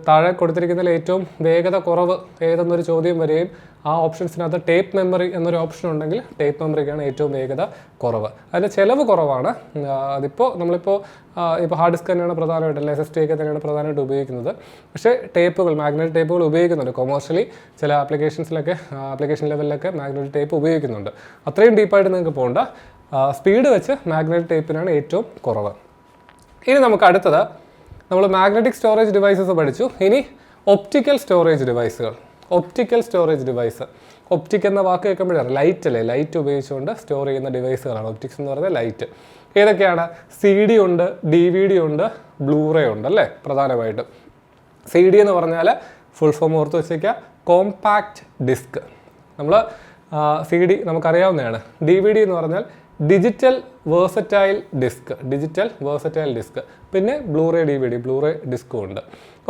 താഴെ കൊടുത്തിരിക്കുന്നതിൽ ഏറ്റവും വേഗത കുറവ് ഏതെന്നൊരു ചോദ്യം വരികയും ആ ഓപ്ഷൻസിനകത്ത് ടേപ്പ് മെമ്മറി എന്നൊരു ഓപ്ഷൻ ഉണ്ടെങ്കിൽ ടേപ്പ് മെമ്മറിക്കാണ് ഏറ്റവും വേഗത കുറവ്. അതിൻ്റെ ചിലവ് കുറവാണ്. നമ്മളിപ്പോൾ ഹാർഡ് ഡിസ്ക് തന്നെയാണ് പ്രധാനമായിട്ട്, അല്ലെങ്കിൽ SSD ഒക്കെ തന്നെയാണ് പ്രധാനമായിട്ട് ഉപയോഗിക്കുന്നത്. പക്ഷേ മാഗ്നറ്റിക് ടേപ്പുകൾ ഉപയോഗിക്കുന്നുണ്ട് കൊമേഴ്ഷ്യലി. ചില ആപ്ലിക്കേഷൻ ലെവലിലൊക്കെ മാഗ്നറ്റിക് ടേപ്പ് ഉപയോഗിക്കുന്നുണ്ട്. അത്രയും ഡീപ്പായിട്ട് നിങ്ങൾക്ക് പോകണ്ട. സ്പീഡ് വെച്ച് മാഗ്നറ്റിക് ടേപ്പിനാണ് ഏറ്റവും കുറവ്. ഇനി നമുക്ക് അടുത്തത്, നമ്മൾ മാഗ്നറ്റിക് സ്റ്റോറേജ് ഡിവൈസസ് പഠിച്ചു. ഇനി ഒപ്റ്റിക്കൽ സ്റ്റോറേജ് ഡിവൈസുകൾ. ഒപ്റ്റിക് എന്ന വാക്ക് കേൾക്കുമ്പോഴാണ് ലൈറ്റ് അല്ലേ, ലൈറ്റ് ഉപയോഗിച്ചുകൊണ്ട് സ്റ്റോർ ചെയ്യുന്ന ഡിവൈസുകളാണ് ഒപ്റ്റിക്സ് എന്ന് പറയുന്നത്. ലൈറ്റ് ഏതൊക്കെയാണ്? CD ഉണ്ട്, DVD ഉണ്ട്, ബ്ലൂറേ ഉണ്ട് അല്ലേ പ്രധാനമായിട്ടും. CD എന്ന് പറഞ്ഞാൽ ഫുൾ ഫോം ഓർത്ത് വെച്ചേക്കുക, കോമ്പാക്റ്റ് ഡിസ്ക്. നമ്മൾ CD നമുക്കറിയാവുന്നതാണ്. DVD എന്ന് പറഞ്ഞാൽ ഡിജിറ്റൽ വേഴ്സറ്റൈൽ ഡിസ്ക്. പിന്നെ ബ്ലൂറേ ഡിസ്കും ഉണ്ട്.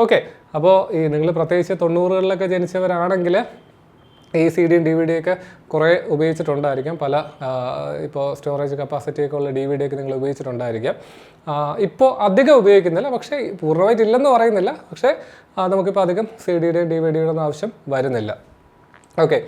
ഓക്കെ, അപ്പോൾ നിങ്ങൾ പ്രത്യേകിച്ച് 90കളിലൊക്കെ ജനിച്ചവരാണെങ്കിൽ ഈ CD-യും DVD-യൊക്കെ കുറേ ഉപയോഗിച്ചിട്ടുണ്ടായിരിക്കാം. പല ഇപ്പോൾ സ്റ്റോറേജ് കപ്പാസിറ്റിയൊക്കെ ഉള്ള DVD ഒക്കെ നിങ്ങൾ ഉപയോഗിച്ചിട്ടുണ്ടായിരിക്കാം. ഇപ്പോൾ അധികം ഉപയോഗിക്കുന്നില്ല, പക്ഷേ പൂർണ്ണമായിട്ട് ഇല്ലെന്ന് പറയുന്നില്ല. പക്ഷേ നമുക്കിപ്പോൾ അധികം CD-യുടെയും DVD-യുടെ ഒന്നും ആവശ്യം വരുന്നില്ല. ഓക്കെ,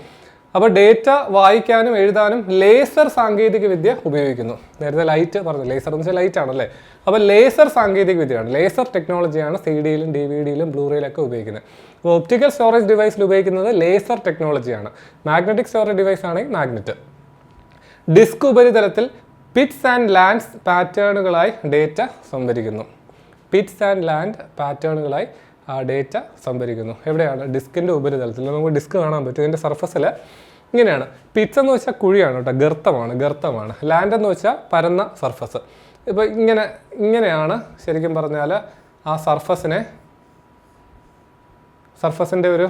അപ്പോൾ ഡേറ്റ വായിക്കാനും എഴുതാനും ലേസർ സാങ്കേതിക വിദ്യ ഉപയോഗിക്കുന്നു. നേരത്തെ ലൈറ്റ് പറഞ്ഞു, ലേസർ എന്ന് വെച്ചാൽ ലൈറ്റ് ആണല്ലേ. അപ്പോൾ ലേസർ സാങ്കേതിക വിദ്യയാണ്, ലേസർ ടെക്നോളജിയാണ് CD-യിലും DVD-യിലും ബ്ലൂറേയിലൊക്കെ ഉപയോഗിക്കുന്നത്. അപ്പോൾ ഒപ്റ്റിക്കൽ സ്റ്റോറേജ് ഡിവൈസിൽ ഉപയോഗിക്കുന്നത് ലേസർ ടെക്നോളജിയാണ്. മാഗ്നറ്റിക് സ്റ്റോറേജ് ഡിവൈസ് ആണെങ്കിൽ മാഗ്നറ്റ്. ഡിസ്ക് ഉപരിതലത്തിൽ പിറ്റ്സ് ആൻഡ് ലാൻഡ്സ് പാറ്റേണുകളായി ഡേറ്റ സംഭരിക്കുന്നു. ഡേറ്റ സംഭരിക്കുന്നു. എവിടെയാണ്? ഡിസ്കിൻ്റെ ഉപരിതലത്തിൽ. നമുക്ക് ഡിസ്ക് കാണാൻ പറ്റും. ഇതിൻ്റെ സർഫസിൽ ഇങ്ങനെയാണ്. പിറ്റ്സ് എന്ന് വെച്ചാൽ കുഴിയാണ് കേട്ടോ, ഗർത്തമാണ്. ലാൻഡ് എന്ന് വെച്ചാൽ പരന്ന സർഫസ്. ഇപ്പോൾ ഇങ്ങനെയാണ് ശരിക്കും പറഞ്ഞാൽ ആ സർഫസിൻ്റെ ഒരു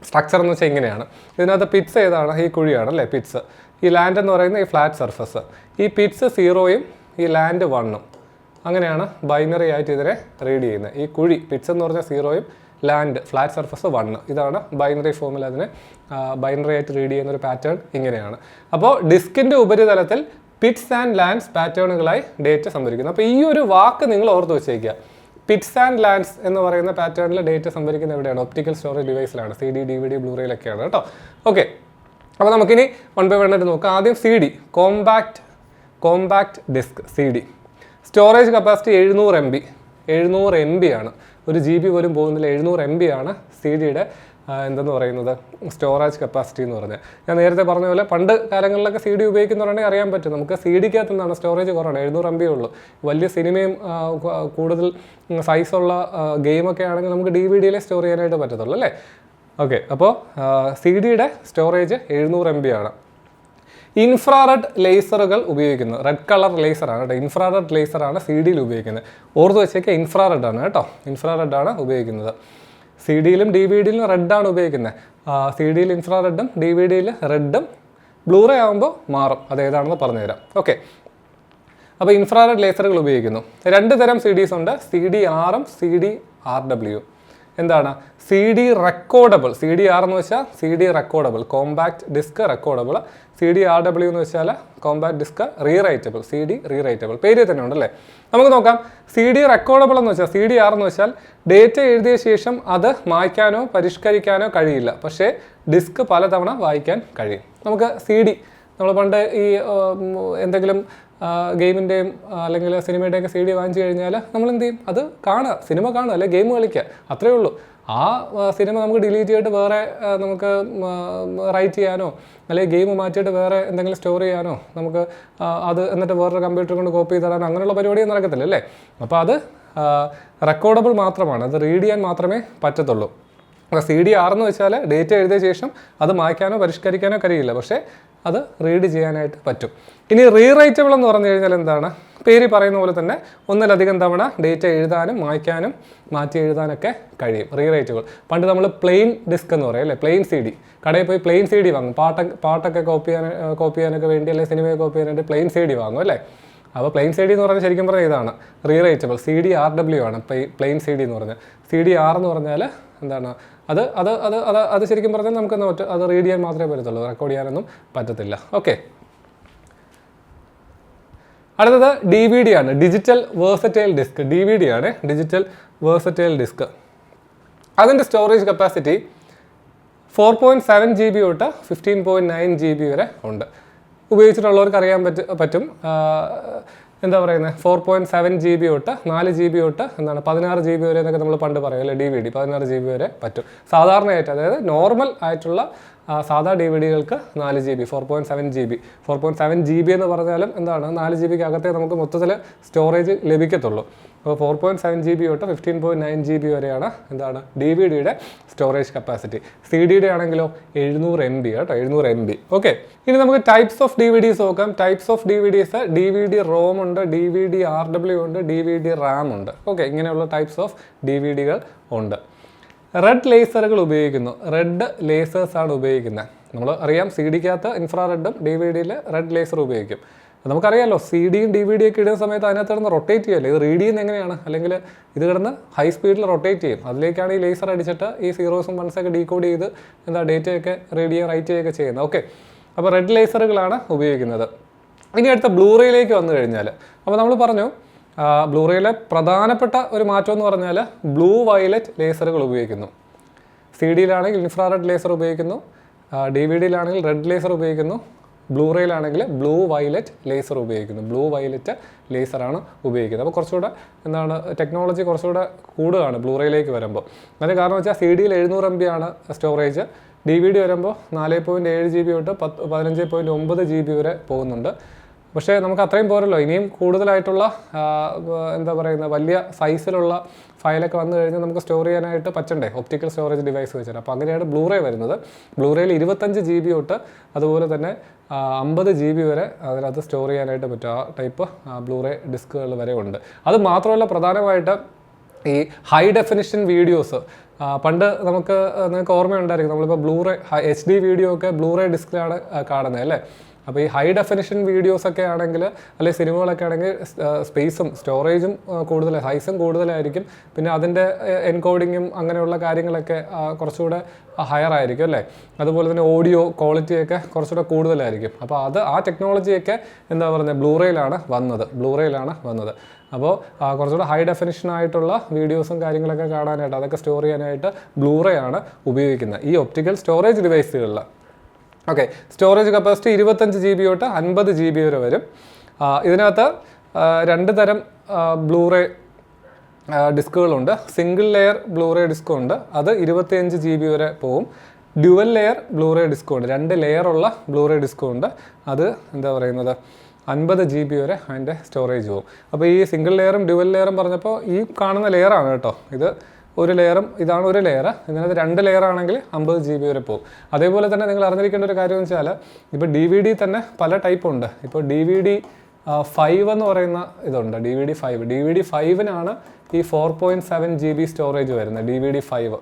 സ്ട്രക്ചർ എന്ന് വെച്ചാൽ ഇങ്ങനെയാണ്. ഇതിനകത്ത് പിറ്റ്സ് ഏതാണ്? ഈ കുഴിയാണ് അല്ലേ പിറ്റ്സ്. ഈ ലാൻഡ് എന്ന് പറയുന്നത് ഈ ഫ്ലാറ്റ് സർഫസ്. ഈ പിറ്റ്സ് 0-ഉം ഈ ലാൻഡ് 1-ഉം. അങ്ങനെയാണ് ബൈനറി ആയിട്ട് ഇതിനെ റീഡ് ചെയ്യുന്നത്. ഈ കുഴി പിറ്റ്സ് എന്ന് പറഞ്ഞാൽ 0-ഉം ലാൻഡ് ഫ്ലാറ്റ് സർഫസ് 1. ഇതാണ് ബൈനറി ഫോമിൽ അതിനെ ബൈനറി ആയിട്ട് റീഡ് ചെയ്യുന്ന ഒരു പാറ്റേൺ ഇങ്ങനെയാണ്. അപ്പോൾ ഡിസ്കിൻ്റെ ഉപരിതലത്തിൽ പിറ്റ്സ് ആൻഡ് ലാൻഡ്സ് പാറ്റേണുകളായി ഡേറ്റ സംഭരിക്കുന്നു. അപ്പോൾ ഈ ഒരു വാക്ക് നിങ്ങൾ ഓർത്ത് വെച്ചേക്കുക. പിറ്റ്സ് ആൻഡ് ലാൻഡ്സ് എന്ന് പറയുന്ന പാറ്റേണിൽ ഡേറ്റ സംഭരിക്കുന്ന എവിടെയാണ്? ഒപ്റ്റിക്കൽ സ്റ്റോറേജ് ഡിവൈസിലാണ്. CD, DVD, ബ്ലൂറേയിലൊക്കെയാണ് കേട്ടോ. ഓക്കെ, അപ്പോൾ നമുക്കിനി 1 by 1 ആയിട്ട് നോക്കാം. ആദ്യം CD, compact disk. CD storage capacity 700 MB ആണ്. 1 GB പോലും പോകുന്നില്ല. 700 MB ആണ് CD-യുടെ എന്തെന്ന് പറയുന്നത് സ്റ്റോറേജ് കപ്പാസിറ്റി എന്ന് പറഞ്ഞാൽ. ഞാൻ നേരത്തെ പറഞ്ഞ പോലെ പണ്ട് കാലങ്ങളിലൊക്കെ CD ഉപയോഗിക്കുന്നവരാണെങ്കിൽ അറിയാൻ പറ്റും. നമുക്ക് CD-ക്കകത്ത് നിന്നാണ് സ്റ്റോറേജ് കുറവാണ്, 700 MB ഉള്ളൂ. വലിയ സിനിമയും കൂടുതൽ സൈസുള്ള ഗെയിമൊക്കെ ആണെങ്കിൽ നമുക്ക് DVD-യിലെ സ്റ്റോർ ചെയ്യാനായിട്ട് പറ്റത്തുള്ളൂ അല്ലേ. ഓക്കെ, അപ്പോൾ CD-യുടെ സ്റ്റോറേജ് 700 MB ആണ്. ഇൻഫ്രാറെഡ് ലേസറുകൾ ഉപയോഗിക്കുന്നു. റെഡ് കളർ ലേസറാണ് കേട്ടോ. ഇൻഫ്രാറെഡ് ലേസറാണ് CD-യിൽ ഉപയോഗിക്കുന്നത്. ഓർത്ത് വെച്ചേക്കുക, ഇൻഫ്രാറെഡ് ആണ് കേട്ടോ. ഇൻഫ്രാറെഡാണ് ഉപയോഗിക്കുന്നത്. CD-യിലും DVD-യിലും റെഡാണ് ഉപയോഗിക്കുന്നത്. CD-യിൽ ഇൻഫ്രാറെഡും DVD-യിൽ റെഡും. ബ്ലൂറേ ആകുമ്പോൾ മാറും, അതേതാണെന്ന് പറഞ്ഞുതരാം. ഓക്കെ, അപ്പോൾ ഇൻഫ്രാറെഡ് ലേസറുകൾ ഉപയോഗിക്കുന്നു. 2 തരം CDs ഉണ്ട്, CDR-ഉം CDRW. എന്താണ്? CD recordable. CDR എന്ന് വെച്ചാൽ CD recordable, compact disk recordable. CDRW എന്ന് വെച്ചാൽ compact disk rewritable. CD rewritable പേര് തന്നെ ഉണ്ടല്ലേ. നമുക്ക് നോക്കാം. CD റെക്കോർഡബിൾ എന്ന് വെച്ചാൽ, CDR എന്ന് വെച്ചാൽ ഡേറ്റ എഴുതിയ ശേഷം അത് മായ്ക്കാനോ പരിഷ്കരിക്കാനോ കഴിയില്ല, പക്ഷേ ഡിസ്ക് പലതവണ വായിക്കാൻ കഴിയും. നമുക്ക് CD, നമ്മൾ പണ്ട് ഈ എന്തെങ്കിലും ഗെയിമിൻ്റെയും അല്ലെങ്കിൽ സിനിമയുടെയൊക്കെ CD വാങ്ങിച്ചു കഴിഞ്ഞാൽ നമ്മൾ എന്ത് ചെയ്യും? അത് കാണുക, സിനിമ കാണുക, അല്ലെങ്കിൽ ഗെയിം കളിക്കുക, അത്രയേ ഉള്ളൂ. ആ സിനിമ നമുക്ക് ഡിലീറ്റ് ചെയ്തിട്ട് വേറെ നമുക്ക് റൈറ്റ് ചെയ്യാനോ അല്ലെങ്കിൽ ഗെയിം മാറ്റിയിട്ട് വേറെ എന്തെങ്കിലും സ്റ്റോർ ചെയ്യാനോ നമുക്ക് അത് എന്നിട്ട് വേറൊരു കമ്പ്യൂട്ടർ കൊണ്ട് കോപ്പി ചെയ്ത് തരാനോ അങ്ങനെയുള്ള പരിപാടിയൊന്നും നടക്കത്തില്ല അല്ലേ. അപ്പോൾ അത് റെക്കോർഡബിൾ മാത്രമാണ്, അത് റീഡ് ചെയ്യാൻ മാത്രമേ പറ്റത്തുള്ളൂ. CDR എന്ന് വെച്ചാൽ ഡേറ്റ എഴുതിയ ശേഷം അത് മായ്ക്കാനോ പരിഷ്കരിക്കാനോ കഴിയില്ല, പക്ഷേ അത് റീഡ് ചെയ്യാനായിട്ട് പറ്റും. ഇനി റീറൈറ്റബിൾ എന്ന് പറഞ്ഞു കഴിഞ്ഞാൽ എന്താണ്? പേര് പറയുന്ന പോലെ തന്നെ ഒന്നിലധികം തവണ ഡേറ്റ എഴുതാനും മായ്ക്കാനും മാറ്റി എഴുതാനൊക്കെ കഴിയും. റീറൈറ്റബിൾ. പണ്ട് നമ്മൾ പ്ലെയിൻ ഡിസ്ക് എന്ന് പറയും അല്ലേ, പ്ലെയിൻ CD. കടയിൽ പോയി പ്ലെയിൻ CD വാങ്ങും, പാട്ടൊക്കെ കോപ്പി ചെയ്യാനൊക്കെ വേണ്ടി, അല്ലെങ്കിൽ സിനിമയെ കോപ്പി ചെയ്യാനായിട്ട് പ്ലെയിൻ CD വാങ്ങും അല്ലേ. അപ്പോൾ പ്ലെയിൻ CD എന്ന് പറഞ്ഞാൽ ശരിക്കും പറഞ്ഞാൽ ഇതാണ് റീറൈറ്റബിൾ. CDRW ആണ് പ്ലെയിൻ CD എന്ന് പറഞ്ഞാൽ. CDR എന്ന് പറഞ്ഞാൽ എന്താണ്? അത് ശരിക്കും പറഞ്ഞാൽ നമുക്ക് അത് റീഡ് ചെയ്യാൻ മാത്രമേ പറ്റത്തുള്ളൂ, റെക്കോർഡ് ചെയ്യാനൊന്നും പറ്റത്തില്ല. ഓക്കെ, അടുത്തത് DVD ആണ്, ഡിജിറ്റൽ വേഴ്സറ്റൈൽ ഡിസ്ക്. DVD ആണ് ഡിജിറ്റൽ വേഴ്സറ്റൈൽ ഡിസ്ക്. അതിൻ്റെ സ്റ്റോറേജ് കപ്പാസിറ്റി 4.7 GB തൊട്ട് 15.9 GB വരെ ഉണ്ട്. ഉപയോഗിച്ചിട്ടുള്ളവർക്ക് അറിയാൻ പറ്റും എന്താ പറയുന്നത്, 4.7 GB തൊട്ട് 4 GB തൊട്ട് 16 GB വരെ എന്നൊക്കെ നമ്മൾ പണ്ട് പറയും അല്ലേ. DVD 16 GB വരെ പറ്റും സാധാരണയായിട്ട്, അതായത് നോർമൽ ആയിട്ടുള്ള സാധാ DVDകൾക്ക് 4 GB, 4.7 GB. 4.7 GB എന്ന് പറഞ്ഞാലും എന്താണ്, 4 GBക്ക് അകത്തേ നമുക്ക് മൊത്തത്തിൽ സ്റ്റോറേജ് ലഭിക്കത്തുള്ളൂ. അപ്പോൾ 4.7 GB തൊട്ട് 15.9 GB വരെയാണ് എന്താണ് DVDയുടെ സ്റ്റോറേജ് കപ്പാസിറ്റി. CD-യുടെ ആണെങ്കിലോ 700 MB കേട്ടോ, 700 MB. ഓക്കെ, ഇനി നമുക്ക് ടൈപ്സ് ഓഫ് DVDs നോക്കാം. Types of DVDs, DVD ROM ഉണ്ട്, DVD RW ഉണ്ട്, DVD RAM ഉണ്ട്. ഓക്കെ, ഇങ്ങനെയുള്ള ടൈപ്സ് ഓഫ് DVDകൾ ഉണ്ട്. റെഡ് ലേസറുകൾ ഉപയോഗിക്കുന്നു. റെഡ് ലേസേഴ്സാണ് ഉപയോഗിക്കുന്നത്. നമ്മൾ അറിയാം CD-ക്കകത്ത് ഇൻഫ്രാറെഡും DVD-യിൽ റെഡ് ലേസർ ഉപയോഗിക്കും. നമുക്കറിയാമല്ലോ, CD-യും DVD-യും ഒക്കെ ഇടുന്ന സമയത്ത് അതിനകത്ത് കിടന്ന് റൊട്ടേറ്റ് ചെയ്യുമല്ലോ. ഇത് റീഡ് ചെയ്യുന്നത് എങ്ങനെയാണ്? അല്ലെങ്കിൽ ഇത് കിടന്ന് ഹൈ സ്പീഡിൽ റൊട്ടേറ്റ് ചെയ്യും. അതിലേക്കാണ് ഈ ലേസർ അടിച്ചിട്ട് ഈ 0s and 1s ഒക്കെ ഡീകോഡ് ചെയ്ത് ഡേറ്റയൊക്കെ റീഡ് ചെയ്യുക റൈറ്റ് ചെയ്യുകയൊക്കെ ചെയ്യുന്നത്. ഓക്കെ, അപ്പോൾ റെഡ് ലേസറുകളാണ് ഉപയോഗിക്കുന്നത്. ഇനി അടുത്ത ബ്ലൂറേയിലേക്ക് വന്നു കഴിഞ്ഞാൽ, അപ്പോൾ നമ്മൾ പറഞ്ഞു ബ്ലൂറേയിലെ പ്രധാനപ്പെട്ട ഒരു മാറ്റം എന്ന് പറഞ്ഞാൽ ബ്ലൂ വയലറ്റ് ലേസറുകൾ ഉപയോഗിക്കുന്നു. CD-യിലാണെങ്കിൽ ഇൻഫ്രാറെഡ് ലേസർ ഉപയോഗിക്കുന്നു, DVD-യിലാണെങ്കിൽ റെഡ് ലേസർ ഉപയോഗിക്കുന്നു, ബ്ലൂറേയിലാണെങ്കിൽ ബ്ലൂ വയലറ്റ് ലേസർ ഉപയോഗിക്കുന്നു. ബ്ലൂ വയലറ്റ് ലേസറാണ് ഉപയോഗിക്കുന്നത്. അപ്പോൾ കുറച്ചുകൂടെ ടെക്നോളജി കുറച്ചുകൂടെ കൂടുകയാണ് ബ്ലൂറേയിലേക്ക് വരുമ്പോൾ. അതിന് കാരണം വെച്ചാൽ CD-യിൽ 700 MB ആണ് സ്റ്റോറേജ്, DVD വരുമ്പോൾ 4.7 GB തൊട്ട് 15.9 GB വരെ പോകുന്നുണ്ട്. പക്ഷേ നമുക്ക് അത്രയും പോരല്ലോ, ഇനിയും കൂടുതലായിട്ടുള്ള എന്താ പറയുന്നത് വലിയ സൈസിലുള്ള ഫയലൊക്കെ വന്നു കഴിഞ്ഞാൽ നമുക്ക് സ്റ്റോർ ചെയ്യാനായിട്ട് പറ്റണ്ടേ, ഒപ്റ്റിക്കൽ സ്റ്റോറേജ് ഡിവൈസ് വെച്ചിട്ട്. അപ്പോൾ അങ്ങനെയാണ് ബ്ലൂറേ വരുന്നത്. ബ്ലൂറേയിൽ 25 GB തൊട്ട് അതുപോലെ തന്നെ 50 GB വരെ അതിനകത്ത് സ്റ്റോർ ചെയ്യാനായിട്ട് പറ്റും. ആ ടൈപ്പ് ബ്ലൂറേ ഡിസ്കുകൾ വരെ ഉണ്ട്. അത് മാത്രമല്ല, പ്രധാനമായിട്ട് ഈ ഹൈ ഡെഫിനിഷൻ വീഡിയോസ് പണ്ട് നിങ്ങൾക്ക് ഓർമ്മയുണ്ടായിരിക്കും, നമ്മളിപ്പോൾ ബ്ലൂറേ HD വീഡിയോ ഒക്കെ ബ്ലൂറേ ഡിസ്കിലാണ് കാണുന്നത് അല്ലേ. അപ്പോൾ ഈ ഹൈ ഡെഫിനിഷൻ വീഡിയോസൊക്കെ ആണെങ്കിൽ, അല്ലെങ്കിൽ സിനിമകളൊക്കെ ആണെങ്കിൽ സ്പേസും സ്റ്റോറേജും സൈസും കൂടുതലായിരിക്കും. പിന്നെ അതിൻ്റെ എൻകോഡിങ്ങും അങ്ങനെയുള്ള കാര്യങ്ങളൊക്കെ കുറച്ചുകൂടെ ഹയർ ആയിരിക്കും അല്ലേ. അതുപോലെ തന്നെ ഓഡിയോ ക്വാളിറ്റിയൊക്കെ കുറച്ചുകൂടെ കൂടുതലായിരിക്കും. അപ്പോൾ ആ ടെക്നോളജിയൊക്കെ എന്താ പറയുന്നത് ബ്ലൂറേയിലാണ് വന്നത്. അപ്പോൾ കുറച്ചുകൂടെ ഹൈ ഡെഫിനിഷൻ ആയിട്ടുള്ള വീഡിയോസും കാര്യങ്ങളൊക്കെ കാണാനായിട്ട്, അതൊക്കെ സ്റ്റോർ ചെയ്യാനായിട്ട് ബ്ലൂറേ ആണ് ഉപയോഗിക്കുന്നത് ഈ ഒപ്റ്റിക്കൽ സ്റ്റോറേജ് ഡിവൈസുകളിൽ. ഓക്കെ, സ്റ്റോറേജ് കപ്പാസിറ്റി 25 GB തൊട്ട് 50 GB വരെ വരും. ഇതിനകത്ത് 2 തരം ബ്ലൂറേ ഡിസ്കുകളുണ്ട്. സിംഗിൾ ലെയർ ബ്ലൂറേ ഡിസ്കുണ്ട്, അത് 25 GB വരെ പോവും. ഡ്യുവൽ ലെയർ ബ്ലൂറേ ഡിസ്കുണ്ട്, 2 ലെയറുള്ള ബ്ലൂറേ ഡിസ്കുണ്ട്, അത് എന്താ പറയുന്നത് 50 GB വരെ അതിൻ്റെ സ്റ്റോറേജ് പോകും. അപ്പോൾ ഈ സിംഗിൾ ലെയറും ഡ്യുവൽ ലെയറും പറഞ്ഞപ്പോൾ ഈ കാണുന്ന ലെയറാണ് കേട്ടോ, ഇത് ഒരു ലെയറും ഇതാണ് ഒരു ലെയർ. ഇതിനകത്ത് 2 ലെയർ ആണെങ്കിൽ 50 GB വരെ പോകും. അതേപോലെ തന്നെ നിങ്ങൾ അറിഞ്ഞിരിക്കേണ്ട ഒരു കാര്യം എന്ന് വെച്ചാൽ, ഇപ്പോൾ DVD തന്നെ പല ടൈപ്പ് ഉണ്ട്. ഇപ്പോൾ DVD 5 എന്ന് പറയുന്ന ഇതുണ്ട്, DVD 5-നാണ് ഈ 4.7 GB സ്റ്റോറേജ് വരുന്നത്. DVD 5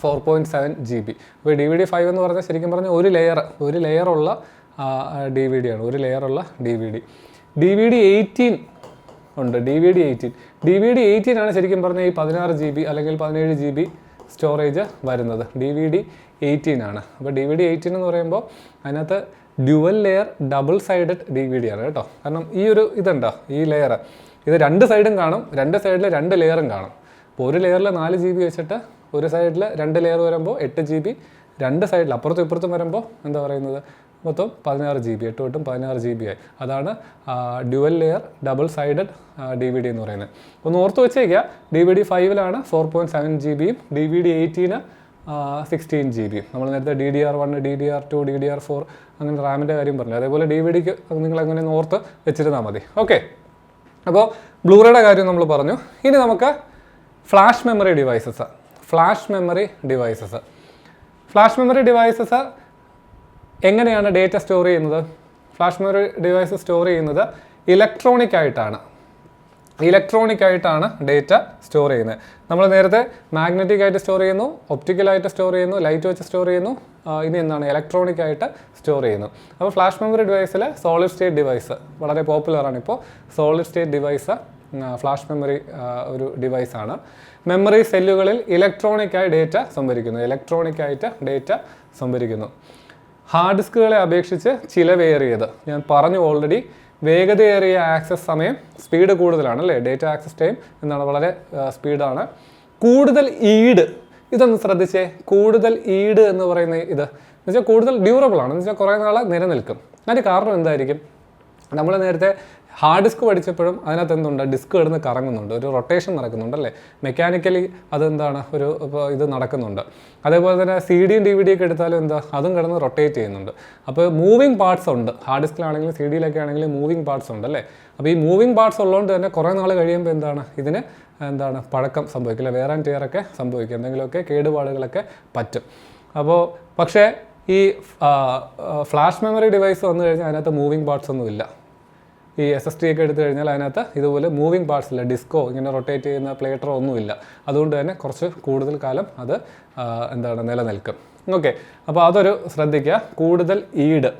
4.7 GB. അപ്പോൾ DVD 5 എന്ന് പറഞ്ഞാൽ ശരിക്കും പറഞ്ഞാൽ ഒരു ലെയറുള്ള DVD ആണ്, ഒരു ലെയറുള്ള DVD. DVD 18 ഉണ്ട്, DVD 18 ആണ് ശരിക്കും പറഞ്ഞാൽ ഈ 16 GB അല്ലെങ്കിൽ 17 GB സ്റ്റോറേജ് വരുന്നത്. DVD 18 ആണ്. അപ്പോൾ DVD 18 എന്ന് പറയുമ്പോൾ അതിനകത്ത് dual layer double sided DVD ആണ് കേട്ടോ. കാരണം ഈ ഒരു ഇതുണ്ടോ, ഈ ലെയർ ഇത് 2 സൈഡും കാണും, 2 സൈഡിൽ 2 ലെയറും കാണും. അപ്പോൾ ഒരു ലെയറിൽ 4 GB വെച്ചിട്ട് ഒരു സൈഡിൽ 2 ലെയർ വരുമ്പോൾ 8 GB, 2 സൈഡിൽ അപ്പുറത്തും ഇപ്പുറത്തും വരുമ്പോൾ എന്താ പറയുന്നത് മൊത്തം 16 GB, 8 തൊട്ടും 16 GB ആയി. അതാണ് dual layer double sided DVD എന്ന് പറയുന്നത്. ഒന്ന് ഓർത്ത് വെച്ചേക്കുക, DVD 5-ലാണ് 4.7 GB-യും DVD 18-ന് 16 GB-യും. നമ്മൾ നേരത്തെ DDR1, DDR2, DDR4 അങ്ങനെ റാമിൻ്റെ കാര്യം പറഞ്ഞു. അതേപോലെ DVD-ക്ക് നിങ്ങൾ അങ്ങനെ ഓർത്ത് വെച്ചിരുന്നാൽ മതി. ഓക്കെ, അപ്പോൾ ബ്ലൂറേയുടെ കാര്യം നമ്മൾ പറഞ്ഞു. ഇനി നമുക്ക് flash memory devices. Flash memory devices എങ്ങനെയാണ് ഡേറ്റ സ്റ്റോർ ചെയ്യുന്നത്? ഫ്ലാഷ് മെമ്മറി ഡിവൈസ് സ്റ്റോർ ചെയ്യുന്നത് ഇലക്ട്രോണിക് ആയിട്ടാണ് ഡേറ്റ സ്റ്റോർ ചെയ്യുന്നത്. നമ്മൾ നേരത്തെ മാഗ്നറ്റിക് ആയിട്ട് സ്റ്റോർ ചെയ്യുന്നു, ഒപ്റ്റിക്കലായിട്ട് സ്റ്റോർ ചെയ്യുന്നു, ലൈറ്റ് വെച്ച് സ്റ്റോർ ചെയ്യുന്നു, ഇനി എന്താണ് ഇലക്ട്രോണിക് ആയിട്ട് സ്റ്റോർ ചെയ്യുന്നു. അപ്പോൾ ഫ്ലാഷ് മെമ്മറി ഡിവൈസിൽ സോളിഡ് സ്റ്റേറ്റ് ഡിവൈസ് വളരെ പോപ്പുലറാണ്. ഇപ്പോൾ solid state device flash memory ഒരു ഡിവൈസാണ്. മെമ്മറി സെല്ലുകളിൽ ഇലക്ട്രോണിക്കായി ഡേറ്റ സംഭരിക്കുന്നു. ഹാർഡ് ഡിസ്കുകളെ അപേക്ഷിച്ച് ചിലവേറിയത്, ഞാൻ പറഞ്ഞു ഓൾറെഡി, വേഗതയേറിയ ആക്സസ് സമയം, സ്പീഡ് കൂടുതലാണ് അല്ലേ, ഡേറ്റ ആക്സസ് ടൈം എന്താണ് വളരെ സ്പീഡാണ്. കൂടുതൽ ഈട്, ഇതൊന്ന് ശ്രദ്ധിച്ചേ, കൂടുതൽ ഈട് എന്ന് പറയുന്ന ഇത് എന്ന് വെച്ചാൽ കൂടുതൽ ഡ്യൂറബിൾ ആണ്, എന്ന് വെച്ചാൽ കുറേ നാൾ നിലനിൽക്കും. അതിന് കാരണം എന്തായിരിക്കും? നമ്മൾ നേരത്തെ ഹാർഡ് ഡിസ്ക് പഠിച്ചപ്പോഴും അതിനകത്ത് എന്തുണ്ട്, ഡിസ്ക് കിടന്ന് കറങ്ങുന്നുണ്ട്, ഒരു റൊട്ടേഷൻ നടക്കുന്നുണ്ട് അല്ലേ, മെക്കാനിക്കലി അതെന്താണ് ഒരു ഇത് നടക്കുന്നുണ്ട്. അതേപോലെ തന്നെ CD-യും DVD ഒക്കെ എടുത്താലും എന്താ, അതും കിടന്ന് റൊട്ടേറ്റ് ചെയ്യുന്നുണ്ട്. അപ്പോൾ മൂവിങ് പാർട്സ് ഉണ്ട്, ഹാർഡ് ഡിസ്കിലാണെങ്കിലും CD-യിലൊക്കെ ആണെങ്കിലും മൂവിങ് പാർട്സ് ഉണ്ട് അല്ലേ. അപ്പോൾ ഈ മൂവിങ് പാർട്സ് ഉള്ളതുകൊണ്ട് തന്നെ കുറേ നാൾ കഴിയുമ്പോൾ എന്താണ് ഇതിന് പഴക്കം സംഭവിക്കില്ല, വെയർ ആൻഡ് ടിയർ ഒക്കെ സംഭവിക്കും, എന്തെങ്കിലുമൊക്കെ കേടുപാടുകളൊക്കെ പറ്റും. അപ്പോൾ പക്ഷേ ഈ ഫ്ലാഷ് മെമ്മറി ഡിവൈസ് വന്നു കഴിഞ്ഞാൽ അതിനകത്ത് മൂവിങ് പാർട്സ് ഒന്നുമില്ല. ഈ SSD ഒക്കെ എടുത്തു കഴിഞ്ഞാൽ അതിനകത്ത് ഇതുപോലെ മൂവിങ് പാർട്സ് ഇല്ല, ഡിസ്കോ ഇങ്ങനെ റൊട്ടേറ്റ് ചെയ്യുന്ന പ്ലേറ്ററോ ഒന്നുമില്ല. അതുകൊണ്ട് തന്നെ കുറച്ച് കൂടുതൽ കാലം അത് നിലനിൽക്കും. ഓക്കെ, അപ്പോൾ അതൊരു ശ്രദ്ധിക്കുക. കൂടുതൽ ഈട്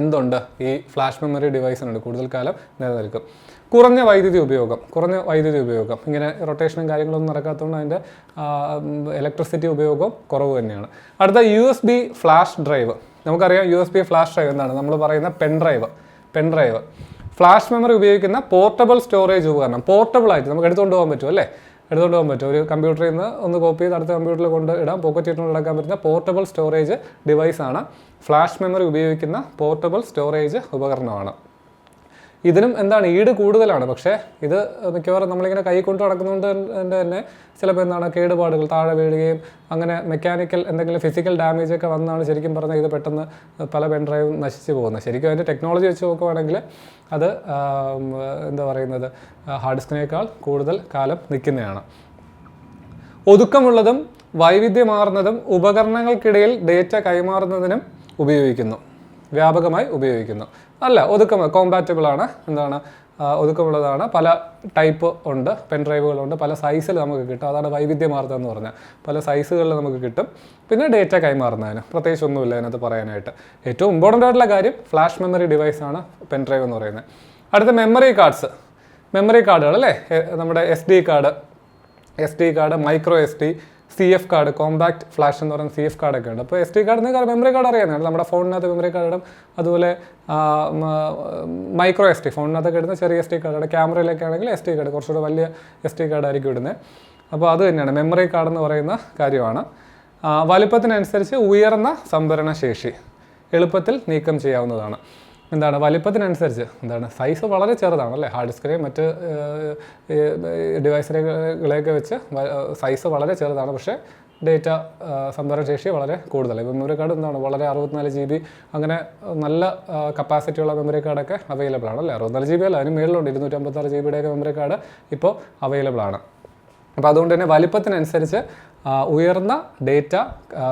എന്തുണ്ട്, ഈ ഫ്ലാഷ് മെമ്മറി ഡിവൈസിനുണ്ട്, കൂടുതൽ കാലം നിലനിൽക്കും. കുറഞ്ഞ വൈദ്യുതി ഉപയോഗം, ഇങ്ങനെ റൊട്ടേഷനും കാര്യങ്ങളൊന്നും നടക്കാത്തതുകൊണ്ട് അതിൻ്റെ ഇലക്ട്രിസിറ്റി ഉപയോഗം കുറവ് തന്നെയാണ്. അടുത്ത USB ഫ്ലാഷ് ഡ്രൈവ്. നമുക്കറിയാം USB ഫ്ലാഷ് ഡ്രൈവ് എന്താണ്, നമ്മൾ പറയുന്ന പെൻ ഡ്രൈവ്. ഫ്ലാഷ് മെമ്മറി ഉപയോഗിക്കുന്ന പോർട്ടബിൾ സ്റ്റോറേജ് ഉപകരണം. പോർട്ടബിളായിട്ട് നമുക്ക് എടുത്തുകൊണ്ട് പോകാൻ പറ്റും അല്ലേ, ഒരു കമ്പ്യൂട്ടറിൽ നിന്ന് ഒന്ന് കോപ്പി ചെയ്ത് അടുത്ത കമ്പ്യൂട്ടറിൽ കൊണ്ട് ഇടാം, പോക്കറ്റ് ഇട്ടുകൊണ്ട് നടക്കാൻ പറ്റുന്ന പോർട്ടബിൾ സ്റ്റോറേജ് ഡിവൈസാണ്. ഫ്ലാഷ് മെമ്മറി ഉപയോഗിക്കുന്ന പോർട്ടബിൾ സ്റ്റോറേജ് ഉപകരണമാണ്. ഇതിനും ഈട് കൂടുതലാണ്. പക്ഷേ ഇത് മിക്കവാറും നമ്മളിങ്ങനെ കൈ കൊണ്ട് നടക്കുന്നതുകൊണ്ട് തന്നെ ചിലപ്പോൾ കേടുപാടുകൾ, താഴെ വീഴുകയും അങ്ങനെ മെക്കാനിക്കൽ എന്തെങ്കിലും ഫിസിക്കൽ ഡാമേജ് ഒക്കെ വന്നാണ് ശരിക്കും പറഞ്ഞാൽ ഇത് പെട്ടെന്ന് പല പെൻഡ്രൈവും നശിച്ചു പോകുന്നത്. ശരിക്കും അതിൻ്റെ ടെക്നോളജി വെച്ച് നോക്കുവാണെങ്കിൽ അത് ഹാർഡ് ഡിസ്കിനേക്കാൾ കൂടുതൽ കാലം നിൽക്കുന്നതാണ്. ഒതുക്കമുള്ളതും വൈവിധ്യമാർന്നതും ഉപകരണങ്ങൾക്കിടയിൽ ഡേറ്റ കൈമാറുന്നതിനും വ്യാപകമായി ഉപയോഗിക്കുന്നു. കോമ്പാറ്റബിൾ ആണ്, ഒതുക്കമുള്ളതാണ്. പല ടൈപ്പ് ഉണ്ട്, പെൻ ഡ്രൈവുകളുണ്ട്, പല സൈസിൽ നമുക്ക് കിട്ടും. അതാണ് വൈവിധ്യമാർദ്ദം എന്ന് പറഞ്ഞാൽ, പല സൈസുകളിൽ നമുക്ക് കിട്ടും. പിന്നെ ഡേറ്റ കൈമാറുന്നതിന് പ്രത്യേകിച്ച് ഒന്നുമില്ല അതിനകത്ത് പറയാനായിട്ട്. ഏറ്റവും ഇമ്പോർട്ടൻ്റ് ആയിട്ടുള്ള കാര്യം ഫ്ലാഷ് മെമ്മറി ഡിവൈസാണ് പെൻ ഡ്രൈവ് എന്ന് പറയുന്നത്. അടുത്ത മെമ്മറി കാർഡുകൾ അല്ലേ, നമ്മുടെ SD card, micro SD, CF card, compact flash എന്ന് പറയുന്ന CF കാർഡൊക്കെ ഉണ്ട്. അപ്പോൾ SD കാർഡ് മെമ്മറി കാർഡ് അറിയാവുന്നതാണ്, നമ്മുടെ ഫോണിനകത്ത് മെമ്മറി കാർഡ് ഇടും. അതുപോലെ മൈക്രോ SD ഫോണിനകത്തൊക്കെ ഇടുന്ന ചെറിയ SD കാർഡ്, ക്യാമറയിലൊക്കെ ആണെങ്കിൽ SD കാർഡ്, കുറച്ചുകൂടെ വലിയ SD കാർഡായിരിക്കും ഇടുന്നത്. അപ്പോൾ അത് തന്നെയാണ് മെമ്മറി കാർഡ് എന്ന് പറയുന്ന കാര്യമാണ്. വലുപ്പത്തിനനുസരിച്ച് ഉയർന്ന സംഭരണ ശേഷി, എളുപ്പത്തിൽ നീക്കം ചെയ്യാവുന്നതാണ്. വലിപ്പത്തിനനുസരിച്ച് സൈസ് വളരെ ചെറുതാണല്ലേ, ഹാർഡ് ഡിസ്കിനെയും മറ്റ് ഡിവൈസുകളെയൊക്കെ വെച്ച് സൈസ് വളരെ ചെറുതാണ്. പക്ഷേ ഡേറ്റ സംഭരണ ശേഷി വളരെ കൂടുതലാണ്. മെമ്മറി കാർഡ് വളരെ 64 GB അങ്ങനെ നല്ല കപ്പാസിറ്റിയുള്ള മെമ്മറി കാർഡൊക്കെ അവൈലബിൾ ആണ് അല്ലേ. 64 GB അല്ല, അതിന് മേളിലുണ്ട് 256 GB മെമ്മറി കാർഡ് ഇപ്പോൾ അവൈലബിൾ ആണ്. അപ്പോൾ അതുകൊണ്ട് തന്നെ വലിപ്പത്തിനനുസരിച്ച് ഉയർന്ന ഡേറ്റ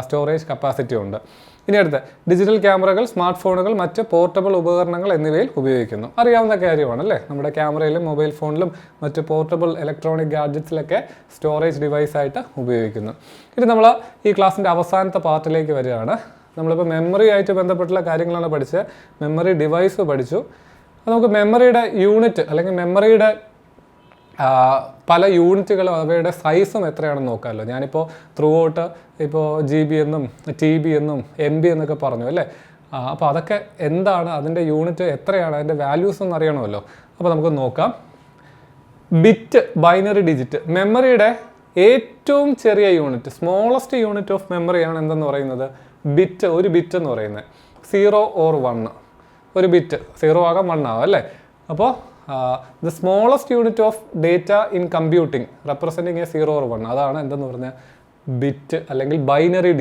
സ്റ്റോറേജ് കപ്പാസിറ്റി ഉണ്ട്. ഇനി അടുത്ത ഡിജിറ്റൽ ക്യാമറകൾ, സ്മാർട്ട് ഫോണുകൾ, മറ്റ് പോർട്ടബിൾ ഉപകരണങ്ങൾ എന്നിവയിൽ ഉപയോഗിക്കുന്നു. അറിയാവുന്ന കാര്യമാണ് അല്ലേ, നമ്മുടെ ക്യാമറയിലും മൊബൈൽ ഫോണിലും മറ്റ് പോർട്ടബിൾ ഇലക്ട്രോണിക് ഗാഡ്ജറ്റ്സിലൊക്കെ സ്റ്റോറേജ് ഡിവൈസായിട്ട് ഉപയോഗിക്കുന്നു. ഇനി നമ്മൾ ഈ ക്ലാസ്സിൻ്റെ അവസാനത്തെ പാർട്ടിലേക്ക് വരികയാണ്. നമ്മളിപ്പോൾ മെമ്മറി ആയിട്ട് ബന്ധപ്പെട്ടുള്ള കാര്യങ്ങളാണ് പഠിച്ചത്. മെമ്മറി ഡിവൈസ് പഠിച്ചു. നമുക്ക് മെമ്മറിയുടെ യൂണിറ്റ് അല്ലെങ്കിൽ മെമ്മറിയുടെ പല യൂണിറ്റുകളും അവയുടെ സൈസും എത്രയാണെന്ന് നോക്കാമല്ലോ. ഞാനിപ്പോൾ ത്രൂ ഔട്ട് ഇപ്പോൾ GB എന്നും TB എന്നും MB എന്നൊക്കെ പറഞ്ഞു അല്ലേ. അപ്പോൾ അതൊക്കെ എന്താണ്, അതിൻ്റെ യൂണിറ്റ് എത്രയാണ്, അതിൻ്റെ വാല്യൂസ് എന്ന് അറിയണമല്ലോ. അപ്പോൾ നമുക്ക് നോക്കാം. ബിറ്റ്, ബൈനറി ഡിജിറ്റ്, മെമ്മറിയുടെ ഏറ്റവും ചെറിയ യൂണിറ്റ്, സ്മോളസ്റ്റ് യൂണിറ്റ് ഓഫ് മെമ്മറിയാണ് എന്തെന്ന് പറയുന്നത്, ബിറ്റ്. ഒരു ബിറ്റ് എന്ന് പറയുന്നത് 0 or 1, ഒരു ബിറ്റ് 0 ആകാം 1 ആകാം അല്ലേ. അപ്പോൾ the smallest unit of data in computing representing a 0 or 1, അതാണ് എന്തെന്ന് പറഞ്ഞാൽ ബിറ്റ് അല്ലെങ്കിൽ ബൈനറി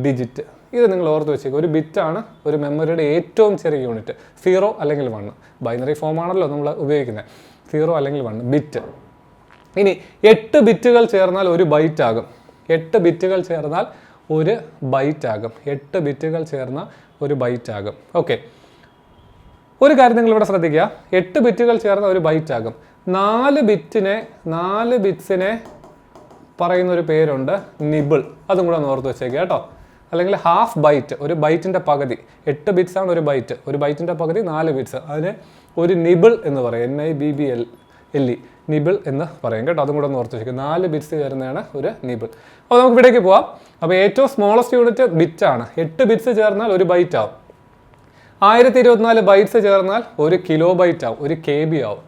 ഡിജിറ്റ്. ഇത് നിങ്ങൾ ഓർത്ത് വെച്ചേക്കുക. ഒരു ബിറ്റാണ് ഒരു മെമ്മറിയുടെ ഏറ്റവും ചെറിയ യൂണിറ്റ്. 0 അല്ലെങ്കിൽ 1. ബൈനറി ഫോമാണല്ലോ നമ്മൾ ഉപയോഗിക്കുന്നത്. 0 അല്ലെങ്കിൽ 1 ബിറ്റ്. ഇനി 8 ബിറ്റുകൾ ചേർന്നാൽ ഒരു ബൈറ്റ് ആകും. 8 ബിറ്റുകൾ ചേർന്നാൽ ഒരു ബൈറ്റ് ആകും. 8 ബിറ്റുകൾ ചേർന്ന ഒരു ബൈറ്റ് ആകും. ഓക്കെ, ഒരു കാര്യം നിങ്ങളിവിടെ ശ്രദ്ധിക്കുക. 8 ബിറ്റുകൾ ചേർന്ന ഒരു ബൈറ്റ് ആകും. 4 ബിറ്റ്സിനെ പറയുന്ന ഒരു പേരുണ്ട്, നിബിൾ. അതും കൂടെ ഒന്ന് ഓർത്ത് വെച്ചേക്കുക കേട്ടോ. അല്ലെങ്കിൽ ഹാഫ് ബൈറ്റ്, ഒരു ബൈറ്റിൻ്റെ പകുതി. 8 ബിറ്റ്സ് ആണ് ഒരു ബൈറ്റ്. ഒരു ബൈറ്റിൻ്റെ പകുതി 4 ബിറ്റ്സ്. അതിന് ഒരു നിബിൾ എന്ന് പറയും. NIBBLE, നിബിൾ എന്ന് പറയും കേട്ടോ. അതും കൂടെ ഒന്ന് ഓർത്ത് വെച്ചേക്കുക. 4 ബിറ്റ്സ് ചേർന്നതാണ് ഒരു നിബിൾ. അപ്പോൾ നമുക്ക് ഇവിടേക്ക് പോവാം. അപ്പോൾ ഏറ്റവും സ്മോളസ്റ്റ് യൂണിറ്റ് ബിറ്റാണ്. 8 ബിറ്റ്സ് ചേർന്നാൽ ഒരു ബൈറ്റ് ആവും. 1024 ബൈറ്റ്സ് ചേർന്നാൽ ഒരു കിലോ ബൈറ്റ് ആവും, ഒരു KB ആവും.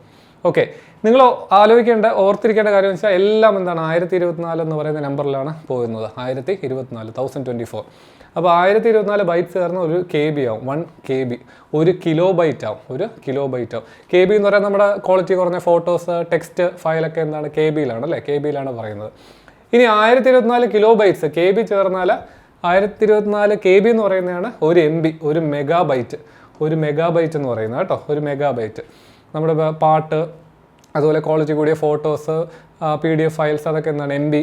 ഓക്കെ, നിങ്ങൾ ഓർത്തിരിക്കേണ്ട കാര്യം വെച്ചാൽ എല്ലാം എന്താണ് 1024 എന്ന് പറയുന്ന നമ്പറിലാണ് പോകുന്നത്. 1024. അപ്പോൾ 1024 ബൈറ്റ്സ് ചേർന്ന് ഒരു KB ആവും, 1 KB. ഒരു കിലോ ബൈറ്റ് ആവും, ഒരു കിലോ ബൈറ്റ് ആവും. KB എന്ന് പറയുന്നത് നമ്മുടെ ക്വാളിറ്റി കുറഞ്ഞ ഫോട്ടോസ്, ടെക്സ്റ്റ് ഫയലൊക്കെ എന്താണ് KB-യിലാണ് അല്ലേ, KB-യിലാണ് പറയുന്നത്. ഇനി 1024 കിലോ ബൈറ്റ്സ് KB ചേർന്നാൽ 1024 KB എന്ന് പറയുന്നതാണ് ഒരു MB, ഒരു മെഗാബൈറ്റ്. ഒരു മെഗാബൈറ്റ് എന്ന് പറയുന്നത് കേട്ടോ, ഒരു മെഗാബൈറ്റ്. നമ്മുടെ പാട്ട്, അതുപോലെ ക്വാളിറ്റി കൂടിയ ഫോട്ടോസ്, PDF ഫയൽസ്, അതൊക്കെ എന്താണ് MB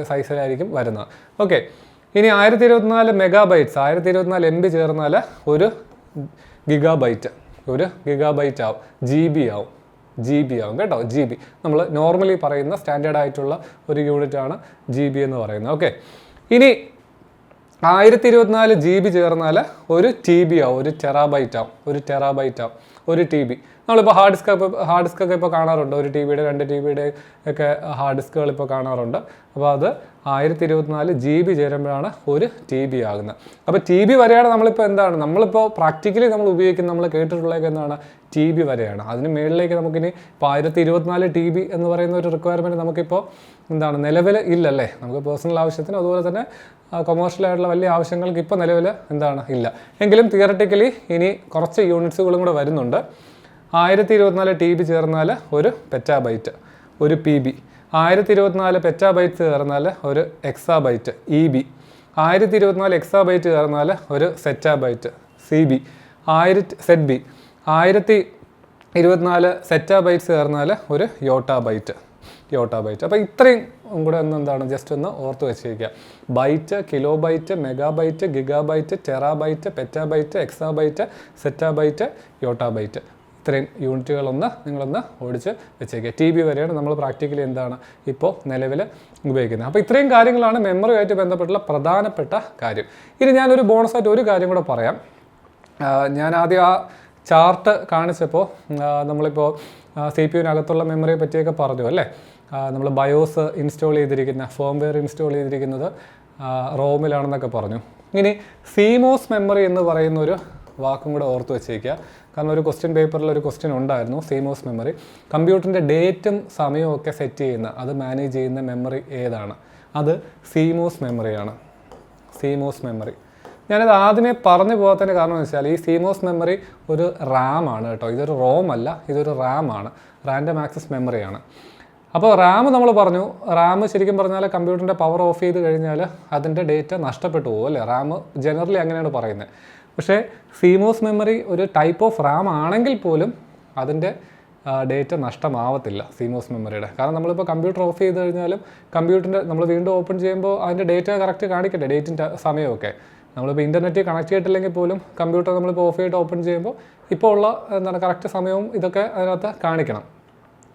സൈസിലായിരിക്കും വരുന്നത്. ഓക്കെ, ഇനി 1024 മെഗാബൈറ്റ്സ്, 1024 MB ചേർന്നാൽ ഒരു ഗിഗാബൈറ്റ്, ഒരു ഗിഗാബൈറ്റ് ആവും, GB ആവും കേട്ടോ. GB നമ്മൾ നോർമലി പറയുന്ന സ്റ്റാൻഡേർഡ് ആയിട്ടുള്ള ഒരു യൂണിറ്റ് ആണ് GB എന്ന് പറയുന്നത്. ഓക്കെ, ഇനി 1024 GB ചേർന്നാൽ ഒരു TB ആവും, ഒരു ടെറാബൈറ്റ് ആവും, ഒരു TB. നമ്മളിപ്പോൾ ഹാർഡ് ഡിസ്ക് ഒക്കെ ഇപ്പോൾ കാണാറുണ്ട്. ഒരു TBയുടെ 2 TBയുടെ ഒക്കെ ഹാർഡ് ഡിസ്കുകൾ ഇപ്പോൾ കാണാറുണ്ട്. അപ്പോൾ അത് 1024 GB ചേരുമ്പോഴാണ് ഒരു TB ആകുന്നത്. അപ്പോൾ TB വരെയാണ് നമ്മളിപ്പോൾ പ്രാക്ടിക്കലി നമ്മൾ ഉപയോഗിക്കുന്ന, നമ്മൾ കേട്ടിട്ടുള്ളതൊക്കെ എന്താണ്, TB വരെയാണ്. അതിന് മുകളിലേക്ക് നമുക്കിനി ഇപ്പോൾ 1024 TB എന്ന് പറയുന്ന ഒരു റിക്വയർമെൻറ്റ് നമുക്കിപ്പോൾ എന്താണ് നിലവിൽ ഇല്ലല്ലേ. നമുക്ക് പേഴ്സണൽ ആവശ്യത്തിന്, അതുപോലെ തന്നെ കൊമേഴ്ഷ്യൽ ആയിട്ടുള്ള വലിയ ആവശ്യങ്ങൾക്ക് ഇപ്പോൾ നിലവിൽ എന്താണ് ഇല്ല. എങ്കിലും തിയററ്റിക്കലി ഇനി കുറച്ച് യൂണിറ്റ്സുകളും കൂടെ വരുന്നുണ്ട്. 1024 TB ചേർന്നാൽ ഒരു പെറ്റാബൈറ്റ്, ഒരു PB. 1024 പെറ്റാബൈറ്റ് ചേർന്നാൽ ഒരു എക്സാബൈറ്റ്, EB. 1024 എക്സാബൈറ്റ് ചേർന്നാൽ ഒരു സെറ്റാബൈറ്റ്, CB. 1024 സെറ്റാബൈറ്റ് ചേർന്നാൽ ഒരു യോട്ടാബൈറ്റ്. അപ്പോൾ ഇത്രയും കൂടെ എന്താണ് ജസ്റ്റ് ഒന്ന് ഓർത്ത് വെച്ചിരിക്കുക. Byte, kilobyte, megabyte, gigabyte, terabyte, petabyte, exabyte, zettabyte, yottabyte. ഇത്രയും യൂണിറ്റുകളൊന്ന് നിങ്ങളൊന്ന് ഓടിച്ച് വെച്ചേക്കുക. TB വരെയാണ് നമ്മൾ പ്രാക്ടിക്കലി എന്താണ് ഇപ്പോൾ നിലവിൽ ഉപയോഗിക്കുന്നത്. അപ്പോൾ ഇത്രയും കാര്യങ്ങളാണ് മെമ്മറിയുമായിട്ട് ബന്ധപ്പെട്ടുള്ള പ്രധാനപ്പെട്ട കാര്യം. ഇനി ഞാനൊരു ബോണസായിട്ട് ഒരു കാര്യം കൂടെ പറയാം. ഞാൻ ആദ്യം ആ ചാർട്ട് കാണിച്ചപ്പോൾ നമ്മളിപ്പോൾ CPU-നകത്തുള്ള മെമ്മറിയെ പറ്റിയൊക്കെ പറഞ്ഞു അല്ലേ. നമ്മൾ ബയോസ് ഇൻസ്റ്റാൾ ചെയ്തിരിക്കുന്ന, ഫേംവെയർ ഇൻസ്റ്റാൾ ചെയ്തിരിക്കുന്നത് റോമിലാണെന്നൊക്കെ പറഞ്ഞു. ഇനി CMOS മെമ്മറി എന്ന് പറയുന്ന ഒരു വാക്കും കൂടെ ഓർത്ത് വെച്ചേക്കുക. കാരണം ഒരു ക്വസ്റ്റ്യൻ പേപ്പറിൽ ഒരു ക്വസ്റ്റ്യൻ ഉണ്ടായിരുന്നു, CMOS മെമ്മറി. കമ്പ്യൂട്ടറിൻ്റെ ഡേറ്റും സമയവും ഒക്കെ സെറ്റ് ചെയ്യുന്ന, അത് മാനേജ് ചെയ്യുന്ന മെമ്മറി ഏതാണ്? അത് CMOS മെമ്മറിയാണ്. CMOS memory. ഞാനത് ആദ്യമേ പറഞ്ഞു പോകാത്തതിൻ്റെ കാരണം എന്ന് വെച്ചാൽ ഈ CMOS മെമ്മറി ഒരു RAM ആണ് കേട്ടോ. ഇതൊരു ROM അല്ല, ഇതൊരു RAM ആണ്, റാൻഡം ആക്സസ് മെമ്മറിയാണ്. അപ്പോൾ RAM നമ്മൾ പറഞ്ഞു, RAM ശരിക്കും പറഞ്ഞാൽ കമ്പ്യൂട്ടറിൻ്റെ പവർ ഓഫ് ചെയ്ത് കഴിഞ്ഞാൽ അതിൻ്റെ ഡേറ്റ നഷ്ടപ്പെട്ടു പോകും അല്ലേ. RAM ജനറലി അങ്ങനെയാണ് പറയുന്നത്. പക്ഷേ CMOS മെമ്മറി ഒരു ടൈപ്പ് ഓഫ് RAM ആണെങ്കിൽ പോലും അതിൻ്റെ ഡേറ്റ നഷ്ടമാവത്തില്ല CMOS മെമ്മറിയുടെ. കാരണം നമ്മളിപ്പോൾ കമ്പ്യൂട്ടർ ഓഫ് ചെയ്ത് കഴിഞ്ഞാലും കമ്പ്യൂട്ടറിൻ്റെ നമ്മൾ വീണ്ടും ഓപ്പൺ ചെയ്യുമ്പോൾ അതിൻ്റെ ഡേറ്റ കറക്റ്റ് കാണിക്കട്ടെ, ഡേറ്റിൻ്റെ സമയമൊക്കെ. നമ്മളിപ്പോൾ ഇൻ്റർനെറ്റ് കണക്ട് ചെയ്തിട്ടില്ലെങ്കിൽ പോലും കമ്പ്യൂട്ടർ നമ്മളിപ്പോൾ ഓഫ് ചെയ്തിട്ട് ഓപ്പൺ ചെയ്യുമ്പോൾ ഇപ്പോൾ ഉള്ള കറക്റ്റ് സമയവും ഇതൊക്കെ അതിനകത്ത് കാണിക്കണം.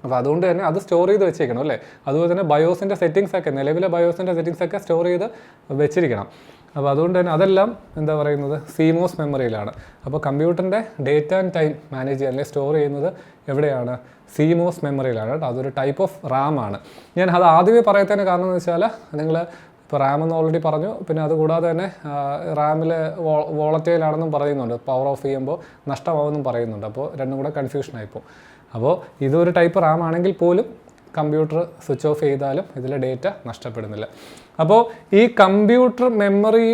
അപ്പോൾ അതുകൊണ്ട് തന്നെ അത് സ്റ്റോർ ചെയ്ത് വെച്ചേക്കണം അല്ലേ. അതുപോലെ തന്നെ ബയോസിൻ്റെ സെറ്റിങ്സൊക്കെ, നിലവിലെ ബയോസിൻ്റെ സെറ്റിങ്സൊക്കെ സ്റ്റോർ ചെയ്ത് വെച്ചിരിക്കണം. അപ്പോൾ അതുകൊണ്ട് തന്നെ അതെല്ലാം എന്താ പറയുന്നത് CMOS മെമ്മറിയിലാണ്. അപ്പോൾ കമ്പ്യൂട്ടറിൻ്റെ ഡേറ്റ ആൻഡ് ടൈം മാനേജ് ചെയ്യാൻ അല്ലെങ്കിൽ സ്റ്റോർ ചെയ്യുന്നത് എവിടെയാണ്? CMOS മെമ്മറിയിലാണ് കേട്ടോ. അതൊരു ടൈപ്പ് ഓഫ് RAM ആണ്. ഞാൻ അത് ആദ്യമേ പറയത്തതിന് കാരണം എന്ന് വെച്ചാൽ നിങ്ങൾ ഇപ്പോൾ RAM എന്ന് ഓൾറെഡി പറഞ്ഞു, പിന്നെ അതുകൂടാതെ തന്നെ RAM വോളറ്റൈലാണെന്നും പറയുന്നുണ്ട്, പവർ ഓഫ് ചെയ്യുമ്പോൾ നഷ്ടമാവുമെന്നും പറയുന്നുണ്ട്. അപ്പോൾ രണ്ടും കൂടെ കൺഫ്യൂഷനായിപ്പോൾ. അപ്പോൾ ഇതൊരു ടൈപ്പ് RAM ആണെങ്കിൽ പോലും കമ്പ്യൂട്ടർ സ്വിച്ച് ഓഫ് ചെയ്താലും ഇതിലെ ഡേറ്റ നഷ്ടപ്പെടുന്നില്ല. അപ്പോൾ ഈ കമ്പ്യൂട്ടർ മെമ്മറി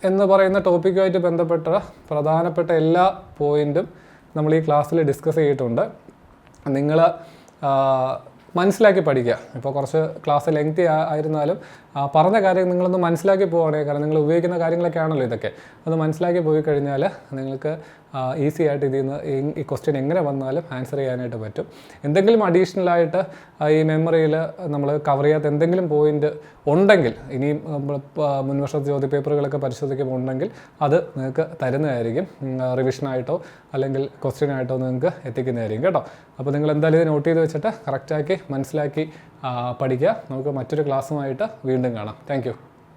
എന്ന് പറയുന്ന ടോപ്പിക്കുമായിട്ട് ബന്ധപ്പെട്ട പ്രധാനപ്പെട്ട എല്ലാ പോയിൻറ്റും നമ്മൾ ഈ ക്ലാസ്സിൽ ഡിസ്കസ് ചെയ്തിട്ടുണ്ട്. നിങ്ങൾ മനസ്സിലാക്കി പഠിക്കുക. ഇപ്പോൾ കുറച്ച് ക്ലാസ് ലെങ്തി ആയിരുന്നാലും പറഞ്ഞ കാര്യം നിങ്ങളൊന്ന് മനസ്സിലാക്കി പോവുകയാണെങ്കിൽ, കാരണം നിങ്ങൾ ഉപയോഗിക്കുന്ന കാര്യങ്ങളൊക്കെ ആണല്ലോ ഇതൊക്കെ, അത് മനസ്സിലാക്കി പോയി കഴിഞ്ഞാൽ നിങ്ങൾക്ക് ഈസി ആയിട്ട് ഇതിൽ നിന്ന് ഈ ക്വസ്റ്റ്യൻ എങ്ങനെ വന്നാലും ആൻസർ ചെയ്യാനായിട്ട് പറ്റും. എന്തെങ്കിലും അഡീഷണലായിട്ട് ഈ മെമ്മറിയിൽ നമ്മൾ കവർ ചെയ്യാത്ത എന്തെങ്കിലും പോയിന്റ് ഉണ്ടെങ്കിൽ, ഇനിയും മുൻവർഷത്തെ ചോദ്യപേപ്പറുകളൊക്കെ പരിശോധിക്കുമ്പോൾ ഉണ്ടെങ്കിൽ അത് നിങ്ങൾക്ക് തരുന്നതായിരിക്കും. റിവിഷനായിട്ടോ അല്ലെങ്കിൽ ക്വസ്റ്റ്യനായിട്ടോ നിങ്ങൾക്ക് എത്തിക്കുന്നതായിരിക്കും കേട്ടോ. അപ്പോൾ നിങ്ങൾ എന്തായാലും ഇത് നോട്ട് ചെയ്ത് വെച്ചിട്ട് കറക്റ്റാക്കി മനസ്സിലാക്കി പഠിക്കുക. നമുക്ക് മറ്റൊരു ക്ലാസ്സുമായിട്ട് വീണ്ടും കാണാം. താങ്ക്